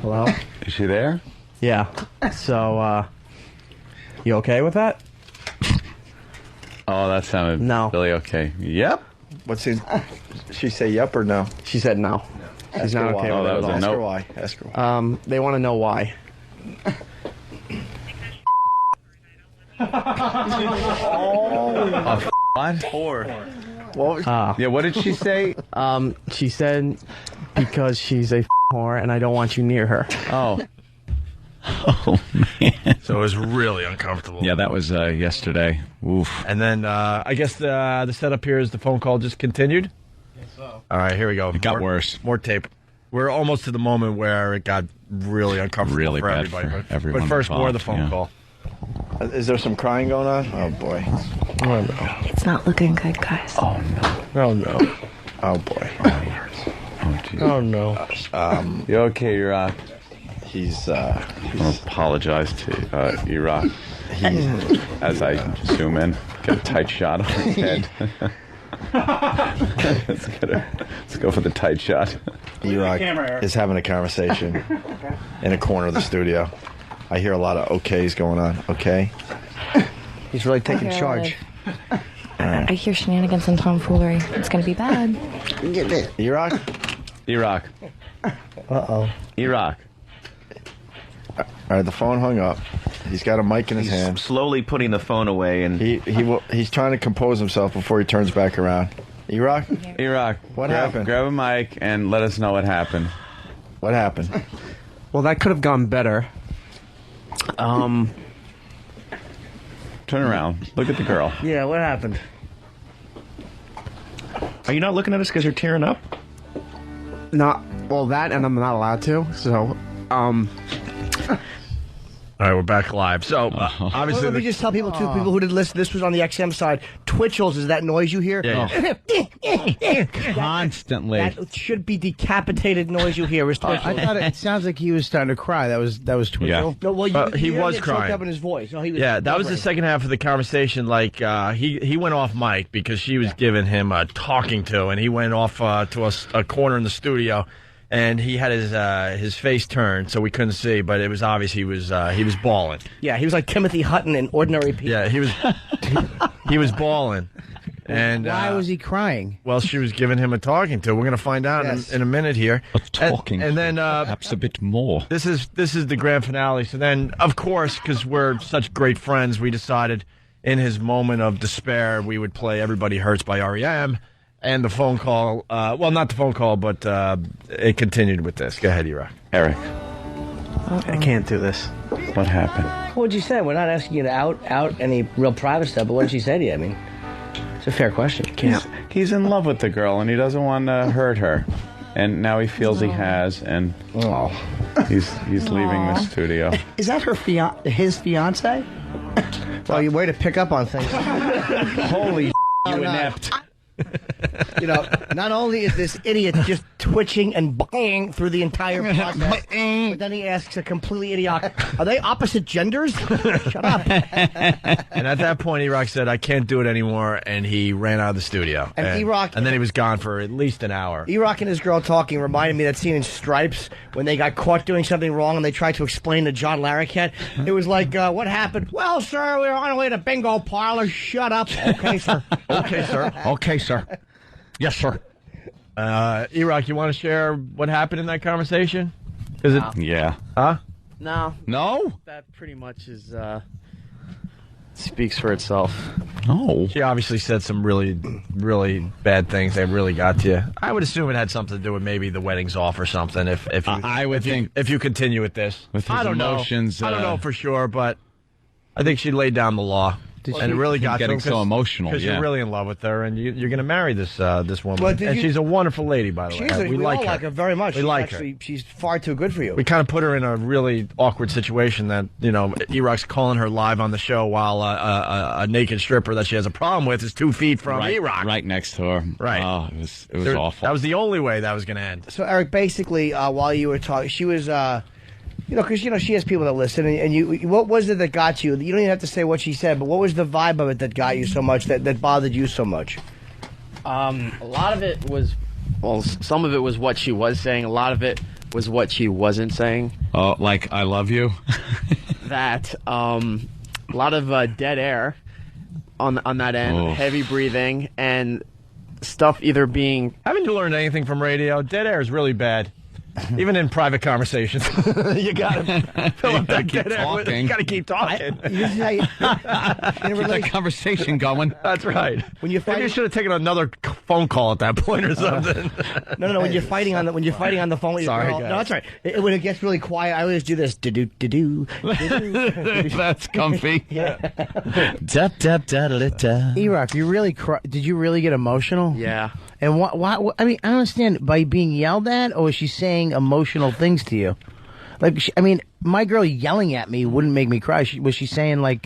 S3: Hello?
S21: Is she there?
S3: Yeah. So, you okay with that?
S21: Oh, that sounded really okay. Yep.
S4: What's in? She say yep or no?
S3: She said no. She's not okay with it at all.
S4: Ask her why. Ask her why.
S3: They want to know why.
S21: What?
S4: Whore.
S21: Yeah, what did she say?
S3: She said because she's a whore and I don't want you near her.
S21: Oh. Oh, man.
S15: So it was really uncomfortable.
S21: Yeah, that was yesterday. Oof.
S15: And then I guess the setup here is the phone call just continued?
S21: Yes, so.
S15: All right, here we go.
S21: It got worse.
S15: More tape. We're almost to the moment where it got really uncomfortable
S21: really
S15: for
S21: bad
S15: everybody.
S21: for everyone
S15: but first, more of the
S21: involved,
S15: phone
S21: yeah.
S15: call.
S4: Is there some crying going on? Oh, boy.
S15: Oh, no.
S8: It's not looking good, guys.
S21: Oh, no.
S15: Oh, no.
S4: Oh, boy.
S21: Oh, geez.
S15: Oh, no.
S21: You okay, Iraq?
S4: He's
S21: I'll apologize to Iraq. As I zoom in, get a tight shot on his head. Let's go for the tight shot.
S4: Iraq is having a conversation in a corner of the studio. I hear a lot of okays going on. Okay?
S13: He's really taking charge.
S8: I hear shenanigans and tomfoolery. It's going to be bad.
S4: Iraq?
S21: Iraq.
S13: Uh-oh.
S21: Iraq.
S4: All right, the phone hung up. He's got a mic in his hand.
S21: Slowly putting the phone away, and
S4: he's trying to compose himself before he turns back around. Iraq?
S21: Iraq.
S4: What happened?
S21: Grab a mic and let us know what happened.
S4: What happened?
S3: Well, that could have gone better.
S21: Turn around. Look at the girl.
S13: Yeah, what happened?
S21: Are you not looking at us because you're tearing up?
S3: Well, that, and I'm not allowed to. So,
S15: All right, we're back live. So, obviously...
S13: Let me just tell people, too, people who didn't listen, this was on the XM side. Twitchels is that noise you hear?
S15: Yeah.
S21: Constantly.
S13: That should be decapitated noise you hear is Twitchels.
S5: I thought it sounds like he was starting to cry. That was Twitchell.
S21: Yeah.
S13: No, well,
S15: he
S13: you
S15: was
S13: it choked
S15: crying.
S13: up in his voice. No, he was
S15: Yeah, that was the
S13: blubbering.
S15: second half of the conversation. Like, he went off mic because she was giving him a talking to, and he went off to a corner in the studio, and he had his face turned, so we couldn't see, but it was obvious he was bawling.
S13: Yeah, he was like Timothy Hutton in Ordinary People.
S15: Yeah, he was bawling. And
S5: why was he crying?
S15: Well, she was giving him a talking to. We're going to find out in a minute here.
S21: A talking,
S15: and then
S21: perhaps a bit more.
S15: This is the grand finale. So then, of course, because we're such great friends, we decided in his moment of despair we would play "Everybody Hurts" by REM, and the phone call. Well, not the phone call, but it continued with this. Go ahead, Iraq.
S21: Eric.
S3: I can't do this.
S21: What happened?
S13: What did you say? We're not asking you to out any real private stuff, but what did she say to you? I mean, it's a fair question.
S21: He's in love with the girl, and he doesn't want to hurt her. And now he feels he has, and he's leaving the studio.
S5: Is that his fiance?
S13: Well, you way to pick up on things.
S21: Holy you inept.
S13: You know, not only is this idiot just twitching and bang through the entire process, but then he asks a completely idiotic, are they opposite genders? Shut up.
S15: And at that point, Iraq said, I can't do it anymore, and he ran out of the studio.
S13: And
S15: then he was gone for at least an hour.
S13: Iraq and his girl talking reminded me of that scene in Stripes when they got caught doing something wrong and they tried to explain to John Larroquette. It was like, what happened? Well, sir, we were on our way to bingo parlor. Shut up. Okay, sir.
S15: Okay, sir.
S21: Okay, sir. Yes, sir.
S15: Iraq, you want to share what happened in that conversation?
S21: Yeah.
S15: Huh?
S3: No.
S21: No?
S3: That pretty much is speaks for itself.
S21: Oh.
S15: She obviously said some really, really bad things that really got to you. I would assume it had something to do with maybe the wedding's off or something. If you,
S21: I would think
S15: if you continue with this,
S21: with his
S15: I don't
S21: emotions,
S15: know. I don't know for sure, but I think she laid down the law. And it really got
S21: getting
S15: to him
S21: so emotional,
S15: because you're really in love with her, and you're going to marry this woman.
S13: But did
S15: and
S13: you-
S15: she's a wonderful lady, by the way.
S13: We
S15: like
S13: all
S15: her.
S13: like her very much.
S15: We
S13: She's
S15: like her.
S13: actually, She's far too good for you.
S15: We kind of put her in a really awkward situation that, E-Rock's calling her live on the show while a naked stripper that she has a problem with is 2 feet from E-Rock.
S21: Right next to her.
S15: Right.
S21: Oh, it was awful.
S15: That was the only way that was going to end.
S13: So, Eric, basically, while you were talking, she was, because, she has people that listen, and you, what was it that got you? You don't even have to say what she said, but what was the vibe of it that got you so much, that bothered you so much?
S3: A lot of it was, some of it was what she was saying. A lot of it was what she wasn't saying.
S21: Oh, like, I love you?
S3: That, a lot of dead air on that end, heavy breathing, and stuff either being...
S15: Haven't you learned anything from radio? Dead air is really bad. Even in private conversations, you got to fill up that dead air. You got to keep talking.
S21: Keep that conversation going.
S15: That's right.
S13: When you
S15: Maybe you should have taken another phone call at that point or something.
S13: No. When you're fighting on the phone with your
S15: Sorry,
S13: girl,
S15: guys.
S13: no, that's right. When it gets really quiet, I always do this. Do.
S21: That's comfy.
S13: E-Rock, did you really get emotional?
S3: Yeah.
S13: And why? I mean, I don't understand. By being yelled at, or is she saying emotional things to you? Like, my girl yelling at me wouldn't make me cry. Was she saying that?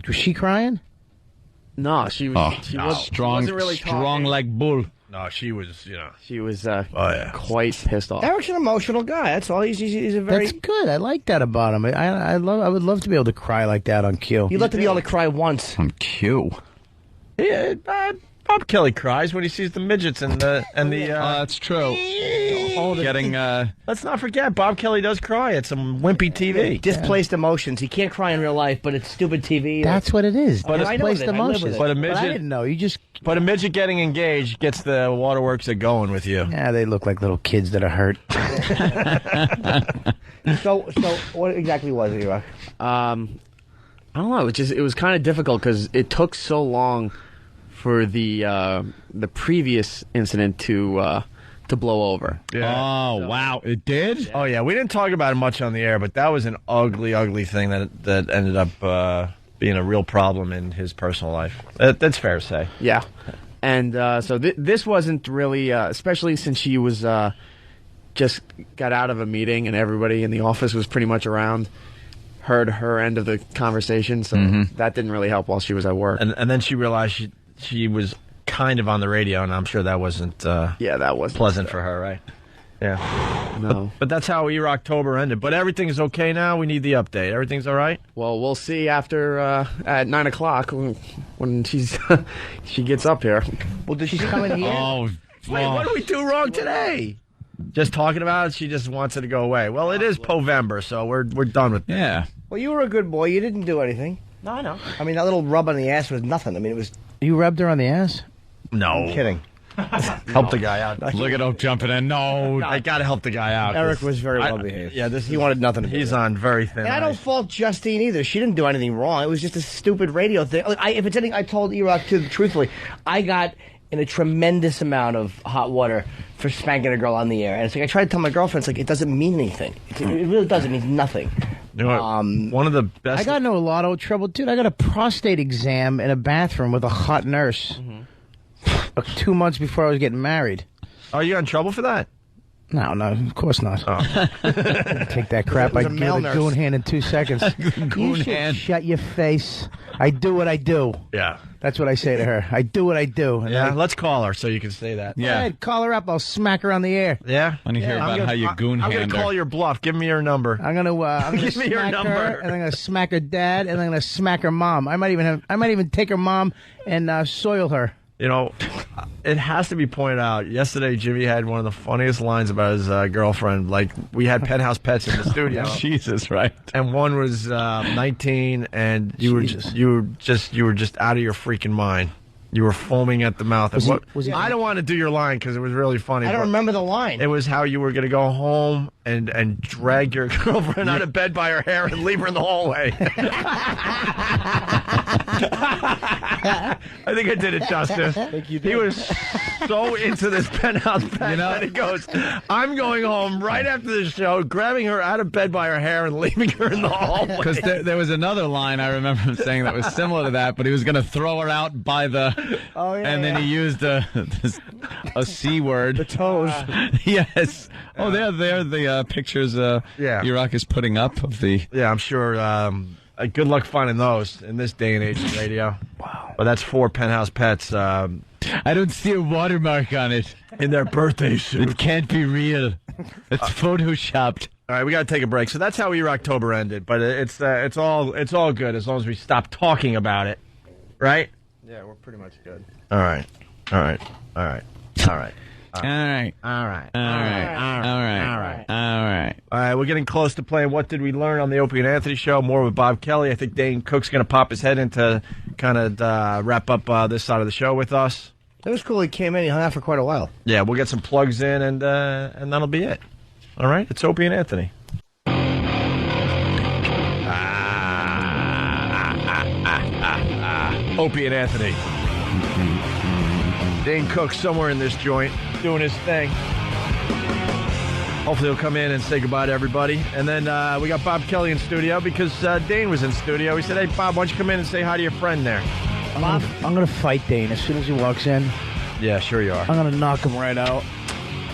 S13: Was she crying?
S3: No, she was. She was
S21: strong,
S3: wasn't really
S21: strong
S3: talking.
S21: like bull.
S15: No, she was,
S3: She was quite pissed off.
S13: Eric's an emotional guy. That's all. He's a very. That's good. I like that about him. I would love to be able to cry like that on cue. You'd love to be able to cry once
S21: on cue.
S15: Yeah, Bob Kelly cries when he sees the midgets and the.
S21: That's true. Getting.
S15: Let's not forget, Bob Kelly does cry at some wimpy TV.
S13: Displaced emotions. He can't cry in real life, but it's stupid TV.
S3: That's what it is.
S15: But
S3: Displaced
S13: emotions.
S15: But a midget.
S13: I didn't know. You just.
S15: But a midget getting engaged gets the waterworks going with you.
S13: Yeah, they look like little kids that are hurt. So what exactly was it, Rock?
S3: I don't know. It was kind of difficult because it took so long for the previous incident to blow over.
S15: Yeah.
S21: Oh, wow. It did?
S15: Oh, yeah. We didn't talk about it much on the air, but that was an ugly, ugly thing that ended up being a real problem in his personal life. That's fair to say.
S3: Yeah. And so this wasn't really, especially since she was just got out of a meeting and everybody in the office was pretty much around, heard her end of the conversation, so that didn't really help while she was at work.
S15: And then she realized she was kind of on the radio, and I'm sure that wasn't
S3: that wasn't
S15: pleasant for her, right? Yeah.
S3: No.
S15: But that's how E-Rocktober ended. But everything is okay now. We need the update. Everything's all right?
S3: Well, we'll see after at 9 o'clock when she gets up here.
S13: Well, does she come in here?
S21: Oh,
S15: wait, what did we do wrong today? Just talking about it, she just wants it to go away. Well, it is Povember, so we're done with it.
S21: Yeah.
S13: Well, you were a good boy. You didn't do anything.
S3: No, I know.
S13: I mean, that little rub on the ass was nothing. I mean, it was.
S3: You rubbed her on the ass?
S15: No.
S13: I'm kidding.
S15: Help the guy out.
S21: Look at him jumping in. No.
S15: I got to help the guy out.
S13: Eric was very well behaved.
S15: Yeah,
S13: he wanted nothing to do
S15: He's
S13: with it.
S15: on very thin
S13: And I don't
S15: ice.
S13: fault Justine either. She didn't do anything wrong. It was just a stupid radio thing. Like, if it's anything, I told E-Rock, too, truthfully, I got in a tremendous amount of hot water for spanking a girl on the air. And it's like, I tried to tell my girlfriend, it's like, it doesn't mean anything. It really doesn't mean nothing.
S15: You know what? One of the best.
S3: I got into a lot of trouble, dude. I got a prostate exam in a bathroom with a hot nurse 2 months before I was getting married.
S15: Are you in trouble for that?
S3: No, of course not.
S15: Oh.
S3: Take that crap.
S13: was
S3: I
S13: a
S3: give
S13: male
S3: a
S13: nurse.
S3: goon hand in 2 seconds.
S21: Goon
S3: You should
S21: hand.
S3: shut your face. I do what I do.
S15: Yeah.
S3: That's what I say to her. I do what I do. And
S15: Yeah,
S3: I,
S15: let's call her so you can say that.
S3: Go
S21: Yeah.
S3: ahead, call her up. I'll smack her on the air.
S15: Yeah?
S21: I want to hear about how you goon
S15: I'm
S21: hand
S15: going to
S21: her.
S15: call your bluff. Give me your number.
S3: I'm gonna
S15: Give me your
S3: smack
S15: number.
S3: her, and I'm gonna smack her dad, and I'm gonna smack her mom. I might even take her mom and soil her.
S15: You know, it has to be pointed out. Yesterday, Jimmy had one of the funniest lines about his girlfriend. Like, we had penthouse pets in the studio.
S21: Jesus, right?
S15: And one was 19, and you were just out of your freaking mind. You were foaming at the mouth.
S13: Was he-
S15: I don't want to do your line because it was really funny.
S13: I don't
S15: but
S13: remember the line.
S15: It was how you were going to go home and drag your girlfriend out of bed by her hair and leave her in the hallway. I think I did it justice. He was so into this penthouse pet that he goes, I'm going home right after the show, grabbing her out of bed by her hair and leaving her in the hallway.
S21: Because there was another line I remember him saying that was similar to that, but he was going to throw her out by the... and then he used a C word.
S13: The toes.
S21: Yes. Oh, they're the pictures E-Rock is putting up of the...
S15: Yeah, I'm sure... good luck finding those in this day and age of radio. Wow. But that's 4 penthouse pets.
S21: I don't see a watermark on it.
S15: In their birthday suit.
S21: It can't be real. It's photoshopped.
S15: All right, we got to take a break. So that's how October ended. But it's all good as long as we stop talking about it. Right?
S3: Yeah, we're pretty much good.
S15: All right. All right. All right. All right.
S21: All right.
S15: All right.
S21: All right. All right. All right.
S15: All right, we're getting close to playing What Did We Learn on the Opie and Anthony Show. More with Bob Kelly. I think Dane Cook's going to pop his head in to kind of wrap up this side of the show with us.
S13: It was cool. He came in. He hung out for quite a while.
S15: Yeah, we'll get some plugs in, and that'll be it. All right? It's Opie and Anthony. Opie and Anthony. Dane Cook somewhere in this joint doing his thing. Hopefully he'll come in and say goodbye to everybody. And then we got Bob Kelly in studio because Dane was in studio. He said, hey, Bob, why don't you come in and say hi to your friend there?
S13: I'm going to fight Dane as soon as he walks in.
S15: Yeah, sure you are.
S13: I'm going to knock him right out.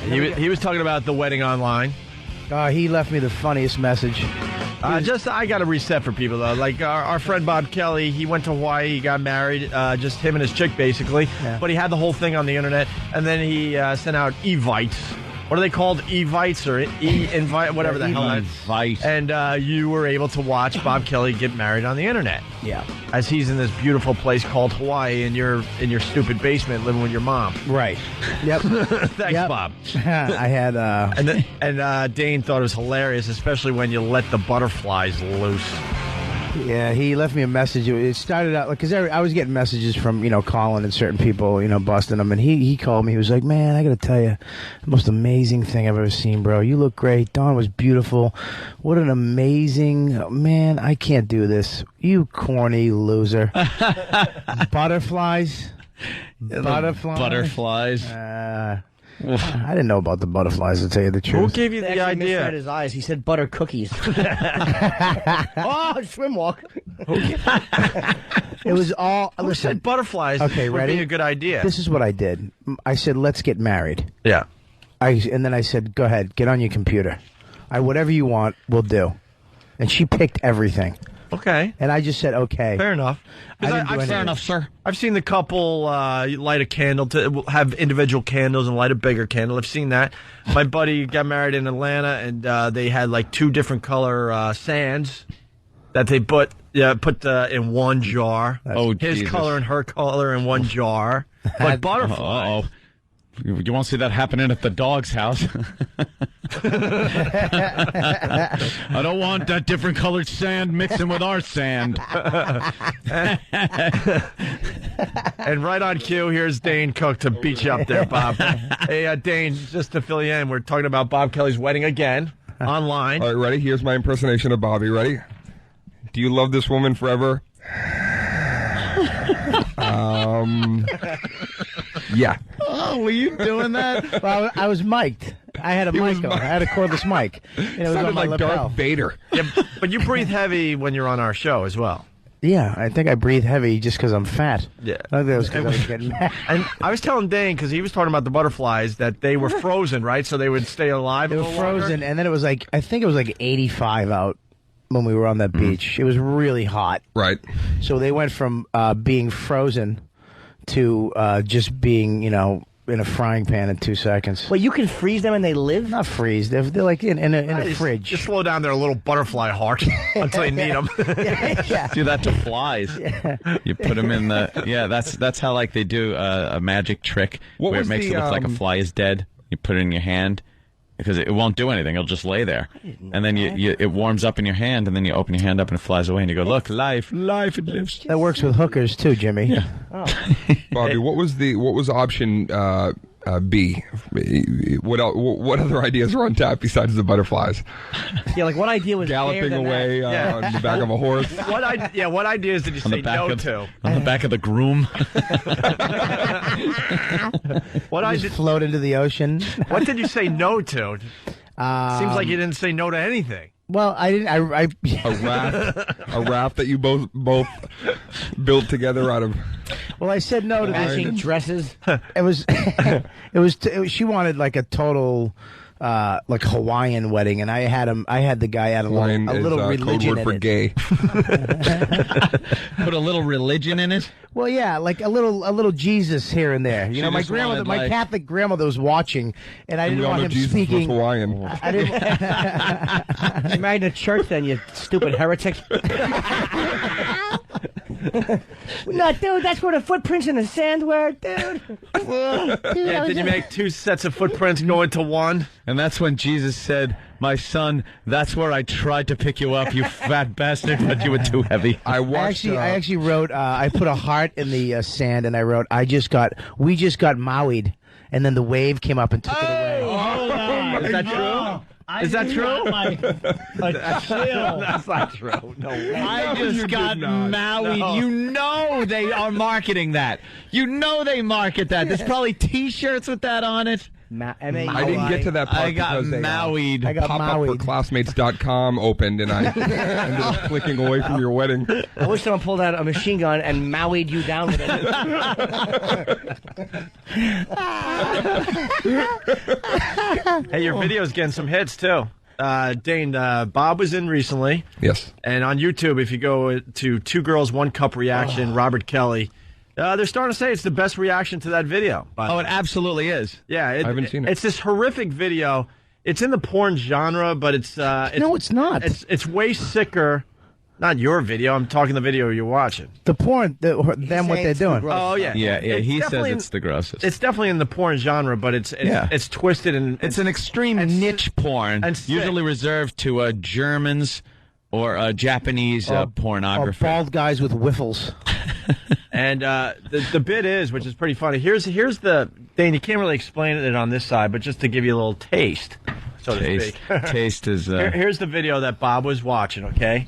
S15: He was talking about the wedding online.
S13: He left me the funniest message.
S15: I got to reset for people, though. Like our friend Bob Kelly, he went to Hawaii, he got married, just him and his chick, basically. Yeah. But he had the whole thing on the internet, and then he sent out evites. What are they called? Evites or invite, whatever the hell.
S21: Invite.
S15: And you were able to watch Bob Kelly get married on the internet.
S13: Yeah.
S15: As he's in this beautiful place called Hawaii, and you're in your stupid basement living with your mom.
S13: Right. Yep.
S15: Thanks, Bob.
S13: I had.
S15: And Dane thought it was hilarious, especially when you let the butterflies loose.
S13: Yeah, he left me a message. It started out because I was getting messages from Colin and certain people busting him, and he called me. He was like, "Man, I got to tell you, the most amazing thing I've ever seen, bro. You look great. Dawn was beautiful. What an amazing man. I can't do this. You corny loser. Butterflies.
S21: Butterflies.
S13: I didn't know about the butterflies, to tell you the truth.
S15: Who gave you the idea?
S13: Misread his eyes. He said butter cookies. Swim walk. It was all.
S15: Who said butterflies?
S13: Okay,
S15: would
S13: ready?
S15: Be a good idea.
S13: This is what I did. I said, let's get married.
S15: Yeah.
S13: And then I said, go ahead, get on your computer. Whatever you want, we'll do. And she picked everything.
S15: Okay.
S13: And I just said, okay.
S15: Fair enough.
S21: Fair enough, sir.
S15: I've seen the couple light a candle to have individual candles and light a bigger candle. I've seen that. My buddy got married in Atlanta, and they had like 2 different color sands that they put in one jar. His
S21: Jesus.
S15: color and her color in one jar. But butterflies.
S21: You won't see that happening at the dog's house. I don't want that different colored sand mixing with our sand.
S15: And right on cue, here's Dane Cook to beat you up there, Bob. Hey, Dane, just to fill you in, we're talking about Bob Kelly's wedding again, online.
S20: All right, ready? Here's my impersonation of Bobby. Ready? Do you love this woman forever? Yeah.
S21: Oh, were you doing that?
S13: Well, I was mic'd. I had a mic on. I had a cordless mic. And it was on my
S20: like
S13: lapel.
S20: Darth Vader.
S15: Yeah, but you breathe heavy when you're on our show as well.
S13: Yeah, I think I breathe heavy just because I'm fat.
S15: Yeah.
S13: I think that was because I was getting mad.
S15: And I was telling Dane, because he was talking about the butterflies, that they were frozen, right? So they would stay alive.
S13: They were frozen, and then it was like, I think it was like 85 out when we were on that beach. It was really hot.
S20: Right.
S13: So they went from being frozen to just being, in a frying pan in 2 seconds.
S6: Well, you can freeze them and they live?
S13: Not freeze. They're like in a fridge.
S15: Just slow down their little butterfly heart until you need them.
S13: Yeah.
S21: Do that to flies.
S13: Yeah.
S21: You put them in the... Yeah, that's how they do a magic trick where it makes it look like a fly is dead. You put it in your hand, because it won't do anything. It'll just lay there. And then it warms up in your hand, and then you open your hand up and it flies away, and you go, look, life, it lives.
S13: That works with hookers too, Jimmy.
S21: Yeah.
S20: Bobby, what was option B? What other ideas were on tap besides the butterflies?
S13: Yeah, like what idea was
S20: galloping away on the back of a horse?
S15: What ideas did you say no to?
S21: On the back of the groom.
S15: What
S13: I just float into the ocean.
S15: What did you say no to? Seems like you didn't say no to anything.
S13: Well, I didn't.
S20: A raft that you both built together out of.
S13: Well, I said no to matching dresses. She wanted like a total. Like Hawaiian wedding, and I had the guy add a little religion
S20: code word
S13: in
S20: for
S13: it.
S20: gay.
S21: Put a little religion in it.
S13: Well, yeah, like a little Jesus here and there. You know, my grandmother, my Catholic grandmother was watching, and I didn't want him
S20: Jesus
S13: speaking
S20: was Hawaiian.
S13: I didn't. You're married in a church, then, you stupid heretic. No, dude, that's where the footprints in the sand were, dude.
S15: Did you make two sets of footprints go into one?
S21: And that's when Jesus said, "My son, that's where I tried to pick you up, you fat bastard, but you were too heavy."
S13: I actually wrote. I put a heart in the sand, and I wrote, "We just got Maui'd," and then the wave came up and took it away.
S15: Is that true? Is that true?
S21: That's not true. No way. I just got Maui. No. You know they are marketing that. You know they market that. There's probably T-shirts with that on it.
S20: I didn't get to that part
S21: I got
S20: because
S21: Maui'd.
S20: I got pop-up for classmates.com opened, and I ended up clicking away from your wedding.
S13: I wish someone pulled out a machine gun and Maui'd you down with
S15: it. Hey, your video's getting some hits, too. Dane, Bob was in recently.
S20: Yes.
S15: And on YouTube, if you go to 2 Girls, 1 Cup reaction, Robert Kelly, they're starting to say it's the best reaction to that video.
S21: Oh, it absolutely is.
S15: Yeah,
S20: I haven't seen it.
S15: It's this horrific video. It's in the porn genre, but it's
S13: no, it's not.
S15: It's way sicker. Not your video. I'm talking the video you're watching.
S13: The porn, what they're doing.
S15: Oh yeah,
S21: yeah. He says it's the grossest.
S15: It's definitely in the porn genre, but it's twisted and
S21: it's an extreme niche porn, and usually reserved to Germans or Japanese pornography.
S13: Or bald guys with whiffles.
S15: And the bit is, which is pretty funny. Here's the Dane. You can't really explain it on this side, but just to give you a little taste, so to speak.
S21: Taste is.
S15: Here's the video that Bob was watching. Okay.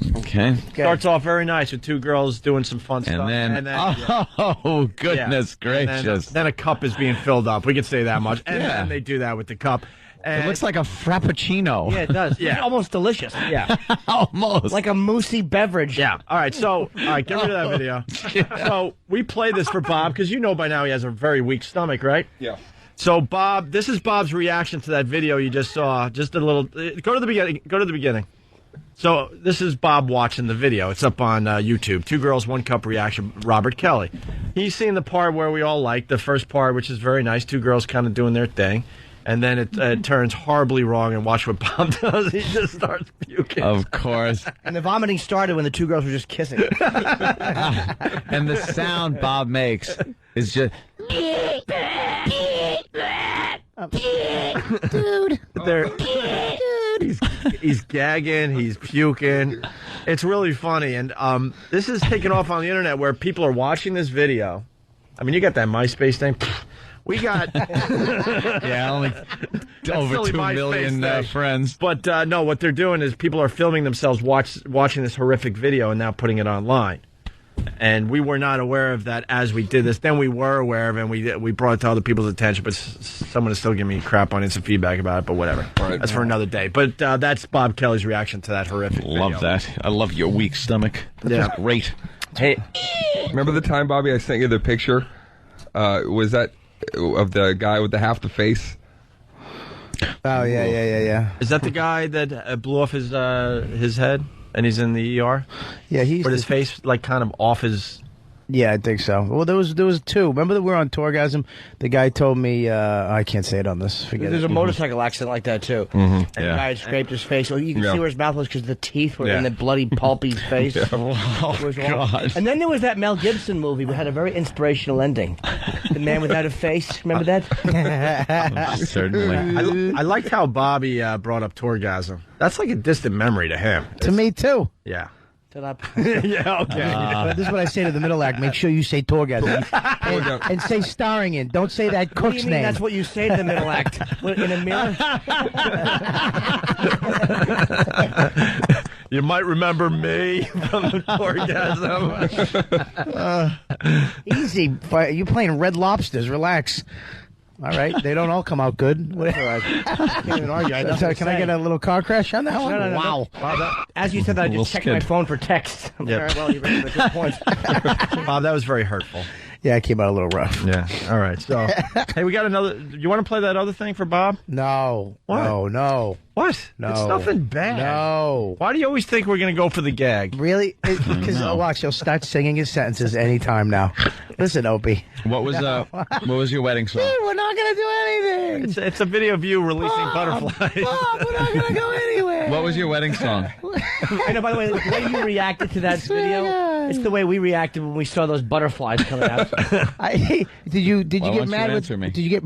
S15: Starts off very nice with 2 girls doing some fun stuff,
S21: and then oh goodness gracious!
S15: Then a cup is being filled up. We could say that much. And then they do that with the cup. And
S21: it looks like a frappuccino.
S13: Yeah, it does.
S15: Yeah.
S13: Almost delicious.
S15: Yeah.
S21: Almost.
S13: Like a moussey beverage.
S15: Yeah. All right, get rid of that video. So we play this for Bob, because you know by now he has a very weak stomach, right?
S20: Yeah.
S15: So Bob, this is Bob's reaction to that video you just saw. Just a little, go to the beginning. So this is Bob watching the video. It's up on YouTube. 2 Girls, 1 Cup reaction, Robert Kelly. He's seen the part where we all like, the first part, which is very nice. 2 girls kind of doing their thing. And then it turns horribly wrong, and watch what Bob does. He just starts puking.
S21: Of course.
S13: And the vomiting started when the 2 girls were just kissing.
S21: And the sound Bob makes is just...
S13: Dude.
S15: He's gagging. He's puking. It's really funny. And this is taking off on the internet where people are watching this video. I mean, you got that MySpace thing. We got
S21: only over 2 million friends.
S15: But no, what they're doing is people are filming themselves watching this horrific video and now putting it online. And we were not aware of that as we did this. Then we were aware of it, and we brought it to other people's attention. But someone is still giving me crap on instant feedback about it. But whatever, that's for another day. But that's Bob Kelly's reaction to that horrific video.
S21: Love that. I love your weak stomach. That's great.
S15: Hey,
S20: remember the time, Bobby, I sent you the picture? Was that of the guy with the half the face?
S13: Oh yeah.
S15: Is that the guy that blew off his head and he's in the ER?
S13: Yeah, he's
S15: with his face like kind of off his.
S13: Yeah, I think so. Well, there was two. Remember that we were on Tourgasm? The guy told me, I can't say it on this. Forget
S5: There's
S13: it.
S5: a motorcycle accident like that, too. And the guy had scraped his face. You can see where his mouth was because the teeth were in the bloody, pulpy face.
S21: Oh, God.
S5: And then there was that Mel Gibson movie that had a very inspirational ending. The Man Without a Face. Remember that?
S21: Certainly.
S15: I liked how Bobby brought up Tourgasm. That's like a distant memory to him.
S13: To me, too.
S15: Yeah.
S5: Shut up.
S15: Yeah, okay.
S13: But this is what I say to the middle act. Make sure you say Tourgasm. and say starring in. Don't say that
S5: What do
S13: cook's
S5: you mean
S13: name.
S5: that's what you say to the middle act? What, in a mirror?
S15: You might remember me from the Tourgasm.
S13: Easy. You're playing Red Lobsters. Relax. All right. They don't all come out good. Whatever. Can't even argue. Can I get a little car crash on that one?
S5: No.
S13: Wow.
S5: As you said that, I just checked my phone for text.
S15: Yep.
S5: Very well, you raised a good point.
S15: Bob, that was very hurtful.
S13: Yeah, it came out a little rough.
S15: Yeah. All right. So, hey, we got another. You want to play that other thing for Bob?
S13: No.
S15: What?
S13: No.
S15: What?
S13: No.
S15: It's nothing bad.
S13: No.
S15: Why do you always think we're going to go for the gag?
S13: Really? Because watch, he'll start singing his sentences anytime now. Listen, Opie.
S21: What was your wedding song?
S13: We're not going to do anything.
S15: It's a video of you releasing butterflies.
S13: We're not going to go anywhere.
S21: What was your wedding song?
S5: I know, by the way, the way you reacted to that video, it's the way we reacted when we saw those butterflies coming out.
S13: Did you get mad with? Did you get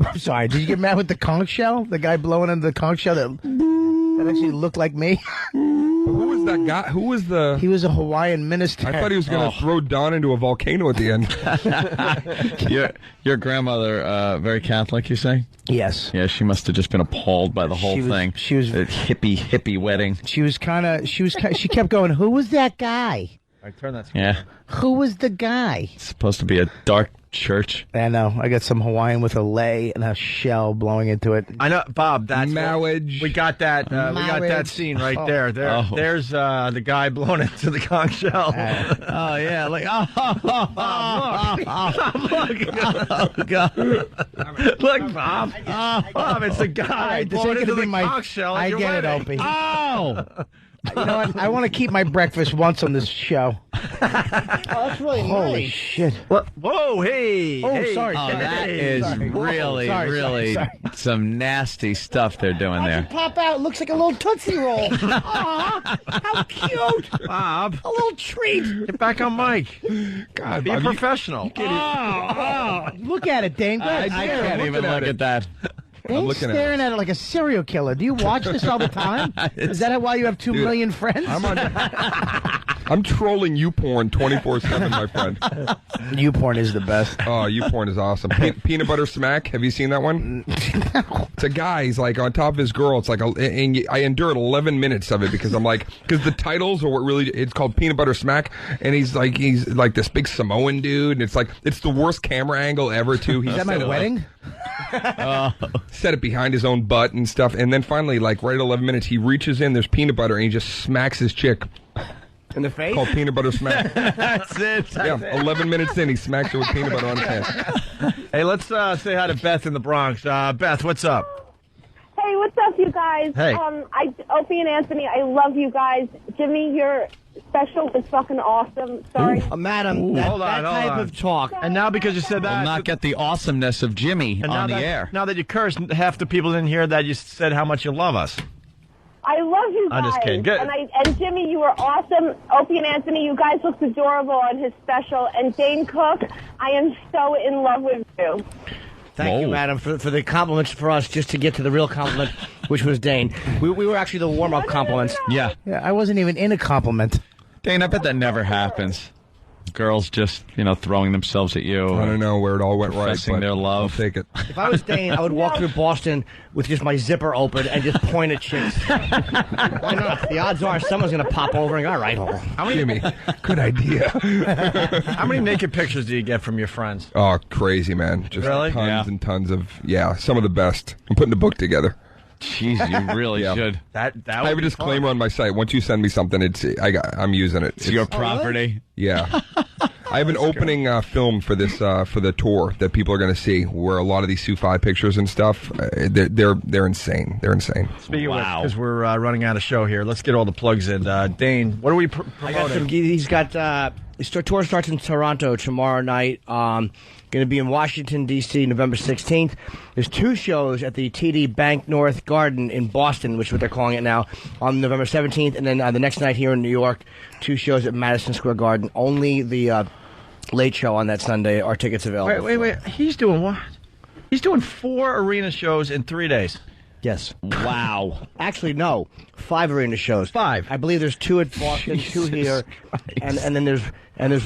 S13: mad with the conch shell? The guy blowing into the conch shell that actually looked like me.
S20: Who was that guy? Who was the?
S13: He was a Hawaiian minister.
S20: I thought he was going to throw Don into a volcano at the end.
S21: Your grandmother, very Catholic, you say?
S13: Yes.
S21: Yeah, she must have just been appalled by the whole thing.
S13: She was
S21: a hippie wedding.
S13: She kept going, who was that guy?
S15: I turn that.
S21: Yeah.
S13: Who was the guy?
S21: It's supposed to be a dark church.
S13: I know. I got some Hawaiian with a lei and a shell blowing into it.
S15: I know, Bob. That's
S20: marriage.
S15: We got that. We got that scene right there. There's the guy blowing into the conch shell.
S21: Oh yeah, like
S15: look, Bob. Bob, it's the guy blowing into the conch shell.
S13: I get it, Opie.
S21: Oh.
S13: You know what? I want to keep my breakfast once on this show.
S5: That's really
S13: Holy
S5: nice.
S13: shit.
S15: What? Whoa, hey.
S13: Oh,
S15: hey.
S13: sorry.
S21: Oh, that is really some nasty stuff they're doing there.
S5: Pop out. It looks like a little Tootsie Roll. Aw, how cute.
S15: Bob.
S5: A little treat.
S15: Get back on mic.
S20: God,
S15: Be
S20: Bob,
S15: a professional.
S13: Look at it, Dane.
S21: I can't even look at that.
S13: Dane's staring at it like a serial killer. Do you watch this all the time? Is that why you have 2 million friends?
S20: I'm trolling YouPorn 24/7, my friend.
S13: YouPorn is the best.
S20: Oh, YouPorn is awesome. Peanut Butter Smack. Have you seen that one? It's a guy. He's like on top of his girl. It's like and I endured 11 minutes of it because the titles are what really. It's called Peanut Butter Smack, and he's like this big Samoan dude, and it's the worst camera angle ever too.
S13: Is that my wedding?
S20: Set it behind his own butt and stuff, and then finally, like right at 11 minutes, he reaches in. There's peanut butter, and he just smacks his chick.
S5: In the face?
S20: Called Peanut Butter Smack.
S21: That's it.
S20: Yeah, 11 minutes in, he smacks her with peanut butter on his hand.
S15: Hey, let's say hi to Beth in the Bronx. Beth, what's up?
S6: Hey, what's up, you guys?
S15: Hey.
S6: Opie and Anthony, I love you guys. Jimmy, your special was fucking awesome. Sorry.
S5: Madam, that type of talk.
S15: And now because you said that...
S21: Will not get the awesomeness of Jimmy
S15: and
S21: on the
S15: now
S21: air.
S15: Now that you cursed, half the people didn't hear that you said how much you love us.
S6: I love you guys.
S15: I'm just kidding. Good.
S6: And Jimmy, you were awesome. Opie and Anthony, you guys looked adorable on his special. And Dane Cook, I am so in love with you.
S5: Thank you, madam, for the compliments for us, just to get to the real compliment, which was Dane. We were actually the warm-up compliments.
S21: Yeah.
S13: I wasn't even in a compliment.
S21: Dane, I bet that never happens. Girls just, throwing themselves at you.
S20: I don't know where it all went right,
S21: professing
S20: but
S21: their love.
S20: I'll take it.
S5: If I was Dane, I would walk through Boston with just my zipper open and just point at chicks. Why not? The odds are someone's going to pop over and go, all right.
S20: Jimmy, good idea.
S15: How many naked pictures do you get from your friends?
S20: Oh, crazy, man. Just
S15: Really?
S20: tons and tons of, some of the best. I'm putting a book together.
S21: Jeez, you really should.
S15: That
S20: I have a disclaimer on my site. Once you send me something, I'm using it.
S21: It's your property.
S20: Yeah. I have an opening film for this for the tour that people are going to see, where a lot of these Sioux 5 pictures and stuff, they're insane. They're insane.
S15: Speaking of which, because we're running out of show here, let's get all the plugs in. Dane, what are we promoting?
S5: He's got
S13: tour starts in Toronto tomorrow night. Going to be in Washington, D.C., November 16th. There's 2 shows at the TD Bank North Garden in Boston, which is what they're calling it now, on November 17th. And then the next night here in New York, 2 shows at Madison Square Garden. Only the late show on that Sunday are tickets available.
S15: Wait. He's doing what? He's doing 4 arena shows in 3 days.
S13: Yes.
S15: Wow.
S13: Actually, no. 5 arena shows.
S15: 5.
S13: I believe there's 2 at Boston, 2 here, and then there's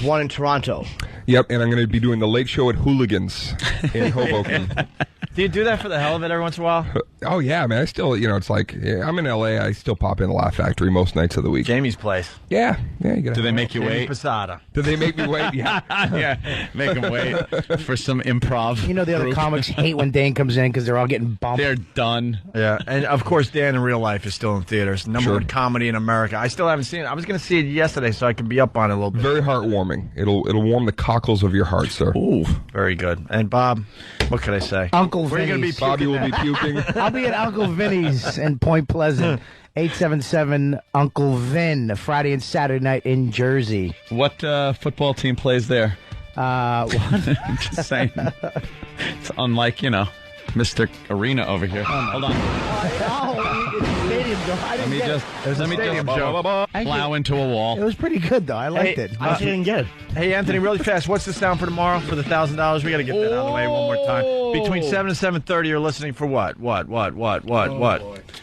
S13: 1 in Toronto.
S20: Yep, and I'm going to be doing the late show at Hooligans in Hoboken.
S15: Do you do that for the hell of it every once in a while?
S20: Oh, yeah, man. I still, it's like, I'm in L.A. I still pop in the Laugh Factory most nights of the week.
S15: Jamie's place.
S20: Yeah. You
S21: Do they make you
S15: Jamie
S21: wait?
S15: Posada.
S20: Do they make me wait? Yeah.
S21: Yeah, make them wait for some improv.
S13: You know the other
S21: group.
S13: comics hate when Dane comes in because they're all getting bumped.
S21: They're done.
S15: Yeah, and of course, Dan in real life is still in theaters. Number 1 comedy in America. I still haven't seen it. I was going to see it yesterday so I can be up on it a little bit.
S20: Very heartwarming. It'll warm the cockles of your heart, sir.
S15: Ooh, very good. And Bob, what could I say?
S13: Uncle
S15: Where are you going to be?
S13: Vinny's.
S20: Bobby will be puking.
S13: I'll be at Uncle Vinny's in Point Pleasant. 877 Uncle Vin, Friday and Saturday night in Jersey.
S21: What football team plays there?
S13: What?
S21: I'm just saying. It's unlike, Mr. Arena over here. Hold on.
S13: It's a stadium joke. I didn't get it.
S21: Let me just plow into a wall.
S13: It was pretty good, though. I liked it. I didn't get it.
S15: Hey, Anthony, really fast. What's the sound for tomorrow for the $1,000? We got to get that out of the way one more time. Between 7 and 7:30, you're listening for what? What?
S21: That's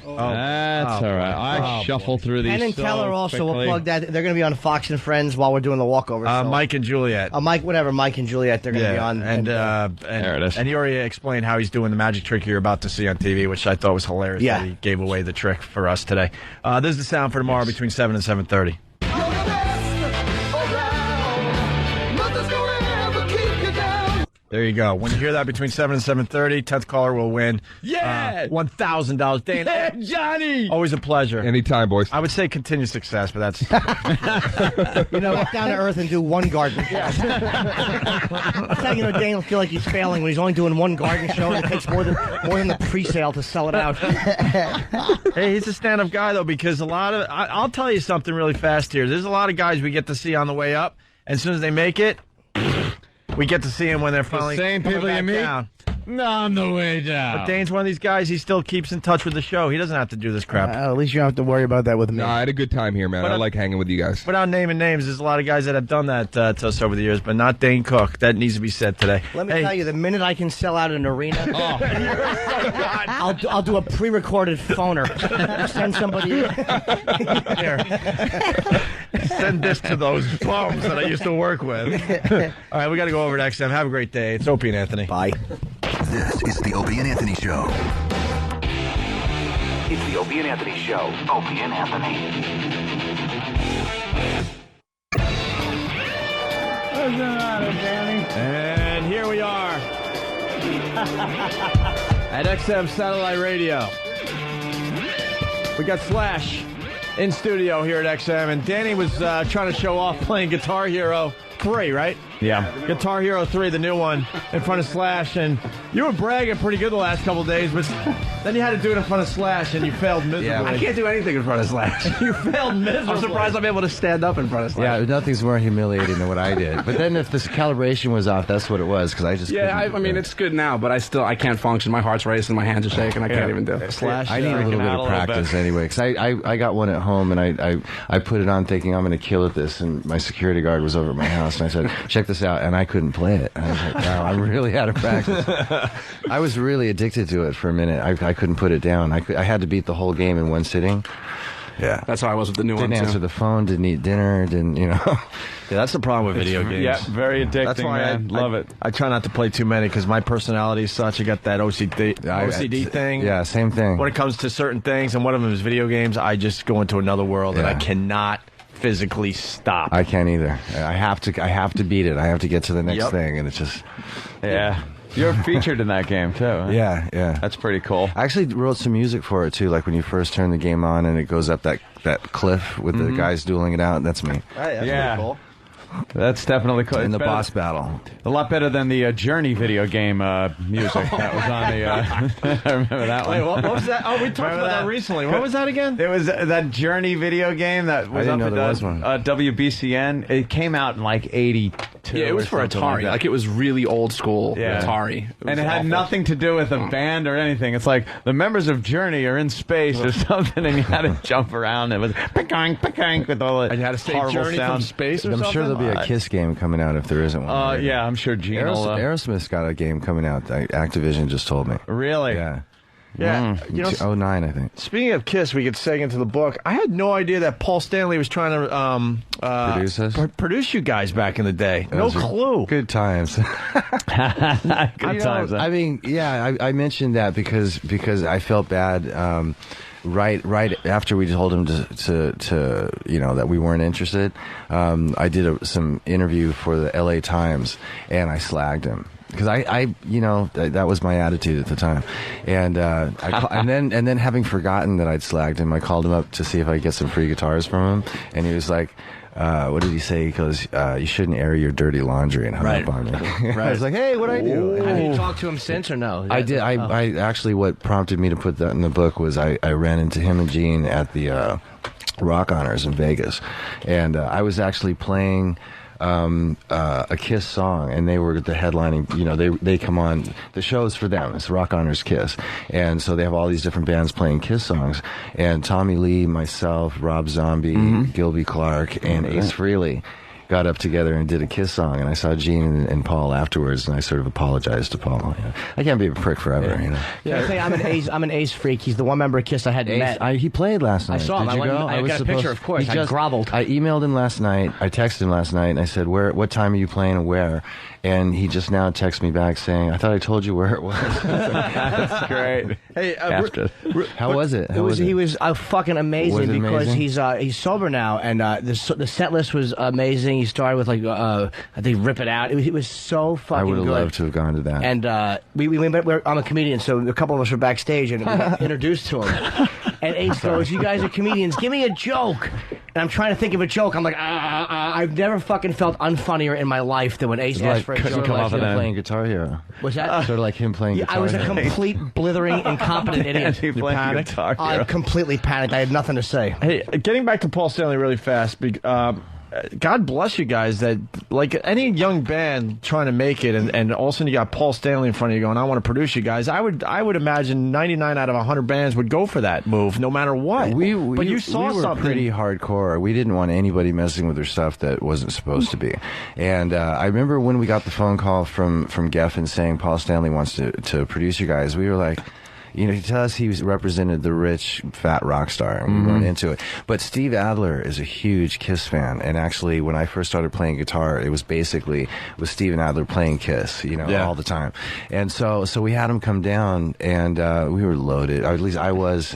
S21: all right. I shuffle through these.
S13: Penn and
S21: so
S13: Keller also will
S21: quickly.
S13: plug that. They're going to be on Fox and Friends while we're doing the walkover. So.
S15: Mike and Jillette.
S13: Mike and Jillette, they're going to be on.
S15: And
S21: there it is.
S15: And he already explained how he's doing the magic trick you're about to see on TV, which I thought was hilarious.
S13: Yeah.
S15: That he gave away the trick for us today. This is the sound for tomorrow between 7 and 7:30. There you go. When you hear that between 7 and 7:30, 10th caller will win.
S21: Yeah!
S15: $1,000. Dane,
S21: Yeah, Johnny!
S15: always a pleasure.
S20: Anytime, boys.
S15: I would say continued success, but that's...
S13: Walk down to earth and do 1 garden show. That's how Dane will feel like he's failing when he's only doing 1 garden show and it takes more than the pre-sale to sell it out.
S15: Hey, he's a stand-up guy, though, because I'll tell you something really fast here. There's a lot of guys we get to see on the way up, and as soon as they make it, we get to see them when they're finally
S21: same
S15: coming
S21: people you
S15: back
S21: meet?
S15: down.
S21: No, on the way down.
S15: But Dane's one of these guys, he still keeps in touch with the show. He doesn't have to do this crap.
S13: At least you don't have to worry about that with me.
S20: No, I had a good time here, man.
S15: But
S20: I like hanging with you guys.
S15: Without naming names, there's a lot of guys that have done that to us over the years, but not Dane Cook. That needs to be said today.
S13: Let me tell you, the minute I can sell out an arena, I'll do a pre-recorded phoner. Send somebody
S15: Here. Send this to those bums that I used to work with. All right, we got to go over to XM. Have a great day. It's Opie and Anthony.
S13: Bye.
S10: This is the Opie and Anthony Show. It's the Opie and Anthony Show. Opie and Anthony.
S15: And here we are at XM Satellite Radio. We got Slash in studio here at XM, and Danny was trying to show off playing Guitar Hero 3, right?
S21: Yeah.
S15: Guitar Hero 3, the new one, in front of Slash, and you were bragging pretty good the last couple of days, but then you had to do it in front of Slash, and you failed miserably.
S14: Yeah, I can't do anything in front of Slash.
S15: You failed miserably.
S14: I'm surprised I'm able to stand up in front of Slash.
S4: Yeah, nothing's more humiliating than what I did. But then if this calibration was off, that's what it was, because I just
S14: Yeah, I mean, it's good now, but I can't function. My heart's racing, my hands are shaking, I can't even do it.
S4: Slash, I need a little bit of practice anyway, because I got one at home, and I put it on thinking I'm going to kill at this, and my security guard was over at my house, and I said, check this out, and I couldn't play it. And I was like, wow, I'm really out of practice. I was really addicted to it for a minute. I couldn't put it down. I had to beat the whole game in one sitting.
S14: Yeah, that's how I was with the new one,
S4: Didn't answer the phone, didn't eat dinner, didn't. Yeah,
S15: that's the problem with video games.
S21: Yeah, very addicting,
S15: That's why
S21: man. Love it.
S15: I try not to play too many because my personality is such. I got that OCD thing.
S4: Yeah, same thing.
S15: When it comes to certain things, and one of them is video games, I just go into another world, and I cannot physically stop.
S4: I can't either. I have to beat it. I have to get to the next thing, and it's just
S21: Yeah. You're featured in that game, too. Huh?
S4: Yeah.
S21: That's pretty cool.
S4: I actually wrote some music for it, too, like when you first turn the game on and it goes up that cliff with the guys dueling it out. That's me.
S15: Hey, that's pretty cool.
S2: That's definitely cool.
S4: In the
S2: better-
S4: boss battle.
S2: A lot better than the Journey video game music that was on the. I remember that one.
S15: Wait, what was that? Oh, we talked about that recently. What was that again?
S2: It was that Journey video game that was
S4: I didn't
S2: up
S4: know
S2: at
S4: there was one.
S2: WBCN. It came out in like '82.
S14: Yeah, it was
S2: or
S14: for
S2: something
S14: Atari.
S2: Like,
S14: Like, it was really old school Atari.
S2: And it had nothing to do with a band or anything. It's like the members of Journey are in space or something, and you had to jump around. It was picking with all the
S15: And you had to say
S2: horrible
S15: Journey
S2: sounds.
S15: from space or
S4: I'm
S15: something?
S4: sure there'll be a Kiss game coming out if there isn't one.
S2: Yeah, I'm sure Gene will.
S4: Aerosmith's got a game coming out. Activision just told me.
S2: Really?
S4: Yeah.
S15: Yeah. You know,
S4: 09, I think.
S15: speaking of Kiss, we could seg into the book. I had no idea that Paul Stanley was trying to
S4: Produce us?
S15: produce you guys back in the day. No
S4: Those are
S15: clue.
S4: Good times.
S2: Good times.
S4: I mean, yeah, I mentioned that because I felt bad. Right after we told him to that we weren't interested, I did some interview for the LA Times and I slagged him. Because that was my attitude at the time, and and then having forgotten that I'd slagged him, I called him up to see if I could get some free guitars from him, and he was like, what did he say? He goes, you shouldn't air your dirty laundry, and hung up on me. I was like, hey, what'd I do?
S13: Have you talked to him since or no?
S4: I did. I actually, what prompted me to put that in the book was I ran into him and Gene at the Rock Honors in Vegas, and I was actually playing a Kiss song, and they were the headlining. They come on the shows for them. It's Rock Honors Kiss, and so they have all these different bands playing Kiss songs. And Tommy Lee, myself, Rob Zombie, Gilby Clarke, and Ace Frehley got up together and did a Kiss song, and I saw Gene and Paul afterwards, and I sort of apologized to Paul. I can't be a prick forever,
S13: Yeah, I say I'm an Ace freak. He's the one member of Kiss I hadn't met.
S4: He played last night.
S13: I saw him.
S4: Did you go?
S13: I got a picture, of course. I groveled.
S4: I emailed him last night. I texted him last night, and I said, what time are you playing and where? And he just now texted me back saying, I thought I told you where it was.
S2: That's great.
S15: Hey,
S4: how was it?
S13: He was fucking amazing
S4: Was it
S13: because
S4: amazing?
S13: he's sober now, and the set list was amazing. He started with I think Rip It Out. It was so fucking
S4: I would have
S13: good.
S4: loved to have gone to that.
S13: And I'm a comedian, so a couple of us were backstage and we got introduced to him. And Ace goes, "You guys are comedians. Give me a joke." And I'm trying to think of a joke. I'm like, I've never fucking felt unfunnier in my life than when Ace asked for a joke.
S4: Like him playing Guitar Hero.
S13: Was that
S4: sort of like him playing Guitar
S13: I was a
S4: Hero.
S13: complete blithering, incompetent idiot.
S2: You panicked? Guitar Hero.
S13: I completely panicked. I had nothing to say.
S15: Hey, getting back to Paul Stanley really fast. God bless you guys that, like any young band trying to make it, and all of a sudden you got Paul Stanley in front of you going, I want to produce you guys. I would imagine 99 out of 100 bands would go for that move no matter what. But you saw
S4: we were
S15: something.
S4: pretty hardcore. We didn't want anybody messing with their stuff that wasn't supposed to be. And I remember when we got the phone call from Geffen saying Paul Stanley wants to produce you guys, we were like, to tell us he represented the rich, fat rock star, and we weren't into it. But Steve Adler is a huge Kiss fan, and actually, when I first started playing guitar, it was basically with Steven Adler playing Kiss, all the time. And so we had him come down, and we were loaded, or at least I was,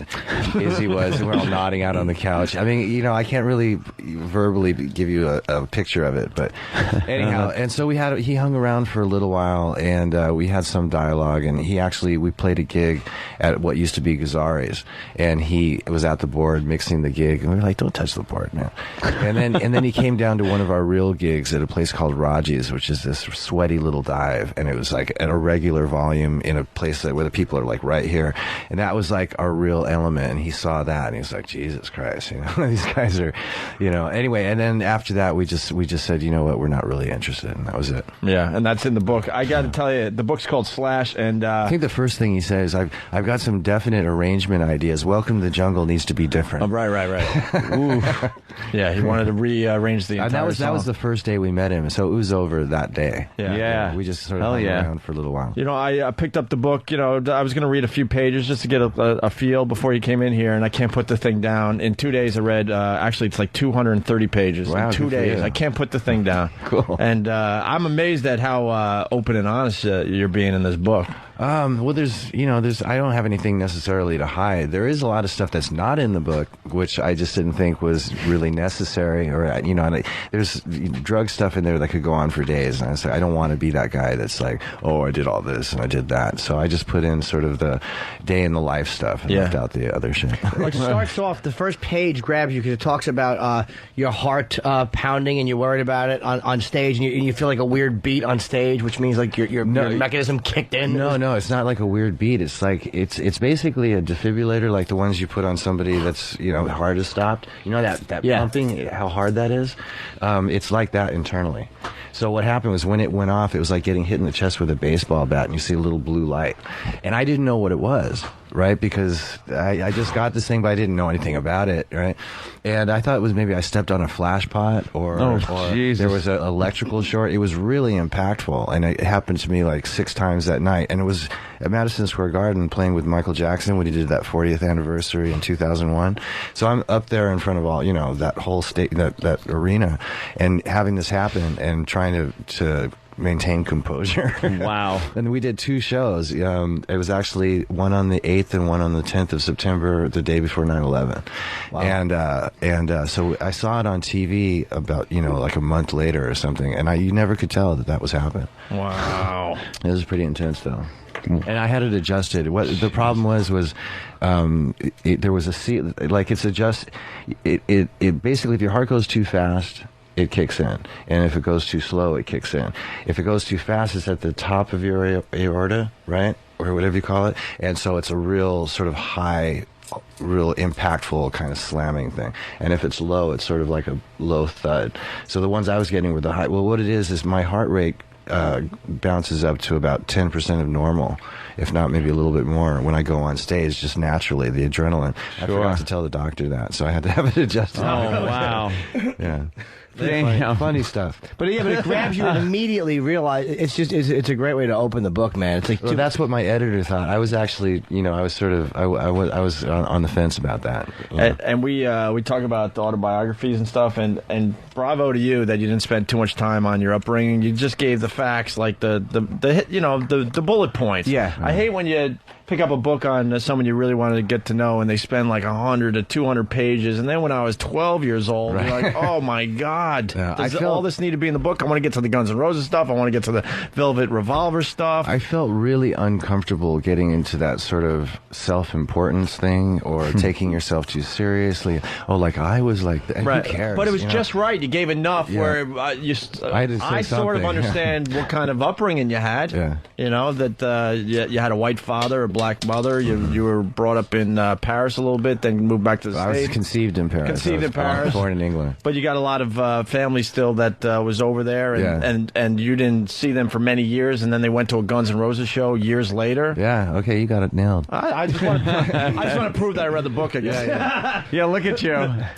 S4: Izzy was, and we're all nodding out on the couch. I mean, I can't really verbally give you a picture of it, but anyhow, and so he hung around for a little while, and we had some dialogue, and we played a gig at what used to be Gazzari's, and he was at the board mixing the gig, and we were like, don't touch the board, man. And then he came down to one of our real gigs at a place called Raji's, which is this sweaty little dive, and it was like at a regular volume in a place where the people are like right here, and that was like our real element, and he saw that, and he was like, Jesus Christ, these guys are, anyway, and then after that, we just said, you know what, we're not really interested, and that was it.
S15: Yeah, and that's in the book. I got to tell you, the book's called Slash, and
S4: I think the first thing he says, I've got some definite arrangement ideas. Welcome to the Jungle needs to be different.
S15: Oh, right. Ooh. Yeah, he wanted to rearrange the entire
S4: that was the first day we met him, so it was over that day.
S15: Yeah.
S4: We just sort of hung around for a little while.
S15: I picked up the book. I was going to read a few pages just to get a feel before he came in here, and I can't put the thing down. In 2 days, I read, actually, it's like 230 pages.
S4: Wow,
S15: in 2 days. I can't put the thing down.
S4: Cool.
S15: And I'm amazed at how open and honest you're being in this book.
S4: Well, I don't have anything necessarily to hide. There is a lot of stuff that's not in the book, which I just didn't think was really necessary. Or, there's drug stuff in there that could go on for days. And I said, I don't want to be that guy that's like, oh, I did all this and I did that. So I just put in sort of the day in the life stuff and left out the other shit.
S13: It starts off, the first page grabs you because it talks about your heart pounding and you're worried about it on stage, and you feel like a weird beat on stage, which means like your mechanism kicked in.
S4: No, it's not like a weird beat. It's like it's basically a defibrillator, like the ones you put on somebody that's heart is stopped. You know that pumping, how hard that is. It's like that internally. So what happened was when it went off, it was like getting hit in the chest with a baseball bat, and you see a little blue light. And I didn't know what it was, right? Because I just got this thing, but I didn't know anything about it, right? And I thought it was maybe I stepped on a flash pot or there was an electrical short. It was really impactful, and it happened to me like 6 times that night. And it was at Madison Square Garden playing with Michael Jackson when he did that 40th anniversary in 2001. So I'm up there in front of all, that whole that arena, and having this happen and trying to maintain composure.
S21: Wow.
S4: And we did 2 shows. It was actually one on the 8th and one on the 10th of September, the day before 9/11. Wow. And so I saw it on TV about, like a month later or something, and you never could tell that was happening.
S21: Wow.
S4: It was pretty intense, though. And I had it adjusted. What the problem was there was it basically, if your heart goes too fast, it kicks in. And if it goes too slow, it kicks in. If it goes too fast, it's at the top of your aorta, right? Or whatever you call it. And so it's a real sort of high, real impactful kind of slamming thing. And if it's low, it's sort of like a low thud. So the ones I was getting were the high. Well, what it is my heart rate bounces up to about 10% of normal, if not maybe a little bit more, when I go on stage, just naturally, the adrenaline. I forgot to tell the doctor that, so I had to have it adjusted.
S21: Oh, wow.
S4: Yeah.
S13: Funny
S4: stuff.
S13: But it grabs you and immediately realize it's a great way to open the book, man. It's like
S4: that's what my editor thought. I was actually, I was sort of, I was on the fence about that.
S15: And we talk about the autobiographies and stuff, and bravo to you that you didn't spend too much time on your upbringing. You just gave the facts, like the bullet points.
S13: Yeah.
S15: I hate when you pick up a book on someone you really wanted to get to know, and they spend like 100 to 200 pages, and then when I was 12 years old, you're like, oh my God, does all this need to be in the book? I want to get to the Guns N' Roses stuff. I want to get to the Velvet Revolver stuff.
S4: I felt really uncomfortable getting into that sort of self-importance thing, or taking yourself too seriously. Oh, like I was like, who cares?
S15: But it was just right. You gave enough where I sort of understand what kind of upbringing you had.
S4: Yeah.
S15: That you had a white father, a black mother. You were brought up in Paris a little bit, then moved back to the States.
S4: I was conceived in Paris. Born in England.
S15: But you got a lot of family still that was over there, and you didn't see them for many years, and then they went to a Guns N' Roses show years later.
S4: Yeah, okay, you got it nailed.
S15: I just want to prove that I read the book, I guess.
S21: Yeah, look at you.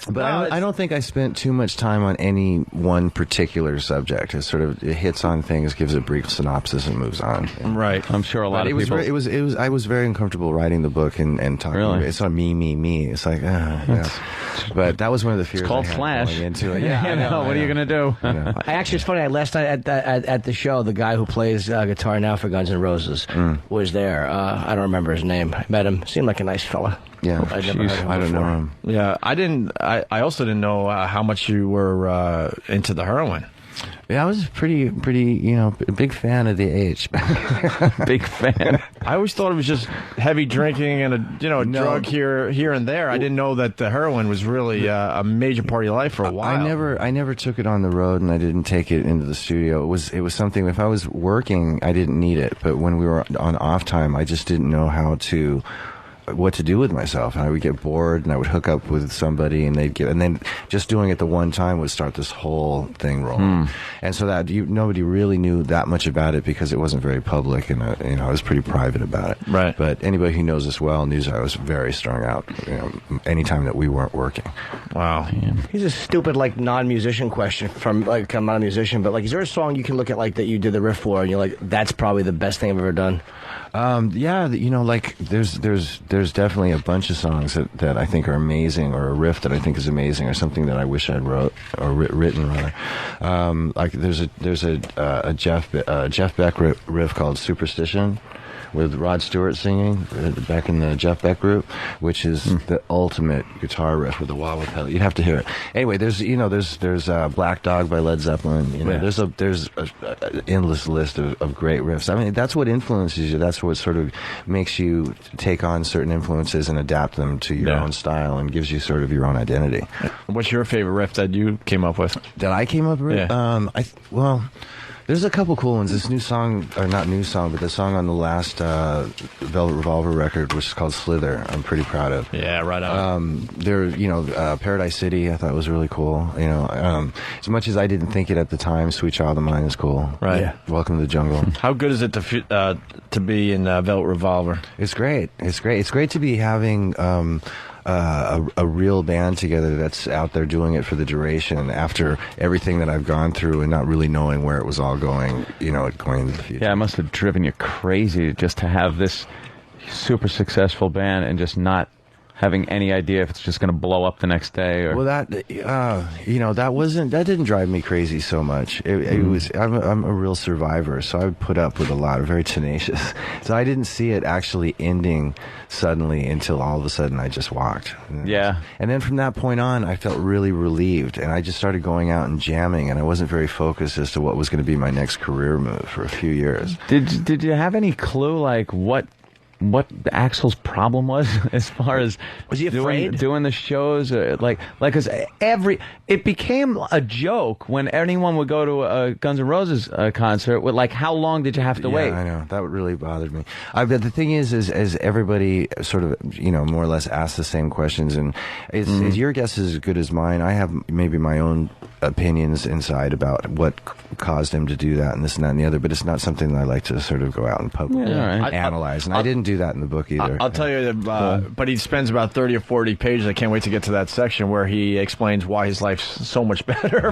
S4: But I don't think I spent too much time on any one particular subject. It sort of hits on things, gives a brief synopsis, and moves on.
S15: Right.
S21: I'm sure a lot of people...
S4: I was very uncomfortable writing the book and talking.
S21: Really?
S4: It's on me. It's like, But that was one of the fears.
S21: It's called
S4: I had
S21: Flash.
S4: going into it.
S21: Yeah, I know. What are you going to do?
S13: Actually, it's funny. Last night at the show, the guy who plays guitar now for Guns N' Roses was there. I don't remember his name. I met him. Seemed like a nice fella.
S4: Yeah,
S13: I
S4: don't know him.
S15: Yeah, I didn't. I also didn't know how much you were into the heroin.
S4: Yeah, I was pretty, a big fan of the H.
S21: Big fan.
S15: I always thought it was just heavy drinking and a drug here and there. I didn't know that the heroin was really a major part of your life for a while.
S4: I never took it on the road, and I didn't take it into the studio. It was something. If I was working, I didn't need it, but when we were on off time, I just didn't know what to do with myself, and I would get bored, and I would hook up with somebody, and and then just doing it the one time would start this whole thing rolling. And so that nobody really knew that much about it because it wasn't very public, and I was pretty private about it.
S15: Right.
S4: But anybody who knows us well knew I was very strung out. Anytime that we weren't working.
S15: Wow.
S13: Here's a stupid non-musician question from I'm not a musician, but is there a song you can look at that you did the riff for, and you're like, that's probably the best thing I've ever done?
S4: There's definitely a bunch of songs that I think are amazing, or a riff that I think is amazing, or something that I wish I'd wrote or written rather. There's a Jeff Beck riff called Superstition, with Rod Stewart singing back in the Jeff Beck group, which is the ultimate guitar riff with the wah-wah pedal. You'd have to hear it. Anyway, there's Black Dog by Led Zeppelin. There's an endless list of great riffs. I mean, that's what influences you. That's what sort of makes you take on certain influences and adapt them to your own style and gives you sort of your own identity.
S15: What's your favorite riff that you came up with?
S4: That I came up with?
S15: Yeah.
S4: Well, there's a couple cool ones. This new song, or not new song, but the song on the last Velvet Revolver record, which is called Slither, I'm pretty proud of.
S15: Yeah, right on.
S4: Paradise City, I thought was really cool. As much as I didn't think it at the time, Sweet Child of Mine is cool.
S15: Right. Yeah.
S4: Welcome to the Jungle.
S15: How good is it to be in Velvet Revolver?
S4: It's great. It's great. It's great to be having a real band together that's out there doing it for the duration after everything that I've gone through and not really knowing where it was all going, going into the future.
S2: Yeah, it must have driven you crazy just to have this super successful band and just not having any idea if it's just going to blow up the next day. Or...
S4: Well, that didn't drive me crazy so much. It was, I'm a real survivor, so I put up with a lot, very tenacious. So I didn't see it actually ending suddenly until all of a sudden I just walked.
S2: Yeah.
S4: And then from that point on, I felt really relieved, and I just started going out and jamming, and I wasn't very focused as to what was going to be my next career move for a few years.
S2: Did you have any clue, like, what Axl's problem was as far as
S15: was he afraid
S2: doing the shows? Because it became a joke when anyone would go to a Guns N' Roses concert with how long did you have to wait?
S4: I know that really bothered me. But the thing is everybody sort of more or less asks the same questions, and your guess is as good as mine. I have maybe my own opinions inside about what caused him to do that and this and that and the other, but it's not something that I like to sort of go out and publicly analyze. And I didn't do that in the book either.
S15: I'll tell you that, but he spends about 30 or 40 pages. I can't wait to get to that section where he explains why his life's so much better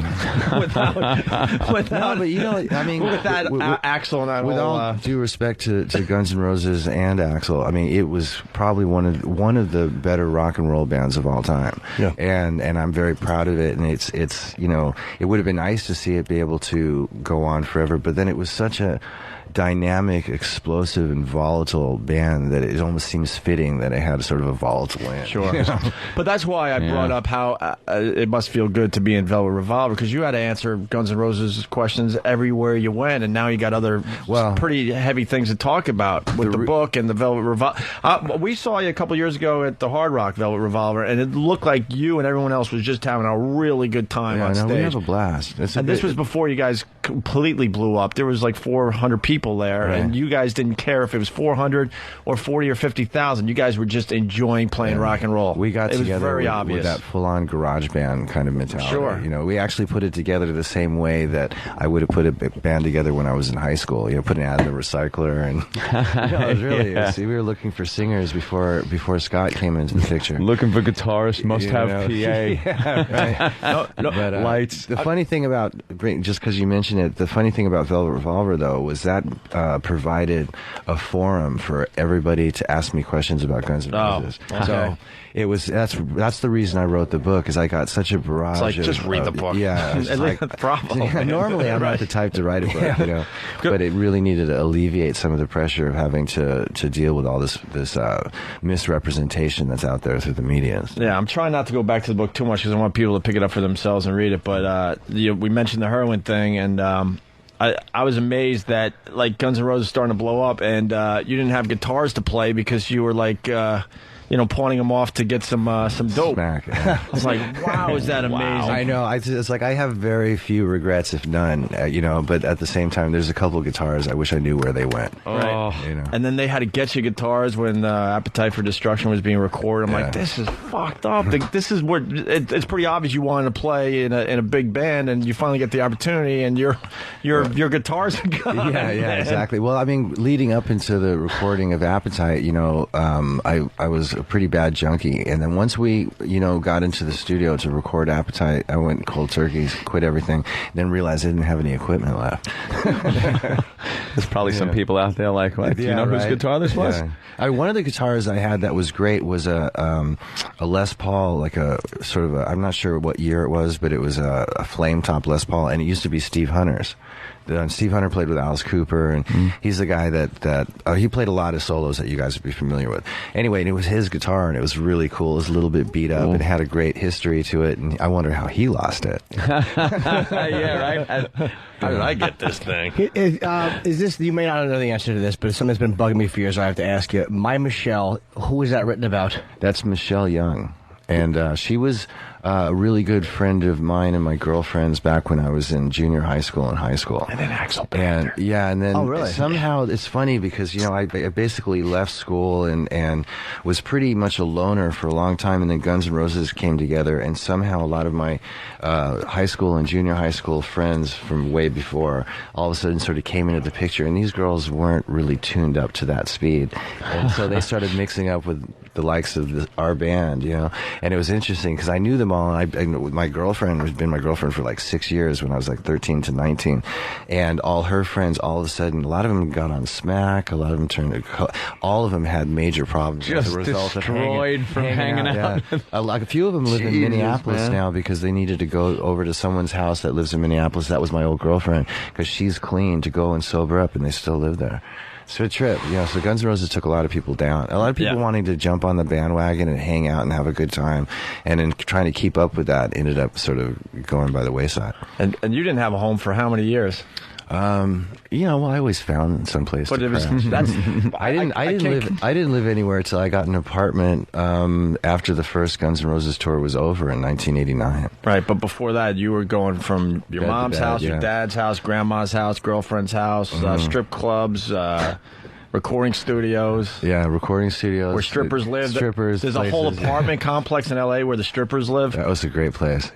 S15: without
S4: no, but I mean,
S15: with that Axl and that
S4: with
S15: whole,
S4: all due respect to Guns N' Roses and Axl, I mean, it was probably one of the better rock and roll bands of all time.
S15: Yeah.
S4: And I'm very proud of it, and it's it would have been nice to see it be able to go on forever, but then it was such a dynamic, explosive, and volatile band that it almost seems fitting that it had sort of a volatile end.
S15: Sure. But that's why I brought up how it must feel good to be in Velvet Revolver, because you had to answer Guns N' Roses questions everywhere you went, and now you got other pretty heavy things to talk about with the book and the Velvet Revolver. We saw you a couple years ago at the Hard Rock Velvet Revolver, and it looked like you and everyone else was just having a really good time on stage.
S4: We have a blast.
S15: This was before you guys completely blew up. There was 400 people there, and you guys didn't care if it was 400 or 40 or 50,000. You guys were just enjoying playing rock and roll.
S4: We got together
S15: very
S4: with that full-on garage band kind of mentality.
S15: Sure.
S4: We actually put it together the same way that I would have put a band together when I was in high school. Putting it out in the recycler, and it was we were looking for singers before Scott came into the picture.
S2: Looking for guitarists, must have PA.
S4: Yeah, right. But,
S2: lights.
S4: The funny thing about, just because you mentioned it, the funny thing about Velvet Revolver, though, was that provided a forum for everybody to ask me questions about Guns N' Roses.
S15: Okay.
S4: So it was that's the reason I wrote the book, because I got such a barrage.
S15: Just read the book.
S4: Yeah,
S15: bravo.
S4: Normally I'm not the type to write a book, but it really needed to alleviate some of the pressure of having to deal with all this misrepresentation that's out there through the media.
S15: Yeah, I'm trying not to go back to the book too much because I want people to pick it up for themselves and read it. But we mentioned the heroin thing, and I was amazed that Guns N' Roses starting to blow up, and you didn't have guitars to play because you were pawning them off to get some dope.
S4: Smack,
S15: I was like, wow, is that amazing?
S4: I know. It's I have very few regrets, if none. But at the same time, there's a couple of guitars I wish I knew where they went.
S15: Right. And then they had to get you guitars when Appetite for Destruction was being recorded. I'm like, this is fucked up. This is where it's pretty obvious you wanted to play in a big band, and you finally get the opportunity, and your guitars are gone.
S4: Yeah, exactly. Well, I mean, leading up into the recording of Appetite, I was a pretty bad junkie, and then once we got into the studio to record Appetite, I went cold turkey, quit everything, then realized I didn't have any equipment left.
S2: There's probably some people out there like, what? Do you know whose guitar this was?
S4: One of the guitars I had that was great was a Les Paul, like a sort of I'm not sure what year it was, but it was a flame top Les Paul, and it used to be Steve Hunter's. Steve Hunter played with Alice Cooper, and he's the guy that he played a lot of solos that you guys would be familiar with. Anyway, and it was his guitar, and it was really cool. It was a little bit beat up. It had a great history to it, and I wonder how he lost it.
S2: Yeah, right?
S15: How did I get this thing?
S13: Is this, you may not know the answer to this, but it's something that's been bugging me for years. I have to ask you. My Michelle, who is that written about?
S4: That's Michelle Young. And she was a really good friend of mine and my girlfriend's back when I was in junior high school and high school.
S22: And then Axel Bander.
S4: And then
S13: really?
S4: somehow it's funny because, I basically left school and was pretty much a loner for a long time, and then Guns N' Roses came together, and somehow a lot of my high school and junior high school friends from way before all of a sudden sort of came into the picture, and these girls weren't really tuned up to that speed. And so they started mixing up with the likes of our band, and it was interesting because I knew them all. And my girlfriend has been my girlfriend for like 6 years when I was like 13 to 19, and all her friends, all of a sudden, a lot of them got on smack, a lot of them all of them had major problems
S2: just
S4: as a result
S2: destroyed
S4: of
S2: from hanging out.
S4: Yeah. A few of them live in Minneapolis now because they needed to go over to someone's house that lives in Minneapolis. That was my old girlfriend because she's clean to go and sober up, and they still live there. So a trip, so Guns N' Roses took a lot of people down. A lot of people wanting to jump on the bandwagon and hang out and have a good time, and then trying to keep up with that ended up sort of going by the wayside.
S15: And you didn't have a home for how many years?
S4: Well, I always found some place to crash. I didn't live anywhere till I got an apartment after the first Guns N' Roses tour was over in 1989.
S15: Right, but before that, you were going from your
S4: Bed to
S15: mom's
S4: bed,
S15: house, your dad's house, grandma's house, girlfriend's house, strip clubs, recording studios.
S4: Yeah, recording studios.
S15: Where strippers live.
S4: Strippers.
S15: There's a whole apartment complex in L.A. where the strippers live.
S4: That was a great place.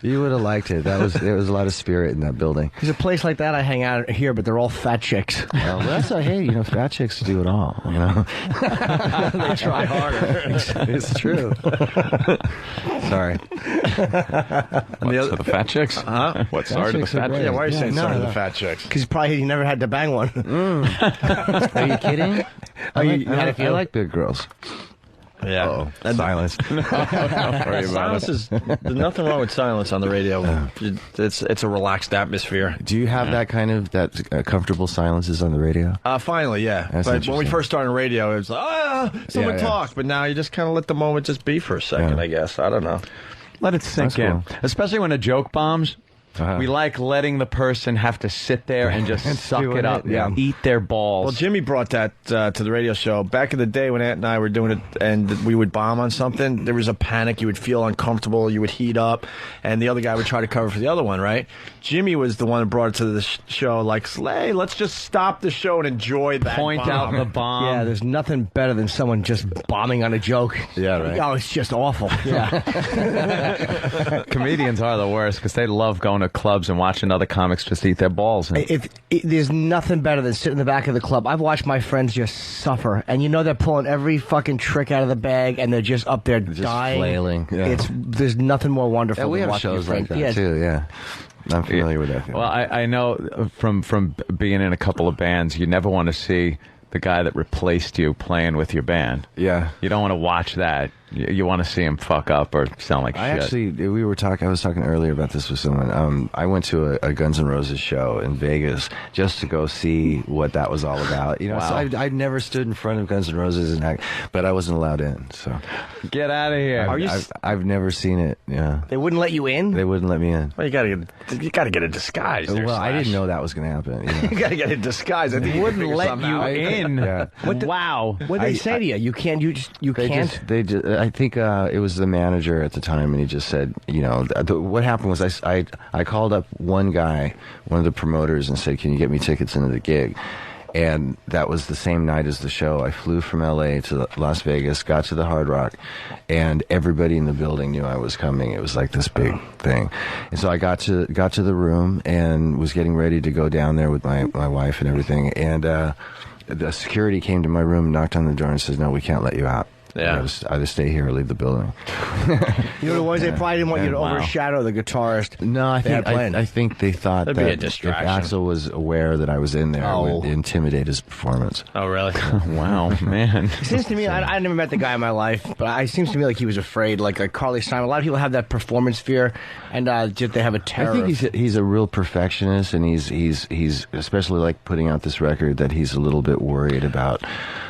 S4: You would have liked it. There was a lot of spirit in that building.
S13: There's a place like that I hang out here, but they're all fat chicks.
S4: Well, that's hey, fat chicks do it all.
S13: They try harder.
S4: It's true. Sorry.
S2: So the fat chicks? What? Sorry to the fat chicks?
S15: Yeah, why are you saying sorry to the fat chicks?
S13: Because probably he never had to bang one.
S4: Are you kidding? I like big girls.
S15: Yeah.
S4: Silence.
S15: Silence is there's nothing wrong with silence on the radio. It's a relaxed atmosphere.
S4: Do you have that kind of comfortable silences on the radio?
S15: Finally, yeah. But when we first started radio, it was like, someone talk. But now you just kind of let the moment just be for a second, I guess. I don't know.
S2: Let it sink in. Cool. Especially when a joke bombs. We like letting the person have to sit there and just suck it up, eat their balls.
S15: Well, Jimmy brought that to the radio show. Back in the day when Aunt and I were doing it and we would bomb on something, there was a panic. You would feel uncomfortable. You would heat up. And the other guy would try to cover for the other one, right? Jimmy was the one that brought it to the show like, hey, let's just stop the show and enjoy that
S2: Point
S15: bomb.
S2: out the bomb.
S13: Yeah, there's nothing better than someone just bombing on a joke.
S4: Yeah, right.
S13: Oh, it's just awful. Yeah.
S2: Comedians are the worst because they love going to clubs and watching other comics just eat their balls.
S13: There's nothing better than sitting in the back of the club. I've watched my friends just suffer, and they're pulling every fucking trick out of the bag, and they're just up there dying,
S4: flailing. Yeah.
S13: There's nothing more wonderful.
S4: Yeah, we
S13: than
S4: have
S13: watching
S4: shows
S13: your
S4: like
S13: friends.
S4: that too. Yeah. I'm familiar with that.
S2: Well, I know from being in a couple of bands, you never want to see the guy that replaced you playing with your band.
S4: Yeah.
S2: You don't want to watch that. You want to see him fuck up or sound like shit.
S4: I was talking earlier about this with someone. I went to a Guns N' Roses show in Vegas just to go see what that was all about.
S2: Wow.
S4: So I'd never stood in front of Guns N' Roses but I wasn't allowed in. So
S2: get out of here.
S4: I've never seen it. Yeah.
S13: They wouldn't let you in?
S4: They wouldn't let me in.
S15: Well, you gotta get a disguise.
S4: Well, I didn't know that was going to happen.
S15: You gotta get a disguise.
S2: They wouldn't let you in.
S4: Yeah.
S2: Wow.
S13: What did they say to you? You can't. You can't.
S4: I think it was the manager at the time, and he just said, what happened was I called up one guy, one of the promoters, and said, "Can you get me tickets into the gig?" And that was the same night as the show. I flew from L.A. to Las Vegas, got to the Hard Rock, and everybody in the building knew I was coming. It was like this big thing. And so I got to the room and was getting ready to go down there with my wife and everything. And the security came to my room, knocked on the door, and says, "No, we can't let you out." Yeah. Either stay here or leave the building.
S13: You know what it was? They probably didn't want you to overshadow the guitarist.
S4: No, I think they thought
S12: That'd be a
S4: that if
S12: distraction.
S4: Axl was aware that I was in there, it would intimidate his performance.
S12: Oh, really? Wow, man.
S13: It seems to me, I never met the guy in my life, but it seems to me like he was afraid, like Carly Simon. A lot of people have that performance fear, and just they have a terror.
S4: I think he's a real perfectionist, and he's especially like putting out this record that he's a little bit worried about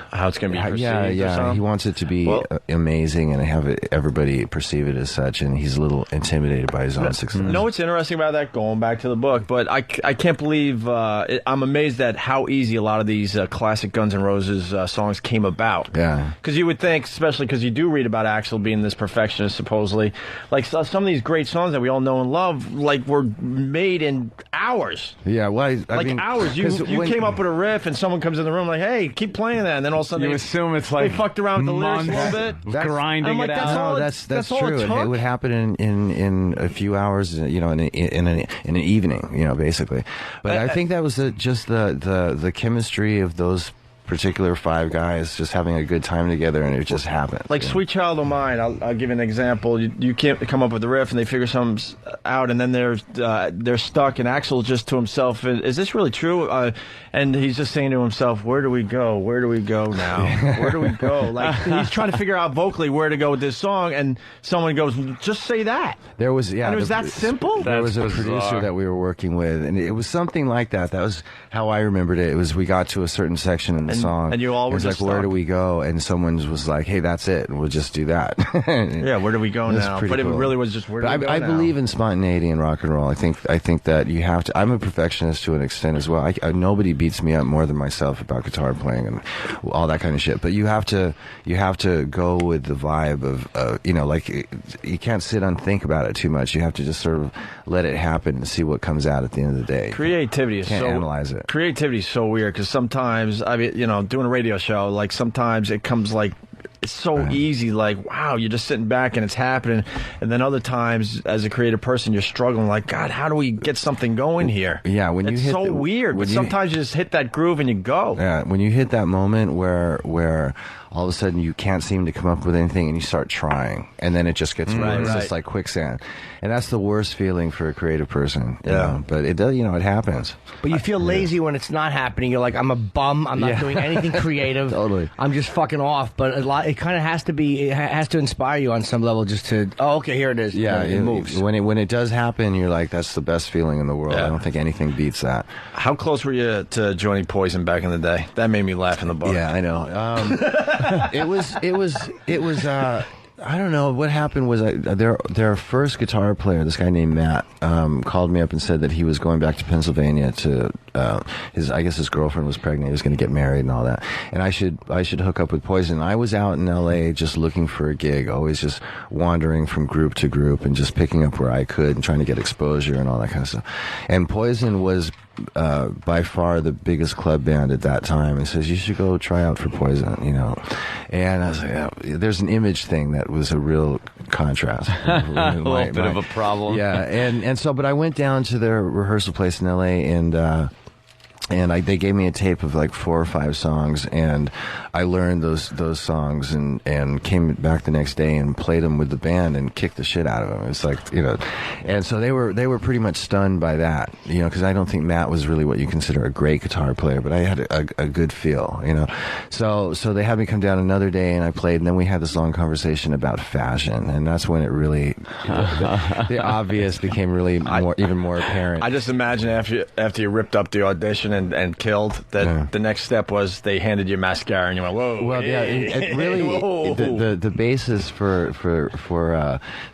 S12: how it's going to be perceived.
S4: Yeah. He wants it to be amazing and have everybody perceive it as such, and he's a little intimidated by his own success.
S15: You know what's interesting about that, going back to the book, but I can't believe, I'm amazed at how easy a lot of these classic Guns N' Roses songs came about.
S4: Yeah.
S15: Because you would think, especially because you do read about Axl being this perfectionist, supposedly, like some of these great songs that we all know and love, like were made in hours.
S4: Yeah, well, I mean,
S15: hours. You came up with a riff, and someone comes in the room like, "Hey, keep playing that," and then all of a sudden
S2: you assume it's like
S15: they fucked around with the lyrics a little bit,
S2: grinding it out.
S4: That's true. It would happen in a few hours, in an evening, basically. But I think that was just the chemistry of those particular five guys just having a good time together, and it just happened.
S15: Like Sweet Child O' Mine, I'll give you an example. You can't come up with a riff, and they figure something out, and then they're stuck, and Axl just to himself, is this really true? And he's just saying to himself, where do we go? Where do we go now? Where do we go? Like, he's trying to figure out vocally where to go with this song, and someone goes, just say that.
S4: There was,
S15: and it was that simple?
S4: There was a producer that we were working with, and it was something like that. That was how I remembered it. It was, we got to a certain section in the song,
S15: and you all were
S4: just
S15: like,
S4: where do we go? And someone was like, hey, that's it, and we'll just do that.
S15: Yeah, where do we go now? But cool. It really was just, where do we go
S4: I
S15: now?
S4: believe in spontaneity in rock and roll. I think that you have to. I'm a perfectionist to an extent as well. Nobody beats me up more than myself about guitar playing and all that kind of shit. But you have to go with the vibe of like you can't sit and think about it too much. You have to just sort of let it happen and see what comes out at the end of the day.
S15: Creativity is
S4: can't analyze it.
S15: Creativity is so weird because sometimes doing a radio show, like sometimes it comes like it's so easy, like, wow, you're just sitting back and it's happening. And then other times, as a creative person, you're struggling, like, God, how do we get something going here?
S4: Yeah,
S15: it's so weird. But sometimes you just hit that groove and you go.
S4: Yeah, when you hit that moment where all of a sudden you can't seem to come up with anything and you start trying, and then it just gets it's just like quicksand. And that's the worst feeling for a creative person. You know? But it does, it happens.
S13: But you feel lazy when it's not happening. You're like, I'm a bum. I'm not doing anything creative.
S4: Totally.
S13: I'm just fucking off. But it kind of has to be. It has to inspire you on some level, just to. Oh, okay, here it is.
S4: Yeah,
S13: it moves.
S4: When it does happen, you're like, that's the best feeling in the world. I don't think anything beats that.
S15: How close were you to joining Poison back in the day? That made me laugh in the book.
S4: Yeah, I know. It was. I don't know what happened. Was their first guitar player, this guy named Matt, called me up and said that he was going back to Pennsylvania to his girlfriend was pregnant. He was going to get married and all that, and I should hook up with Poison. I was out in L.A. just looking for a gig, always just wandering from group to group and just picking up where I could and trying to get exposure and all that kind of stuff. And Poison was by far the biggest club band at that time, and says, you should go try out for Poison, and I was like, there's an image thing that was a real contrast.
S12: A little bit of a problem.
S4: Yeah, and so, but I went down to their rehearsal place in LA, and they gave me a tape of like 4 or 5 songs, and I learned those songs and came back the next day and played them with the band and kicked the shit out of them. It's like, and so they were pretty much stunned by that, because I don't think Matt was really what you consider a great guitar player, but I had a good feel, So they had me come down another day and I played, and then we had this long conversation about fashion, and that's when it really, the obvious became really even more apparent.
S15: I just imagine after you ripped up the audition and killed, that the next step was they handed you mascara and you went, whoa.
S4: Well, yeah, it really the basis for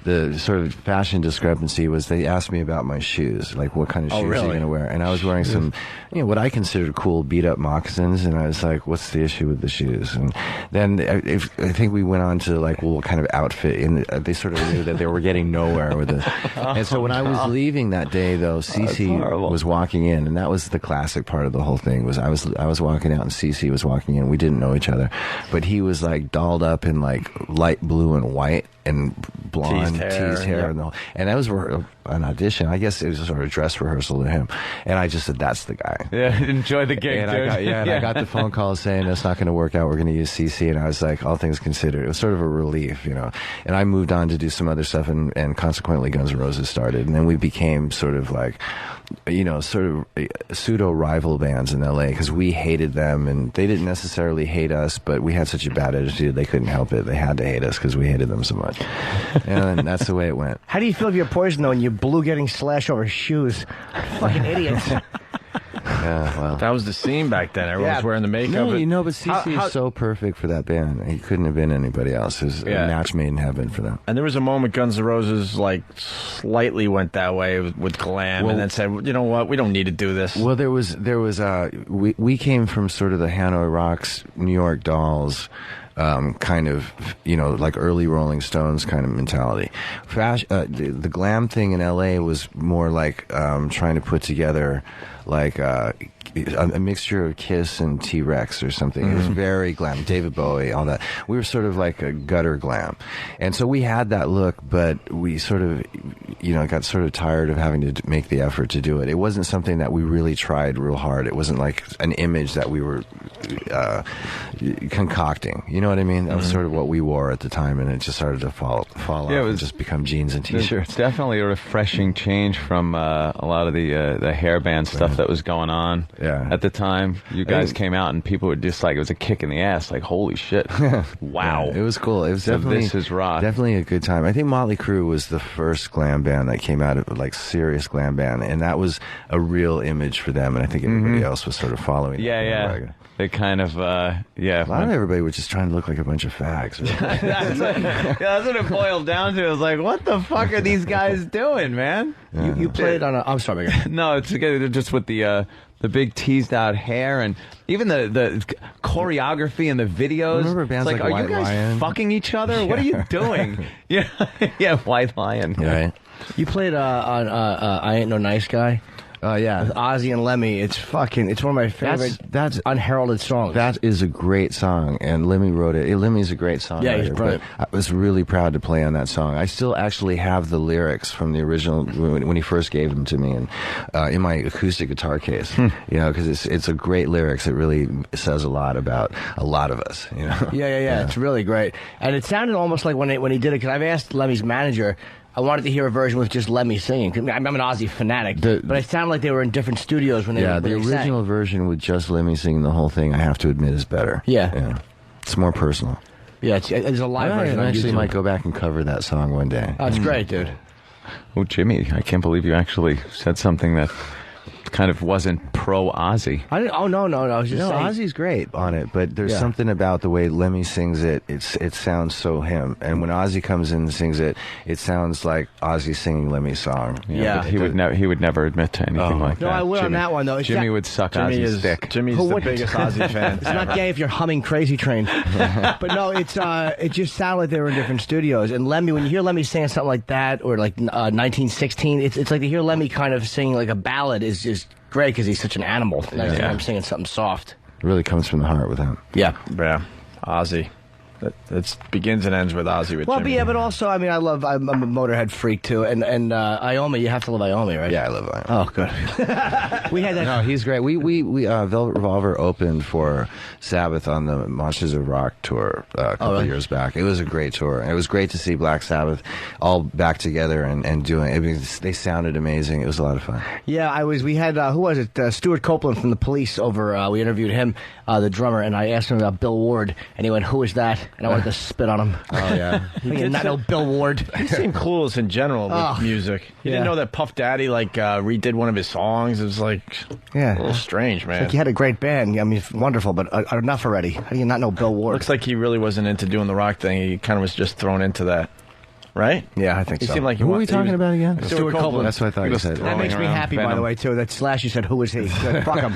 S4: the sort of fashion discrepancy was they asked me about my shoes, like what kind of shoes are you going to wear, and I was wearing some what I considered cool beat up moccasins, and I was like, what's the issue with the shoes? And then I think we went on to like, well, what kind of outfit, they sort of knew that they were getting nowhere with it. And so when I was leaving that day, though, Cece was walking in, and that was the classic part. part of the whole thing. Was I was walking out and CC was walking in. We didn't know each other, but he was like dolled up in like light blue and white and blonde teased hair, and that was an audition. I guess it was a sort of dress rehearsal to him, and I just said, "That's the guy."
S2: Yeah, enjoy the gig,
S4: and
S2: dude.
S4: I got the phone call saying that's not going to work out. We're going to use CC, and I was like, all things considered, it was sort of a relief, you know. And I moved on to do some other stuff, and consequently, Guns N' Roses started, and then we became sort of like, you know, sort of pseudo rival bands in LA because we hated them, and they didn't necessarily hate us, but we had such a bad attitude they couldn't help it. They had to hate us because we hated them so much, and that's the way it went.
S13: How do you feel if you're Poison though, and you're blue getting slashed over shoes? Fucking idiots.
S4: Yeah, well,
S15: that was the scene back then. Everyone was wearing the makeup.
S4: No, you know, but CC is so perfect for that band. He couldn't have been anybody else. It was a match made in heaven for them.
S15: And there was a moment Guns N' Roses like slightly went that way with glam, and then said, "You know what? We don't need to do this."
S4: Well, there was we came from sort of the Hanoi Rocks, New York Dolls. Kind of, you know, like early Rolling Stones kind of mentality. The glam thing in LA was more like trying to put together like a mixture of Kiss and T-Rex or something. It was very glam. David Bowie, all that. We were sort of like a gutter glam. And so we had that look, but we sort of, you know, got sort of tired of having to make the effort to do it. It wasn't something that we really tried real hard. It wasn't like an image that we were concocting. You know what I mean? That was sort of what we wore at the time, and it just started to fall off and just become jeans and T-shirts.
S2: It's definitely a refreshing change from a lot of the hairband stuff that was going on at the time. You guys came out, and people were just like, it was a kick in the ass, like, holy shit. Wow.
S4: Yeah, it was cool. It was
S2: this is rock.
S4: Definitely a good time. I think Motley Crue was the first glam band that came out of, like, serious glam band, and that was a real image for them, and I think everybody else was sort of following that.
S2: Yeah. They kind of,
S4: A lot of everybody was just trying to look like a bunch of fags. Right?
S2: that's what it boiled down to. It was like, what the fuck are these guys doing, man?
S13: You played on a... I'm sorry.
S2: No, it's just with the big teased out hair and even the choreography and the videos.
S4: Remember bands like
S2: are
S4: White
S2: you guys
S4: Lion?
S2: fucking each other? What are you doing? Yeah, White Lion.
S4: Right.
S13: You played on I Ain't No Nice Guy.
S4: Yeah,
S13: with Ozzy and Lemmy. It's one of my favorite. That's unheralded songs.
S4: That is a great song, and Lemmy wrote it. Lemmy's a great songwriter.
S13: Yeah, he's brilliant.
S4: I was really proud to play on that song. I still actually have the lyrics from the original when he first gave them to me, and in my acoustic guitar case. You know, because it's a great lyrics. It really says a lot about a lot of us. You know.
S13: Yeah. It's really great, and it sounded almost like when he did it. Because I've asked Lemmy's manager. I wanted to hear a version with just Lemmy singing. I'm an Ozzy fanatic, but it sounded like they were in different studios when they
S4: the original version with just Lemmy singing the whole thing, I have to admit, is better.
S13: Yeah.
S4: It's more personal.
S13: Yeah, it's a live version.
S4: I actually might go back and cover that song one day.
S13: Oh, it's great, dude.
S2: Oh, Jimmy, I can't believe you actually said something that kind of wasn't pro Ozzy.
S13: No. I was just saying.
S4: Ozzy's great on it, but there's something about the way Lemmy sings it. It sounds so him. And when Ozzy comes in and sings it, it sounds like Ozzy singing Lemmy's song.
S2: But he would never admit to anything like that.
S13: No, I would on that one though.
S2: Jimmy would suck Ozzy's dick.
S15: Jimmy's the biggest Ozzy fan.
S13: It's not gay if you're humming Crazy Train. But no, it just sounded like they were in different studios. And Lemmy, when you hear Lemmy singing something like that, or like 1916, it's like to hear Lemmy kind of singing like a ballad is just great because he's such an animal. I'm singing something soft.
S4: It really comes from the heart with him.
S13: Yeah.
S15: Ozzy. It begins and ends with Ozzy with Jimmy.
S13: But also, I mean, I'm a Motorhead freak too, and Iommi, you have to love Iommi, right?
S4: Yeah, I love Iommi.
S13: Oh, good. We had that.
S4: No, he's great. We Velvet Revolver opened for Sabbath on the Monsters of Rock tour a couple of years back. It was a great tour. It was great to see Black Sabbath all back together and doing. I mean, they sounded amazing. It was a lot of fun.
S13: Yeah, we had who was it? Stuart Copeland from the Police over. We interviewed him, the drummer, and I asked him about Bill Ward, and he went, "Who is that?" And I wanted to spit on him.
S4: Oh, yeah.
S13: He did not know Bill Ward.
S15: He seemed clueless in general with music. He didn't know that Puff Daddy redid one of his songs. It was a little strange, man.
S13: It's like he had a great band. I mean, wonderful, but enough already. How do you not know Bill Ward?
S15: Looks like he really wasn't into doing the rock thing. He kind of was just thrown into that. Right?
S13: Yeah, I think
S15: he
S13: so.
S15: Seemed like
S4: who are we talking about again?
S13: Stuart Copeland.
S4: That's what I thought you said.
S13: That makes me happy, by the way, too. That Slash, you said, who is he? Fuck him.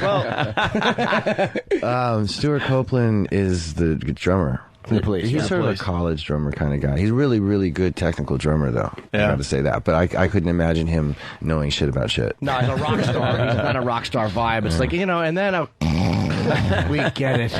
S4: Stuart Copeland is the drummer.
S13: The Police.
S4: He's sort of a college drummer kind of guy. He's really, really good technical drummer, though. I got to say that. But I couldn't imagine him knowing shit about shit.
S13: No, he's a rock star. He's got a rock star vibe. It's like, and then we get it.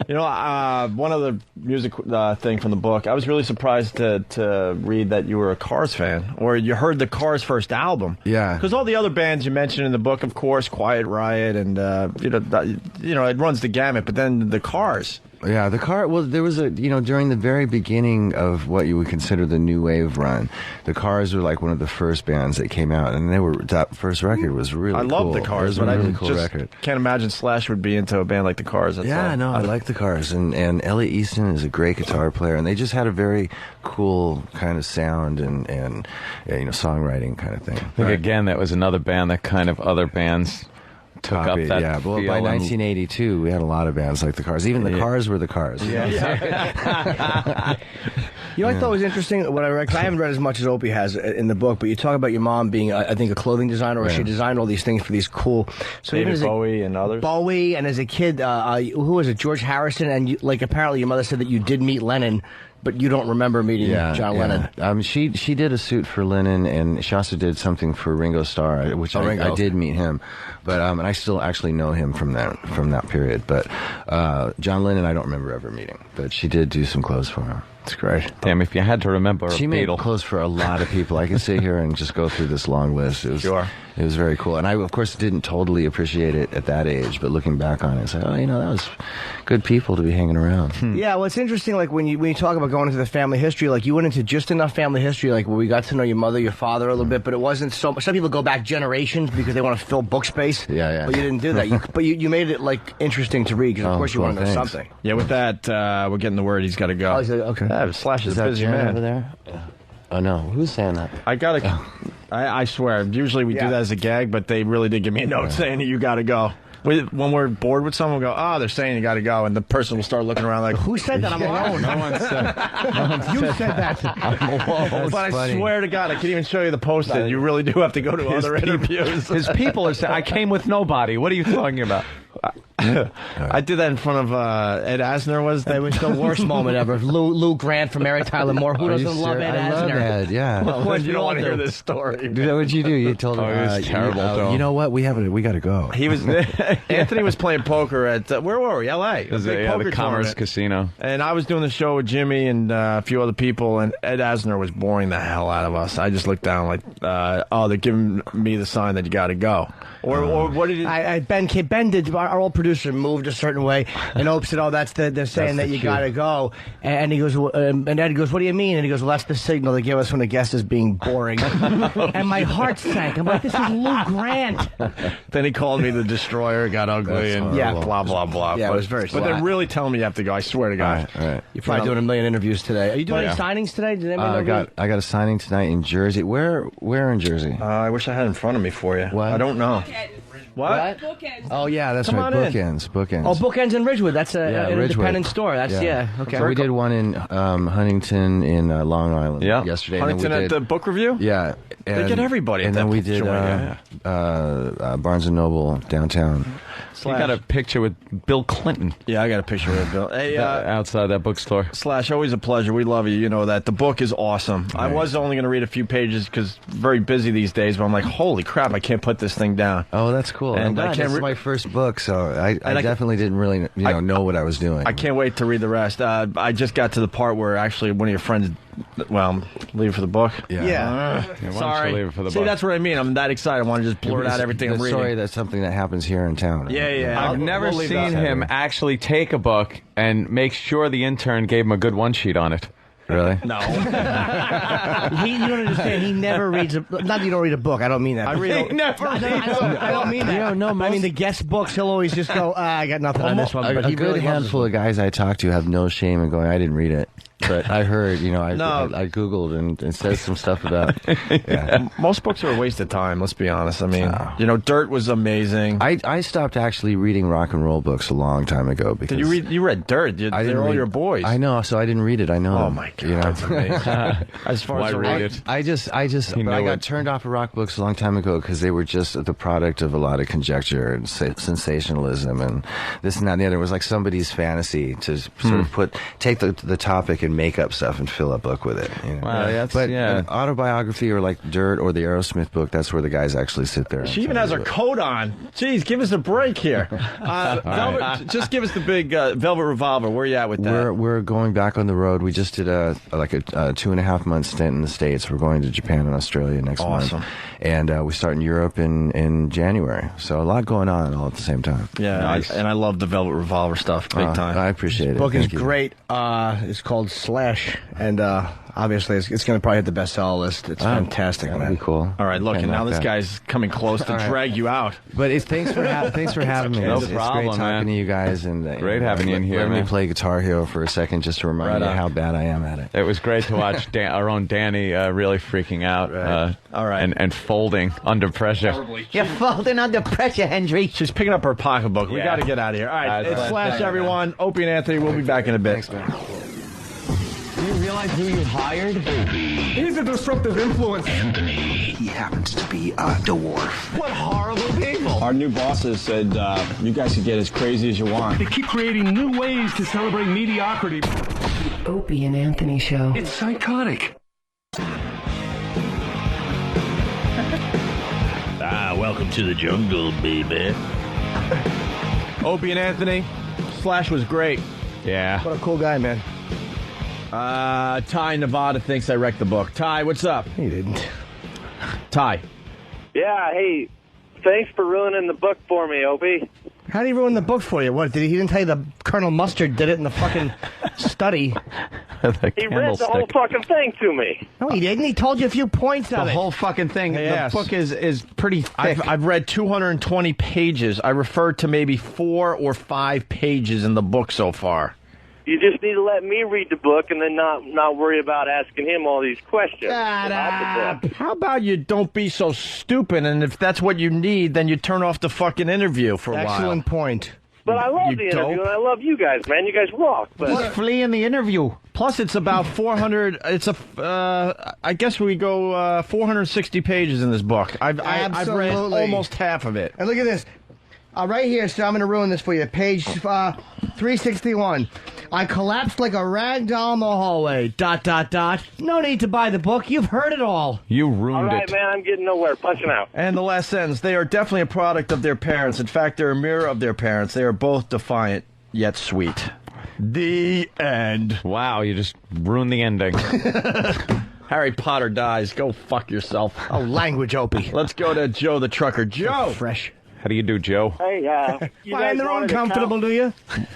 S15: One other music thing from the book, I was really surprised to read that you were a Cars fan, or you heard the Cars' first album.
S4: Yeah.
S15: Because all the other bands you mentioned in the book, of course, Quiet Riot, and it runs the gamut. But then the Cars.
S4: Yeah, the car. Well, there was during the very beginning of what you would consider the new wave run, the Cars were like one of the first bands that came out, and that first record was really cool.
S15: I love the Cars,
S4: but
S15: I
S4: really
S15: just
S4: record.
S15: Can't imagine Slash would be into a band like the Cars.
S4: I like the Cars, and Elliot Easton is a great guitar player, and they just had a very cool kind of sound and songwriting kind of thing.
S2: I think again that was another band that kind of other bands took up that
S4: yeah, well, by 1982, we had a lot of bands like the Cars. Even the Cars were the Cars.
S13: I thought was interesting when I read, 'cause I haven't read as much as Opie has in the book, but you talk about your mom being, I think, a clothing designer, or she designed all these things for these cool. So
S15: David Bowie and others.
S13: Bowie, and as a kid, who was it? George Harrison, and apparently your mother said that you did meet Lennon. But you don't remember meeting John Lennon.
S4: She did a suit for Lennon, and she also did something for Ringo Starr, which I did meet him. But and I still actually know him from that period. But John Lennon, I don't remember ever meeting. But she did do some clothes for him.
S13: It's great.
S2: Damn, if you had to remember,
S4: she made clothes for a lot of people. I could sit here and just go through this long list. It was very cool, and I of course didn't totally appreciate it at that age. But looking back on it, it's like, that was good people to be hanging around.
S13: Yeah, well, it's interesting. Like when you talk about going into the family history, like you went into just enough family history, like where we got to know your mother, your father a little bit, but it wasn't so. Some people go back generations because they want to fill book space.
S4: Yeah.
S13: But you didn't do that. But you made it like interesting to read because of course you want to know something.
S15: Yeah, with that, we're getting the word. He's got to go.
S13: Oh, okay.
S15: Slash is a busy man
S4: over there. Oh no, who's saying that?
S15: I gotta. I swear. Usually we do that as a gag, but they really did give me a note saying that you gotta go. When we're bored with someone, we'll go, they're saying you gotta go, and the person will start looking around like,
S13: who said that? I'm alone.
S2: No one said.
S13: You said that.
S15: I'm alone. But I swear to God, I can't even show you the post-it. You really do have to go to other interviews.
S2: His people are saying, I came with nobody. What are you talking about?
S15: I did that in front of Ed Asner.
S13: That was the worst moment ever. Lou Grant from Mary Tyler Moore. Who doesn't love Ed Asner?
S4: I love Ed, yeah.
S15: Well, you don't want to hear this story.
S4: Is that what you do? You told him
S2: it was terrible.
S4: You know what? We got to go.
S15: He was Anthony was playing poker at where were we? L.A.
S2: It was the Commerce Casino,
S15: and I was doing the show with Jimmy and a few other people, and Ed Asner was boring the hell out of us. I just looked down like, they're giving me the sign that you got to go. Or what did it?
S13: Ben did. Our old producer moved a certain way, and Ope said, they're saying that you got to go. And he goes, and Ed goes, what do you mean? And he goes, well, that's the signal they give us when the guest is being boring. And my heart sank. I'm like, this is Lou Grant.
S15: Then he called me the Destroyer, got ugly, and blah, blah, blah.
S13: Yeah, it was very
S15: But they're really telling me you have to go. I swear to God.
S4: All right.
S13: You're probably doing a million interviews today. Are you doing any signings today? Did
S4: I got a signing tonight in Jersey. Where in Jersey?
S15: I wish I had it in front of me for you.
S4: What?
S15: I don't know. What?
S7: Bookends.
S4: Oh yeah, that's right. Bookends.
S13: Oh, Bookends in Ridgewood. That's an independent store. That's okay.
S4: So we did one in Huntington in Long Island yesterday.
S15: Huntington
S4: and then we
S15: at the book review.
S4: Yeah,
S15: they get everybody.
S4: And then we did Barnes and Noble downtown.
S2: You got a picture with Bill Clinton.
S15: Yeah, I got a picture with Bill. Hey,
S2: outside that bookstore.
S15: Slash, always a pleasure. We love you. You know that. The book is awesome. Right. I was only going to read a few pages because very busy these days, but I'm like, holy crap, I can't put this thing down.
S4: Oh, that's cool. And this is my first book, so I definitely didn't really know what I was doing.
S15: I can't wait to read the rest. I just got to the part where actually one of your friends... Well, leave it for the book.
S4: Yeah.
S15: Sorry.
S2: Leave it for the
S15: See,
S2: book.
S15: that's what I mean. I'm that excited. I want to just blurt out everything I'm reading.
S4: Sorry, that's something that happens here in town.
S15: Yeah.
S2: I've never seen him actually take a book and make sure the intern gave him a good one-sheet on it.
S4: Really?
S15: No.
S13: You don't understand. He never reads a... Not that you don't read a book. I don't mean that.
S15: I don't
S13: mean that. I mean the guest books, he'll always just go, I got nothing on this one.
S4: But a good handful of guys I talk to have no shame in going, I didn't read it. But I heard, I Googled and it says some stuff about. Yeah.
S15: Most books are a waste of time. Let's be honest. I mean, Dirt was amazing.
S4: I stopped actually reading rock and roll books a long time ago because
S15: you read Dirt. They're all your boys.
S4: I know, so I didn't read it. I know.
S15: Oh my God! As far as
S2: read it?
S4: I got turned off of rock books a long time ago because they were just the product of a lot of conjecture and sensationalism and this and that and the other. It was like somebody's fantasy to sort of take the topic and make up stuff and fill a book with it.
S2: Wow,
S4: but an autobiography or like Dirt or the Aerosmith book, that's where the guys actually sit there.
S15: She even has her coat on. Jeez, give us a break here. Velvet, just give us the big Velvet Revolver. Where are you at with that?
S4: We're going back on the road. We just did a 2.5 month stint in the States. We're going to Japan and Australia next month. And we start in Europe in January. So a lot going on all at the same time.
S15: Yeah, nice. I love the Velvet Revolver stuff big time.
S4: I appreciate it.
S13: The book is great. It's called Slash, and obviously it's going to probably hit the bestseller list. It's fantastic, man.
S4: That'd be cool.
S15: All right, look, and now this guy's coming close to drag you out.
S4: But thanks for having me.
S2: No
S4: It's
S2: problem,
S4: great talking to you guys. And
S2: great having you in here,
S4: Let
S2: man.
S4: me play Guitar Hero for a second just to remind you how bad I am at it.
S2: It was great to watch our own Danny really freaking out.
S15: All right.
S2: And folding under pressure.
S5: You're folding under pressure, Henry.
S15: She's picking up her pocketbook. We got to get out of here. All right, it's Slash, everyone. Opie and Anthony. We'll be back in a bit.
S4: Thanks, man.
S5: Do you realize who you hired?
S16: He's a disruptive influence.
S10: Anthony. He happens to be a dwarf.
S5: What horrible people.
S17: Our new bosses said you guys can get as crazy as you want.
S16: They keep creating new ways to celebrate mediocrity.
S23: Opie and Anthony Show.
S16: It's psychotic.
S24: Welcome to the jungle, baby.
S15: Opie and Anthony. Slash was great.
S2: Yeah.
S13: What a cool guy, man.
S15: Ty in Nevada thinks I wrecked the book. Ty, what's up?
S13: He didn't.
S15: Ty.
S18: Yeah, hey, thanks for ruining the book for me, Opie.
S13: How did he ruin the book for you? What, he didn't tell you the Colonel Mustard did it in the fucking study?
S18: He read the whole fucking thing to me.
S13: No, he didn't. He told you a few points of it.
S5: The whole fucking thing.
S15: Yes.
S5: The book is pretty thick.
S15: I've read 220 pages. I referred to maybe 4 or 5 pages in the book so far.
S18: You just need to let me read the book and then not worry about asking him all these questions about the book.
S15: How about you don't be so stupid, and if that's what you need, then you turn off the fucking interview for a while.
S13: Excellent point.
S18: But I love
S15: You
S18: the interview,
S15: dope.
S18: and I love you guys, man. You guys rock. But
S5: Just flee in the interview.
S15: Plus, it's about 400. It's I guess we go 460 pages in this book. I've read
S13: Absolutely.
S15: almost half of it.
S13: And look at this. Right here, so I'm going to ruin this for you. Page 361. I collapsed like a rag doll in the hallway. ... No need to buy the book. You've heard it all.
S2: You
S18: all
S2: ruined
S18: right,
S2: it.
S18: man, I'm getting nowhere. Punching out.
S15: And the last sentence. They are definitely a product of their parents. In fact, they're a mirror of their parents. They are both defiant, yet sweet. The end.
S2: Wow, you just ruined the ending.
S15: Harry Potter dies. Go fuck yourself.
S13: Oh, language, Opie.
S15: Let's go to Joe the trucker. Joe!
S13: Fresh.
S2: How do you do, Joe?
S18: Hey, you guys
S13: Find they're
S18: wanted to
S13: uncomfortable, do you?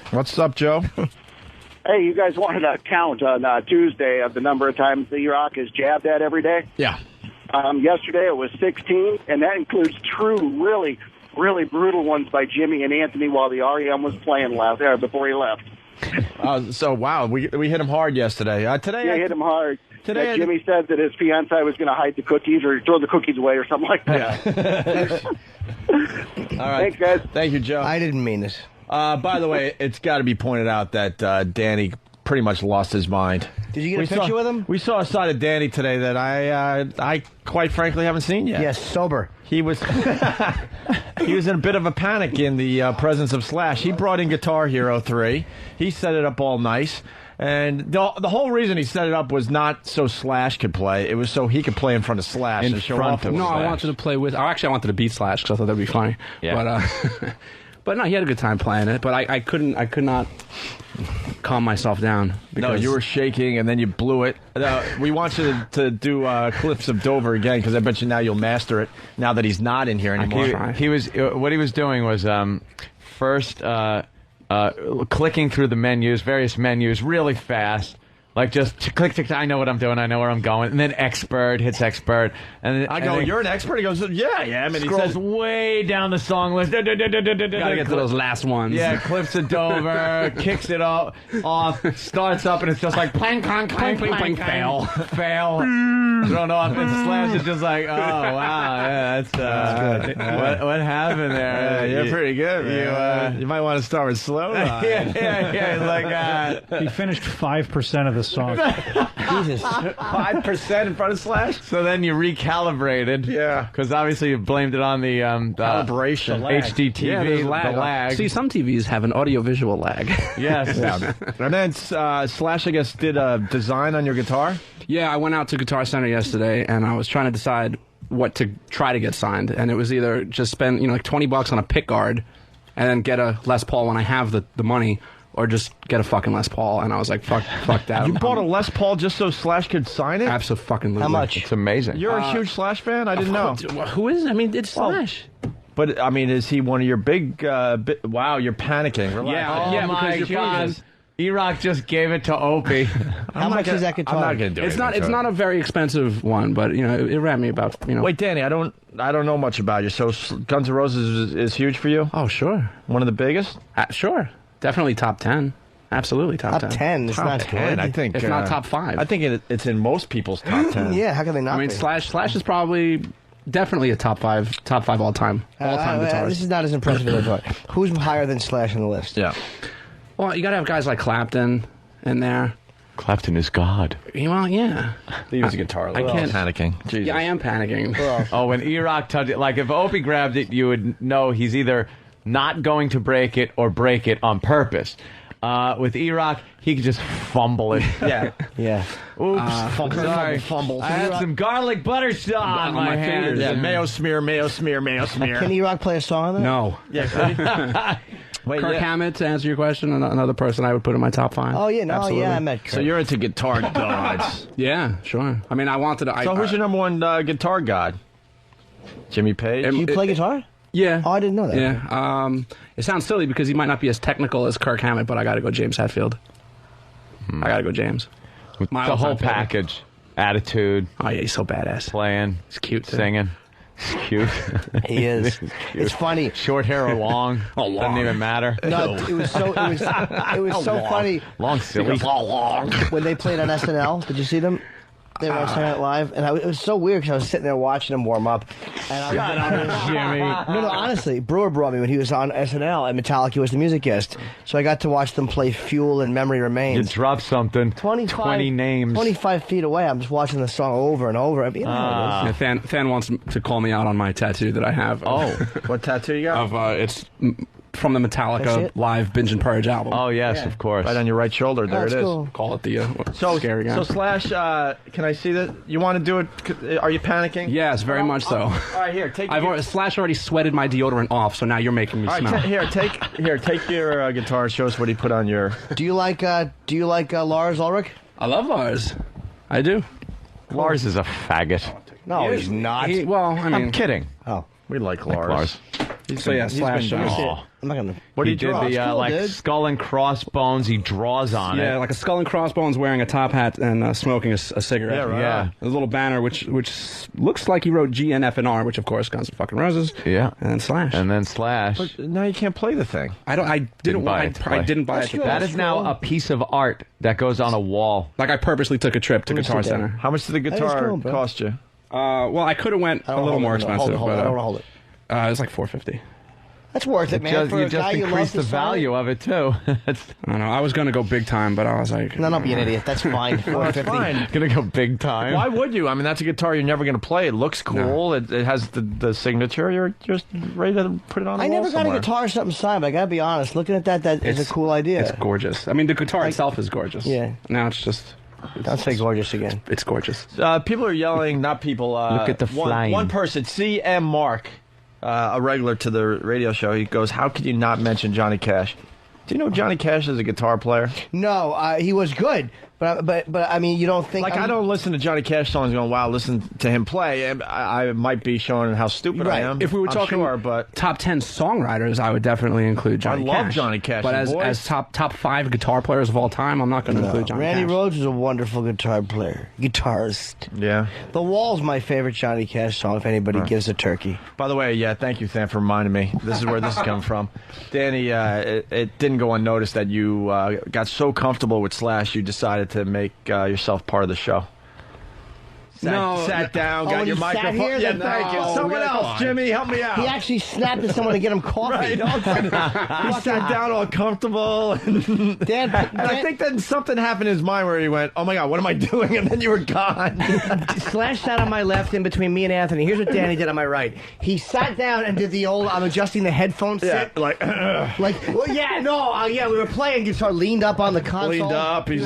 S15: What's up, Joe?
S18: Hey, you guys wanted to count on Tuesday of the number of times the Rock is jabbed at every day?
S15: Yeah.
S18: Yesterday it was 16, and that includes true, really, really brutal ones by Jimmy and Anthony while the REM was playing there before he left.
S15: So, wow, we hit him hard yesterday. Today,
S18: Yeah, hit him hard.
S15: Today,
S18: that Jimmy said that his fiance was going to hide the cookies or throw the cookies away or something like that.
S15: All right.
S18: Thanks, guys.
S15: Thank you, Joe.
S13: I didn't mean this.
S15: By the way, it's got to be pointed out that Danny pretty much lost his mind.
S13: Did you get a picture with him?
S15: We saw a side of Danny today that I quite frankly haven't seen yet.
S13: Yes, sober.
S15: He was he was in a bit of a panic in the presence of Slash. He brought in Guitar Hero 3. He set it up all nice. And the whole reason he set it up was not so Slash could play. It was so he could play in front of Slash and show off.
S14: No, I wanted to play with. Or actually, I wanted to beat Slash because I thought that'd be funny.
S2: Yeah.
S14: But but no, he had a good time playing it. But I could not calm myself down.
S15: No, you were shaking and then you blew it. We want you to do Cliffs of Dover again because I bet you now you'll master it. Now that he's not in here anymore.
S2: He was what he was doing was first. Clicking through the menus, various menus, really fast, Like just click, tick, I know what I'm doing. I know where I'm going. And then expert hits expert. And
S15: I go, you're an expert? He goes, yeah, I am. And
S2: scrolls
S15: he says,
S2: way down the song list.
S14: Gotta get to those last ones.
S2: Yeah, clips it over, kicks it off, starts up, and it's just like clang, clang, clang, clang, fail. You don't know if it's Slash. It's just like, oh, wow, yeah, that's
S15: good.
S2: What happened there?
S15: You're pretty good, man. You might want to start with slow.
S2: yeah. It's like,
S1: he finished 5% of the song.
S15: Jesus, 5% in front of Slash.
S2: So then you recalibrated.
S15: Yeah,
S2: because obviously you blamed it on the
S15: calibration,
S2: HDTV,
S14: yeah,
S2: the lag.
S14: See, some TVs have an audio-visual lag.
S2: Yes.
S15: Yeah. And then Slash, I guess, did a design on your guitar.
S14: Yeah, I went out to Guitar Center yesterday, and I was trying to decide what to try to get signed, and it was either just spend like $20 on a pick guard, and then get a Les Paul when I have the money, or just get a fucking Les Paul. And I was like, fuck that.
S15: You bought a Les Paul just so Slash could sign it?
S14: Absolutely.
S15: How much?
S2: It's amazing.
S15: You're a huge Slash fan? I didn't know.
S14: Who is? I mean, it's Slash.
S15: But I mean, is he one of your big? Wow, you're panicking. Relax.
S2: Yeah, my God. E-Rock just gave it to Opie.
S13: How much is that guitar?
S15: I'm not going to do it.
S14: It's not a very expensive one, but it ran me about
S15: Wait, Danny, I don't know much about you. So Guns N' Roses is huge for you?
S14: Oh, sure.
S15: One of the biggest?
S14: Sure. Definitely top 10. Absolutely top 10.
S13: Top 10. It's not
S15: 10,
S13: good.
S15: I think.
S14: If not top 5.
S15: I think it's in most people's top 10.
S13: Yeah, how can they not?
S14: I mean,
S13: be?
S14: Slash is probably definitely a top 5 all time guitarist.
S13: This is not as impressive as I thought. Who's higher than Slash on the list?
S15: Yeah.
S14: Well, you got to have guys like Clapton in there.
S2: Clapton is God.
S14: Well, yeah.
S15: He was a guitar.
S14: I can't
S15: panicking. Jesus.
S14: Yeah, I am panicking.
S2: Oh, when E-Rock touched it, like if Opie grabbed it, you would know he's either not going to break it or break it on purpose. With E-Rock, he could just fumble it.
S13: Yeah.
S2: Oops. Sorry.
S15: Fumble.
S2: I had some garlic butter on my hands.
S15: Yeah, mayo smear.
S13: Can E-Rock play a song on that?
S14: No.
S15: Yeah. Wait,
S14: Kirk Hammett, to answer your question, another person I would put in my top 5.
S13: Oh, yeah, no,
S14: Absolutely.
S13: yeah, I met Kirk.
S15: So you're into guitar gods.
S14: Yeah, sure. I mean, I wanted to...
S15: So who's your number one guitar god? Jimmy Page?
S13: Do you play guitar?
S14: Yeah.
S13: Oh, I didn't know that.
S14: Yeah. It sounds silly because he might not be as technical as Kirk Hammett, but I got to go James Hetfield. I got to go James.
S2: With the whole package. Attitude.
S14: Oh, yeah, he's so badass.
S2: Playing.
S14: He's cute, too.
S2: Singing. Cute.
S13: He is. It's funny.
S2: Short hair or long?
S14: Long.
S2: Doesn't even matter.
S13: No, it was so funny.
S2: Long, silly.
S15: Long.
S13: When they played on SNL, did you see them? They were on Saturday Night Live, and it was so weird because I was sitting there watching them warm up. And
S2: Jimmy.
S13: No, honestly, Brewer brought me when he was on SNL, and Metallica was the music guest. So I got to watch them play Fuel and Memory Remains.
S2: You dropped something. 20 names.
S13: 25 feet away. I'm just watching the song over and over. I mean,
S14: Fan wants to call me out on my tattoo that I have.
S15: Oh, what tattoo you got?
S14: It's from the Metallica live Binge and Purge album.
S2: Oh, yes, of course.
S15: Right on your right shoulder. There it is.
S13: Cool.
S14: Call it the scary guy.
S15: So Slash, can I see that? You want to do it? Are you panicking?
S14: Yes, very much so.
S15: All right, here, take.
S14: Slash already sweated my deodorant off, so now you're making me smell.
S15: Take your guitar. Show us what he put on your.
S13: Do you like Lars Ulrich?
S14: I love Lars. I do.
S2: Lars is a faggot.
S13: No, he's not.
S2: I'm kidding.
S13: Oh,
S15: we like Lars.
S14: So yeah, Slash.
S13: I'm not gonna.
S2: What he did the skull and crossbones. He draws on it.
S14: Yeah, like a skull and crossbones, wearing a top hat and smoking a cigarette.
S15: Yeah, right.
S14: Yeah, a little banner which looks like he wrote GNFNR, which of course Guns N' fucking Roses.
S2: Yeah,
S14: and then Slash.
S15: But now you can't play the thing.
S14: I didn't buy it.
S2: That is now a piece of art that goes on a wall.
S14: Like I purposely took a trip to Guitar Center.
S15: How much did the guitar cost you?
S14: Well, I could have went a little more expensive.
S13: Hold it. I don't want to hold it.
S14: It was like $450.
S13: That's worth it, man.
S2: You just increased the value of it too.
S14: I don't know. I was going to go big time, but I was like,
S13: no, don't be an idiot. That's fine.
S15: That's fine.
S2: Gonna go big time.
S15: Why would you? I mean, that's a guitar you're never going to play. It looks cool. No. It has the signature. You're just ready to put it on. I
S13: never got a guitar or something signed, but I got to be honest. Looking at that is a cool idea.
S14: It's gorgeous. I mean, the guitar itself is gorgeous.
S13: Yeah.
S14: Now it's just.
S13: Don't say gorgeous again.
S14: It's gorgeous.
S15: People are yelling. Not people.
S2: Look at the flame.
S15: One person. CM Mark. A regular to the radio show, he goes, how could you not mention Johnny Cash? Do you know Johnny Cash is a guitar player?
S13: No, he was good, But I mean, you don't think
S15: I don't listen to Johnny Cash songs going, wow, listen to him play. I might be showing how stupid I am.
S14: If we were talking
S15: but
S14: top 10 songwriters, I would definitely include Johnny Cash.
S15: I love Johnny Cash.
S14: But as top 5 guitar players of all time, I'm not going to include Johnny
S13: Randy
S14: Cash.
S13: Rhoads was a wonderful guitarist.
S15: Yeah.
S13: The Wall's my favorite Johnny Cash song, if anybody gives a turkey.
S15: By the way, thank you, Sam, for reminding me. This is where this is coming from. Danny, it didn't go unnoticed that you got so comfortable with Slash, you decided to make yourself part of the show. Sat down, got your microphone. Thank you. Someone else, Jimmy, help me out.
S13: He actually snapped at someone to get him coffee.
S15: He sat down all comfortable.
S13: Dan,
S15: I think then something happened in his mind where he went, oh my God, what am I doing? And then you were gone.
S13: Slash sat on my left in between me and Anthony. Here's what Danny did on my right. He sat down and did the old, I'm adjusting the headphones sit.
S15: We
S13: were playing guitar, leaned up on the console.
S15: Leaned up, he's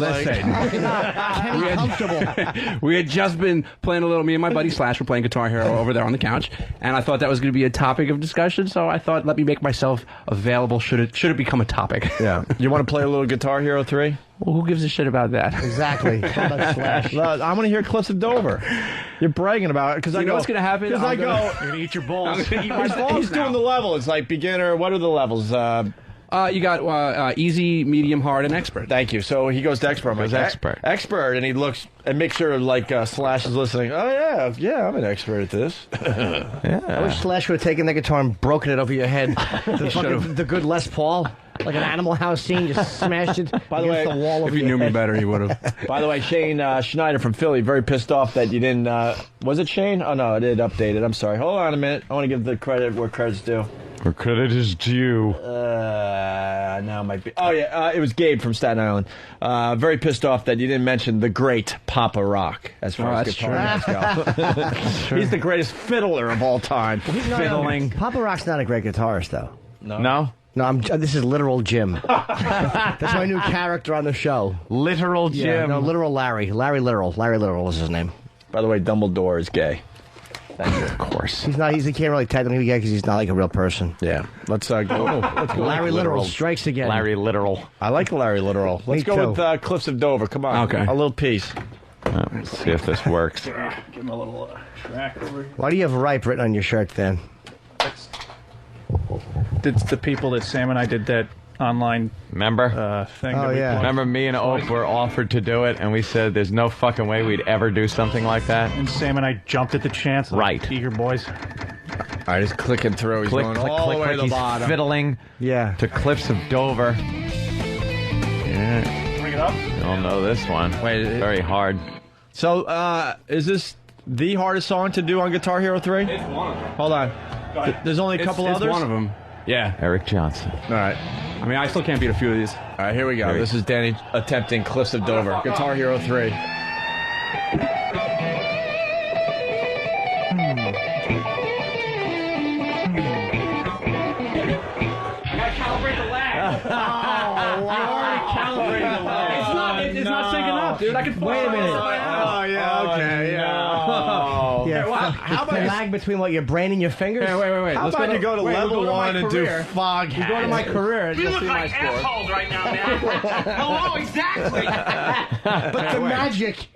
S13: comfortable.
S14: We had just been playing a little, me and my buddy Slash were playing Guitar Hero over there on the couch, and I thought that was going to be a topic of discussion, so I thought, let me make myself available should it become a topic.
S15: Yeah. You want to play a little Guitar Hero 3?
S14: Well, who gives a shit about that?
S13: Exactly. How about Slash?
S15: I want to hear clips of Dover. You're bragging about it because I know
S14: what's going to happen.
S15: Because
S1: You're going to eat your balls.
S14: I'm gonna eat my balls
S15: He's doing the level. It's like beginner. What are the levels?
S14: You got easy, medium, hard, and expert.
S15: Thank you. So he goes to expert. I'm like, expert, and he looks and makes sure Slash is listening. Oh yeah, I'm an expert at this.
S13: I wish Slash would have taken the guitar and broken it over your head. The good Les Paul. Like an Animal House scene, just smashed it
S15: By the way,
S13: the wall over
S14: if you knew me better, you would have.
S15: By the way, Shane Schneider from Philly, very pissed off that you didn't. Was it Shane? Oh no, it did update it. I'm sorry. Hold on a minute. I want to give the credit where credit's due.
S2: Where credit is due.
S15: Now it might be. Oh yeah, it was Gabe from Staten Island. Very pissed off that you didn't mention the great Papa Rock as far as guitarists go. He's the greatest fiddler of all time. Fiddling.
S13: Papa Rock's not a great guitarist, though.
S15: No.
S13: No, this is Literal Jim. That's my new character on the show.
S15: Literal Jim.
S13: Yeah, no, Literal Larry. Larry Literal. Larry Literal was his name.
S15: By the way, Dumbledore is gay.
S2: Thank you, of course.
S13: He can't really technically be gay because he's not like a real person.
S15: Yeah. Let's go.
S13: Larry Literal strikes again.
S2: Larry Literal.
S15: I like Larry Literal. Let's go with Cliffs of Dover. Come on.
S14: Okay.
S15: A little piece.
S2: Let's see if this works.
S1: Give him a little track over here.
S13: Why do you have Ripe written on your shirt, then?
S1: It's the people that Sam and I did that online
S2: Remember?
S1: thing.
S13: Oh, yeah.
S2: Remember me and Oak were offered to do it, and we said there's no fucking way we'd ever do something like that.
S1: And Sam and I jumped at the chance.
S2: Right.
S1: Eager boys.
S15: All right, he's clicking through. He's going all the way to the
S2: he's
S15: bottom.
S2: fiddling to Cliffs of Dover. Yeah.
S1: Bring it up.
S2: You don't know this one. Wait, it's very hard.
S15: So, is this the hardest song to do on Guitar Hero 3?
S14: It's one of them.
S15: Hold on. There's only a couple others?
S14: It's one of them. Yeah.
S2: Eric Johnson.
S15: All right.
S14: I mean, I still can't beat a few of these.
S15: All right, here we go. This is Danny attempting Cliffs of Dover. Guitar Hero 3.
S14: It's not syncing up, dude. I can
S13: Wait a minute.
S15: Oh, yeah, okay,
S13: How about the lag between what your brain and your fingers?
S14: Wait.
S15: How about you go to level 1 and do Fog
S14: You go to my career and you'll see my score.
S5: assholes right now, man. Hello, exactly.
S13: But the magic.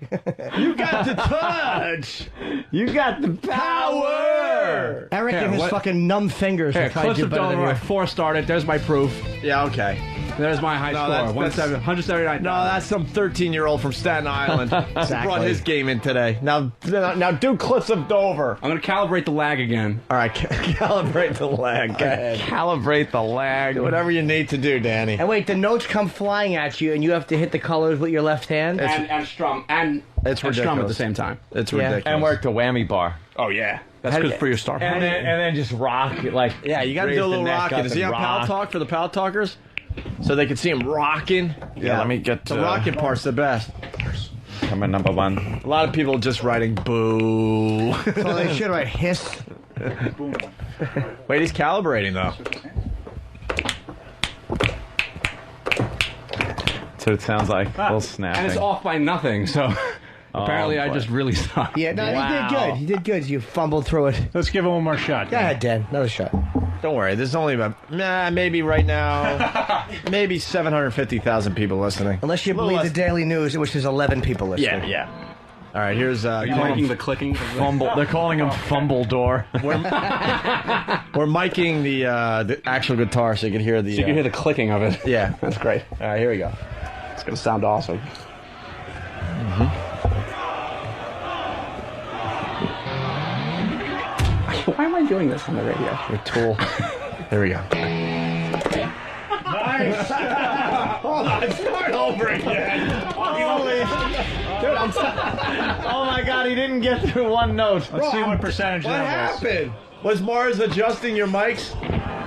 S15: You got the touch. You got the power.
S13: Eric and his fucking numb fingers will try to
S14: Cliffs
S13: do
S14: of
S13: better than
S14: Dover,
S13: you.
S14: I 4-starred it. There's my proof.
S15: Yeah, okay.
S14: There's my high score. 179.
S15: No, that's some 13-year-old from Staten Island.
S13: Exactly.
S15: Brought his game in today. Now do Cliffs of Dover.
S14: I'm going to calibrate the lag again.
S15: All right, calibrate the lag. Go ahead.
S2: Calibrate the lag.
S15: Do whatever you need to do, Danny.
S13: And wait, the notes come flying at you, and you have to hit the colors with your left hand?
S14: And strum. And
S15: It's
S14: strum at
S15: ridiculous.
S14: the same time.
S15: It's
S13: Yeah.
S15: ridiculous.
S2: And work the whammy bar.
S14: Oh, yeah. That's good for your star.
S2: And then just rock like
S15: Yeah, you got to
S2: raise
S15: do a
S2: the
S15: little
S2: neck
S15: rocking.
S2: up
S15: Does he
S2: and
S15: have Pal
S2: rock.
S15: Talk for the Pal Talkers? So they can see him rocking?
S2: Yeah, let me get
S15: The rocking part's the best.
S2: Coming number one.
S15: A lot of people just writing boo.
S13: So they should write hiss.
S15: Wait, he's calibrating, though.
S2: That's what it sounds like. A little snapping.
S14: And it's off by nothing, so apparently I
S2: boy.
S14: just really suck.
S13: Yeah, no,
S2: Wow.
S13: you did good. You did good. You fumbled through it.
S1: Let's give him one more shot.
S13: Go ahead, Dan. Another shot.
S15: Don't worry. There's only about maybe right now, maybe 750,000 people listening.
S13: Unless you believe the Daily News, which is 11 people listening.
S15: Yeah. All right, here's
S14: Are you making the clicking?
S1: Fumble. They're calling him Fumble Door.
S15: We're miking the actual guitar so you can hear the.
S14: So you can hear the clicking of it.
S15: Yeah,
S14: that's great.
S15: All right, here we go.
S14: It's gonna sound awesome. Why am I doing this on the radio?
S15: Your tool. Here we go.
S22: Nice. Hold on, start over again.
S15: Holy. Dude, oh my God, he didn't get through one note.
S1: Let's see what percentage
S15: What
S1: that was.
S15: happened? Was Mars adjusting your mics?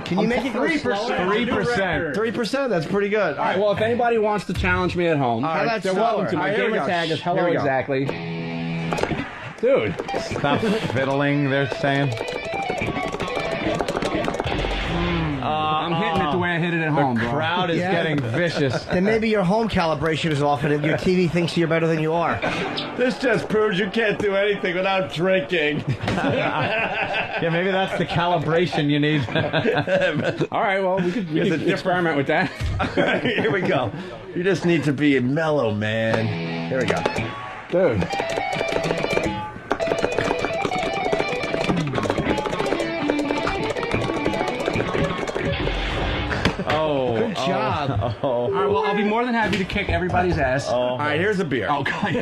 S13: Can you make it go
S15: 3%?
S13: slower?
S15: 3%. 3%. That's pretty good.
S14: All right. Well, if anybody wants to challenge me at home,
S15: All right,
S14: they're welcome to. My gamer tag is hello exactly. Dude,
S2: Stop fiddling, they're saying.
S14: I'm hitting it the way I hit it at home, bro.
S2: Crowd is getting vicious.
S13: Then maybe your home calibration is off and your TV thinks you're better than you are.
S15: This just proves you can't do anything without drinking.
S2: Yeah, maybe that's the calibration you need.
S14: All right, well, we could experiment with that.
S15: Here we go. You just need to be mellow, man. Here we go.
S14: Dude.
S13: Good job.
S14: All right, well, I'll be more than happy to kick everybody's ass.
S15: All right, here's a beer.
S14: Oh, God.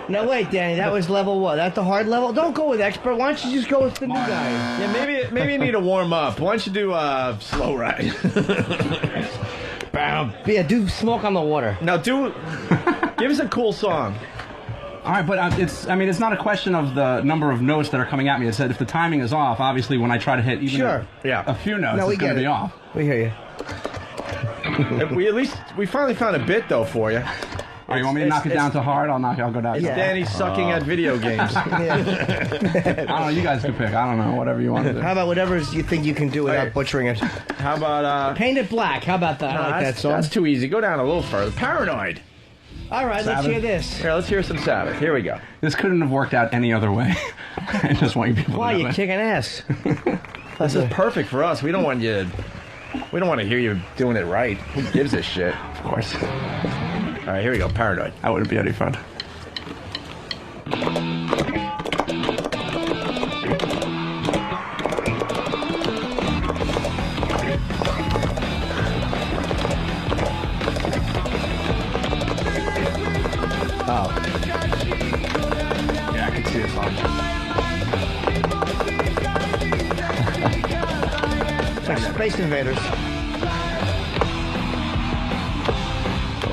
S13: Now wait, Danny, that was level what? That's the hard level? Don't go with expert. Why don't you just go with the new guy?
S15: Yeah, maybe you need to warm up. Why don't you do slow ride? Bam.
S13: Yeah, do Smoke on the Water.
S15: Now give us a cool song.
S14: All right, but it's not a question of the number of notes that are coming at me. It's that if the timing is off, obviously when I try to hit even a few notes, it's going to be off.
S13: We hear you.
S15: We finally found a bit though for you.
S14: All right, you want me to knock it down to hard? I'll go down.
S15: It's Danny sucking at video games.
S14: I don't know. You guys can pick. I don't know. Whatever you want to do.
S13: How about whatever you think you can do without butchering it?
S15: How about
S13: Paint It Black? How about that? I like that song.
S15: That's too easy. Go down a little further. Paranoid.
S13: All right, let's hear this.
S15: Here, let's hear some Sabbath. Here we go.
S14: This couldn't have worked out any other way. I just want you people
S13: Why
S14: to know
S13: you
S14: that.
S13: kicking ass?
S15: This is perfect for us. We don't want to hear you doing it right. Who gives a shit?
S14: Of course.
S15: All right, here we go. Paranoid.
S14: That wouldn't be any fun.
S15: Oh. Yeah, I can see this on.
S13: It's like Space Invaders.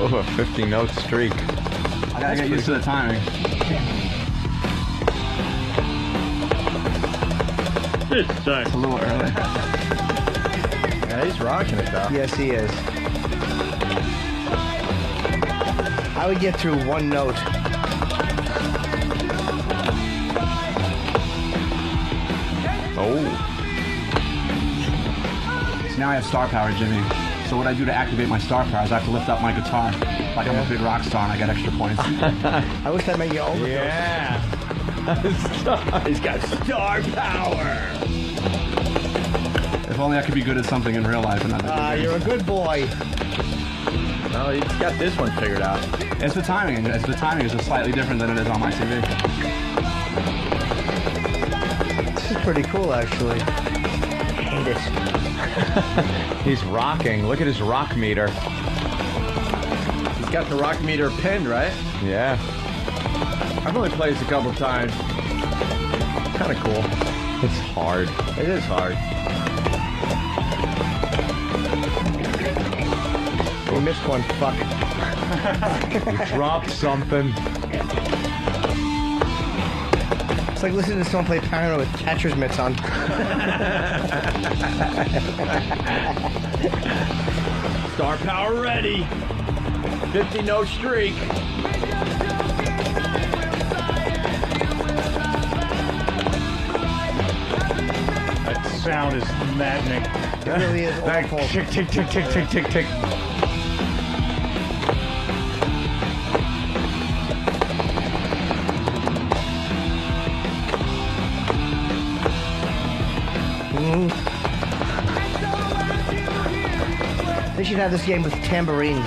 S2: Oh, a 50-note streak.
S14: I gotta get used to the timing.
S1: It's
S14: a little early.
S15: Yeah, he's rocking it though.
S13: Yes, he is. I would get through one note.
S2: Oh.
S14: So now I have star power, Jimmy. So what I do to activate my star power is I have to lift up my guitar like I'm a big rock star and I get extra points.
S13: I wish that made you overdose.
S15: Yeah. He's got star power.
S14: If only I could be good at something in real life. And
S13: you're a good boy.
S15: No, he's got this one figured out.
S14: It's the timing. The timing is just slightly different than it is on my TV.
S13: This is pretty cool, actually. I hate it.
S2: He's rocking. Look at his rock meter.
S15: He's got the rock meter pinned, right?
S2: Yeah.
S15: I've only played this a couple times. Kind of cool.
S2: It's hard.
S15: It is hard.
S13: We missed one. Fuck.
S2: You dropped something.
S13: It's like listening to someone play piano with catcher's mitts on.
S15: Star power ready. 50-note streak.
S1: That sound is maddening.
S13: It really is awful.
S1: Tick, tick, tick, tick, tick, tick, tick.
S13: They should have this game with tambourines.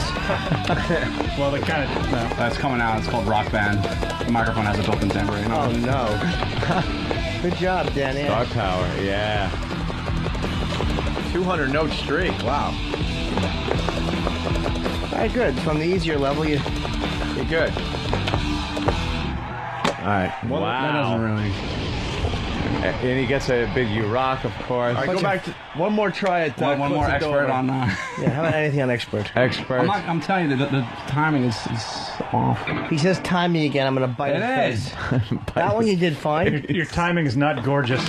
S1: Well, they kind of...
S14: That's coming out. It's called Rock Band. The microphone has a built-in tambourine.
S13: Oh, no. Good job, Danny.
S2: Star power, yeah.
S15: 200-note streak. Wow.
S13: All right, good. From the easier level, you're
S15: good. All right.
S2: Wow.
S14: That doesn't really...
S2: And he gets a big U-Rock, of course.
S15: All right, go back to one more try at
S14: one more expert on...
S13: Yeah, how about anything on expert?
S2: Expert.
S14: I'm telling you, the timing is off.
S13: He says timing again. I'm going to bite his face. That one you did fine.
S1: Your timing is not gorgeous.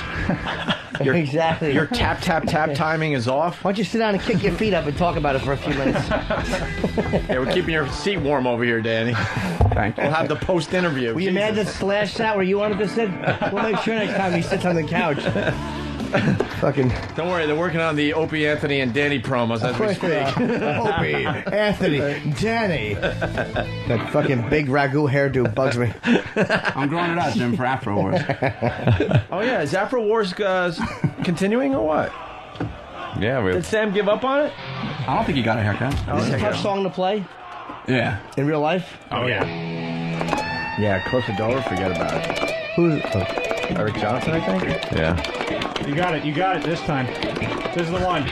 S13: Exactly.
S15: Your tap timing is off.
S13: Why don't you sit down and kick your feet up and talk about it for a few minutes?
S15: Yeah, we're keeping your seat warm over here, Danny.
S14: Thank you.
S15: We'll have the post-interview.
S13: Were you mad that Slash sat where you wanted to sit? We'll make sure next time he sits on the couch. Fucking.
S15: Don't worry, they're working on the Opie, Anthony, and Danny promos as we speak.
S13: Opie, Anthony, Danny. That fucking big ragu hairdo bugs me.
S14: I'm growing it out, Jim, for Afro Wars.
S15: Oh, yeah. Is Afro Wars continuing or what?
S2: Yeah.
S15: Did Sam give up on it?
S14: I don't think he got a haircut.
S13: Is this a tough song to play?
S14: Yeah.
S13: In real life?
S1: Oh, yeah.
S15: Yeah, close the door, forget about it.
S13: Who's...
S15: Eric Johnson, I think?
S2: Yeah.
S1: You got it this time. This is the one.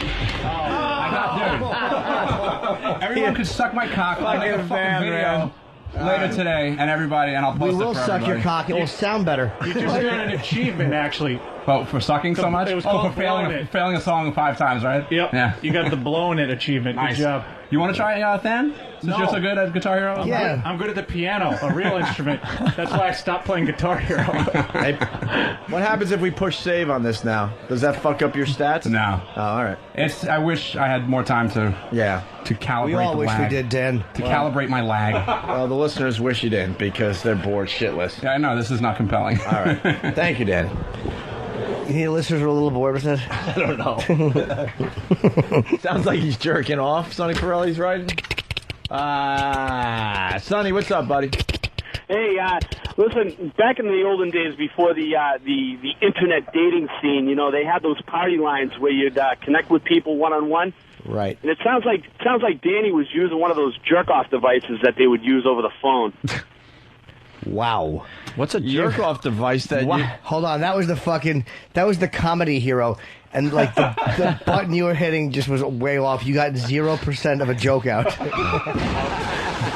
S14: Everyone could suck my cock. I'll make a fucking video later today, and everybody, and I'll post it for
S13: We will suck your cock. It will sound better.
S1: You just got an achievement, actually.
S14: Oh, for sucking so much?
S1: It was called
S14: for failing a song 5 times, right?
S1: Yep.
S14: Yeah.
S1: You got the blowing it achievement.
S14: Nice.
S1: Good job.
S14: You want to try Than? Since you're so good at Guitar Hero?
S13: Yeah.
S1: I'm good at the piano, a real instrument. That's why I stopped playing Guitar Hero.
S15: Hey, what happens if we push save on this now? Does that fuck up your stats?
S14: No.
S15: Oh, all right.
S14: I wish I had more time to calibrate
S13: We all
S14: the
S13: wish
S14: lag.
S13: we did, Dan.
S14: To calibrate my lag.
S15: Well, the listeners wish you didn't because they're bored shitless.
S14: Yeah, I know. This is not compelling.
S15: All right. Thank you, Danny.
S13: You think the listeners were a little bored with it?
S15: I don't know. Sounds like he's jerking off. Sonny Pirelli's riding. Sonny, what's up, buddy?
S18: Hey, listen, back in the olden days before the internet dating scene, you know, they had those party lines where you'd connect with people one-on-one.
S13: Right.
S18: And it sounds like Danny was using one of those jerk-off devices that they would use over the phone.
S13: Wow.
S15: What's a jerk-off device that you...
S13: Hold on, that was the comedy hero. And, like, the button you were hitting just was way off. You got 0% of a joke out.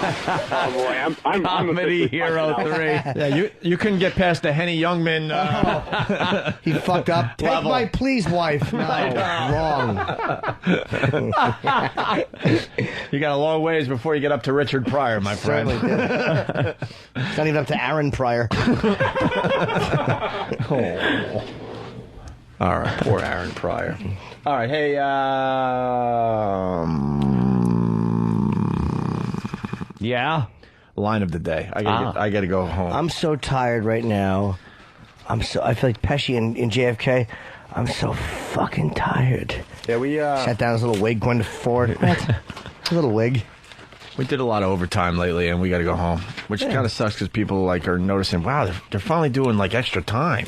S18: Oh, boy, I'm
S15: Comedy Hero 3. Yeah, you couldn't get past the Henny Youngman.
S13: He fucked up. Take
S15: level.
S13: my please, wife. No, wrong.
S15: You got a long ways before you get up to Richard Pryor, my friend.
S13: Certainly did. It's not even up to Aaron Pryor.
S15: Oh. All right, poor Aaron Pryor. All right, hey,
S2: yeah,
S15: line of the day. I gotta go home.
S13: I'm so tired right now. I feel like Pesci in JFK. I'm so fucking tired.
S15: Yeah, we
S13: sat down his little wig, going to Ford. What? A little wig.
S15: We did a lot of overtime lately, and we got to go home, which kind of sucks because people are noticing. Wow, they're finally doing extra time.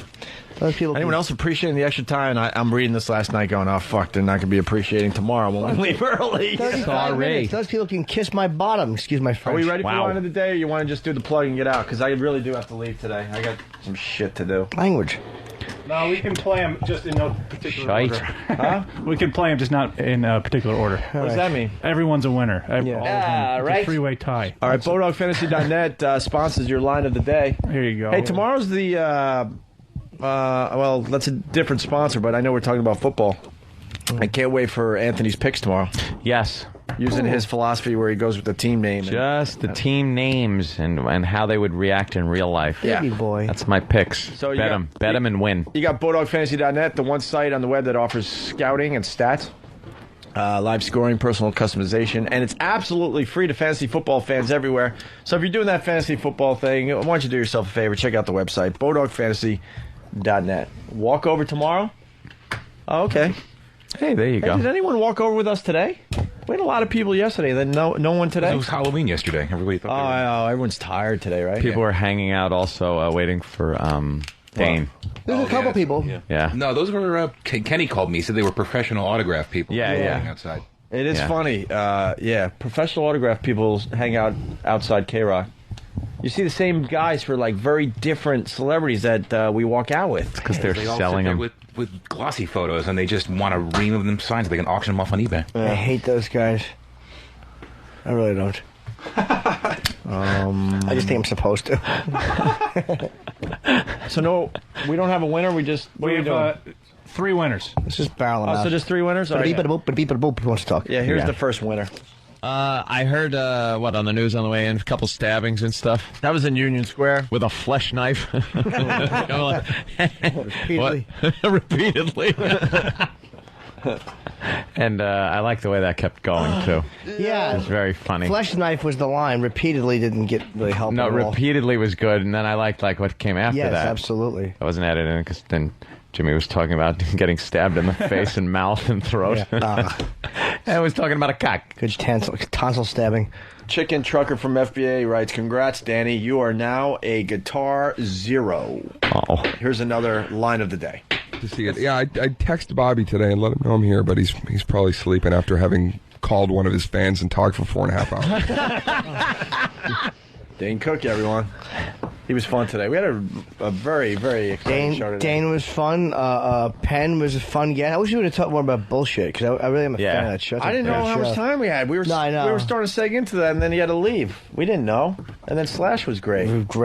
S13: Those people.
S15: Anyone else appreciating the extra time? I'm reading this last night, going, "Oh fuck, they're not going to be appreciating tomorrow when we leave early."
S13: 35 minutes. Those people can kiss my bottom. Excuse my French.
S15: Are we ready for line of the day, or you want to just do the plug and get out? Because I really do have to leave today. I got some shit to do.
S13: Language.
S1: No, we can play them just in no particular order.
S15: Huh?
S1: We can play them just not in a particular order.
S15: What does that mean?
S1: Everyone's a winner. All of them. It's a three-way tie.
S15: All right, BulldogFantasy.net sponsors your line of the day.
S1: Here you go.
S15: Hey, tomorrow's the, well, that's a different sponsor, but I know we're talking about football. I can't wait for Anthony's picks tomorrow.
S2: Yes.
S15: Using his philosophy where he goes with the team name.
S2: Just the team names and how they would react in real life.
S15: Yeah.
S13: Baby boy.
S2: That's my picks.
S15: So
S2: Bet them and win.
S15: You got BulldogFantasy.net, the one site on the web that offers scouting and stats, live scoring, personal customization, and it's absolutely free to fantasy football fans everywhere. So if you're doing that fantasy football thing, why don't you do yourself a favor? Check out the website, BulldogFantasy.net. Walk over tomorrow? Oh, okay.
S2: Hey, there you go.
S15: Did anyone walk over with us today? We had a lot of people yesterday, then no one today.
S8: It was Halloween yesterday. Everybody thought
S15: I know. Everyone's tired today, right?
S2: People were hanging out also waiting for Dane.
S13: There's a couple people.
S2: Yeah.
S8: No, those were Kenny called me. He said they were professional autograph people.
S2: Yeah.
S8: Outside.
S15: It is
S2: Yeah.
S15: funny. Professional autograph people hang out outside K-Rock. You see the same guys for like very different celebrities that we walk out with.
S2: Because they're
S8: They all
S2: selling
S8: sit there
S2: them.
S8: with glossy photos, and they just want to remove them signs so they can auction them off on eBay.
S13: I hate those guys. I really don't. I just think I'm supposed to.
S15: So no, we don't have a winner. We just what
S1: We
S15: are we
S1: have
S15: doing?
S1: 3 winners.
S13: Let's just barrel them out.
S15: So just 3 winners. All right.
S13: Beep-a-boop, who wants to talk?
S15: Yeah, here's the first winner.
S12: I heard on the news on the way in, a couple stabbings and stuff.
S15: That was in Union Square
S12: with a flesh knife.
S13: Repeatedly.
S12: Repeatedly.
S2: And I like the way that kept going, too.
S13: Yeah.
S2: It was very funny.
S13: Flesh knife was the line. Repeatedly didn't get really help.
S2: No,
S13: at all.
S2: repeatedly was good, and then I liked what came after
S13: Yes,
S2: that.
S13: absolutely.
S2: I wasn't added in because then Jimmy was talking about getting stabbed in the face and mouth and throat.
S13: Yeah.
S2: I was talking about a cock.
S13: Good tonsil stabbing.
S15: Chicken Trucker from FBA writes, "Congrats, Danny. You are now a Guitar Zero."
S2: Oh.
S15: Here's another line of the day.
S20: To see it. Yeah, I texted Bobby today and let him know I'm here, but he's probably sleeping after having called one of his fans and talked for 4.5 hours.
S15: Dane Cook, everyone. He was fun today. We had a very, very exciting show today.
S13: Dane was fun. Penn was a fun guy. I wish we would have talked more about bullshit, because I really am a fan of that show. It's a
S15: I didn't know
S13: great
S15: how
S13: show.
S15: much time we had. We were
S13: No, I know.
S15: we were starting to seg into that, and then he had to leave. We didn't know. And then Slash was great.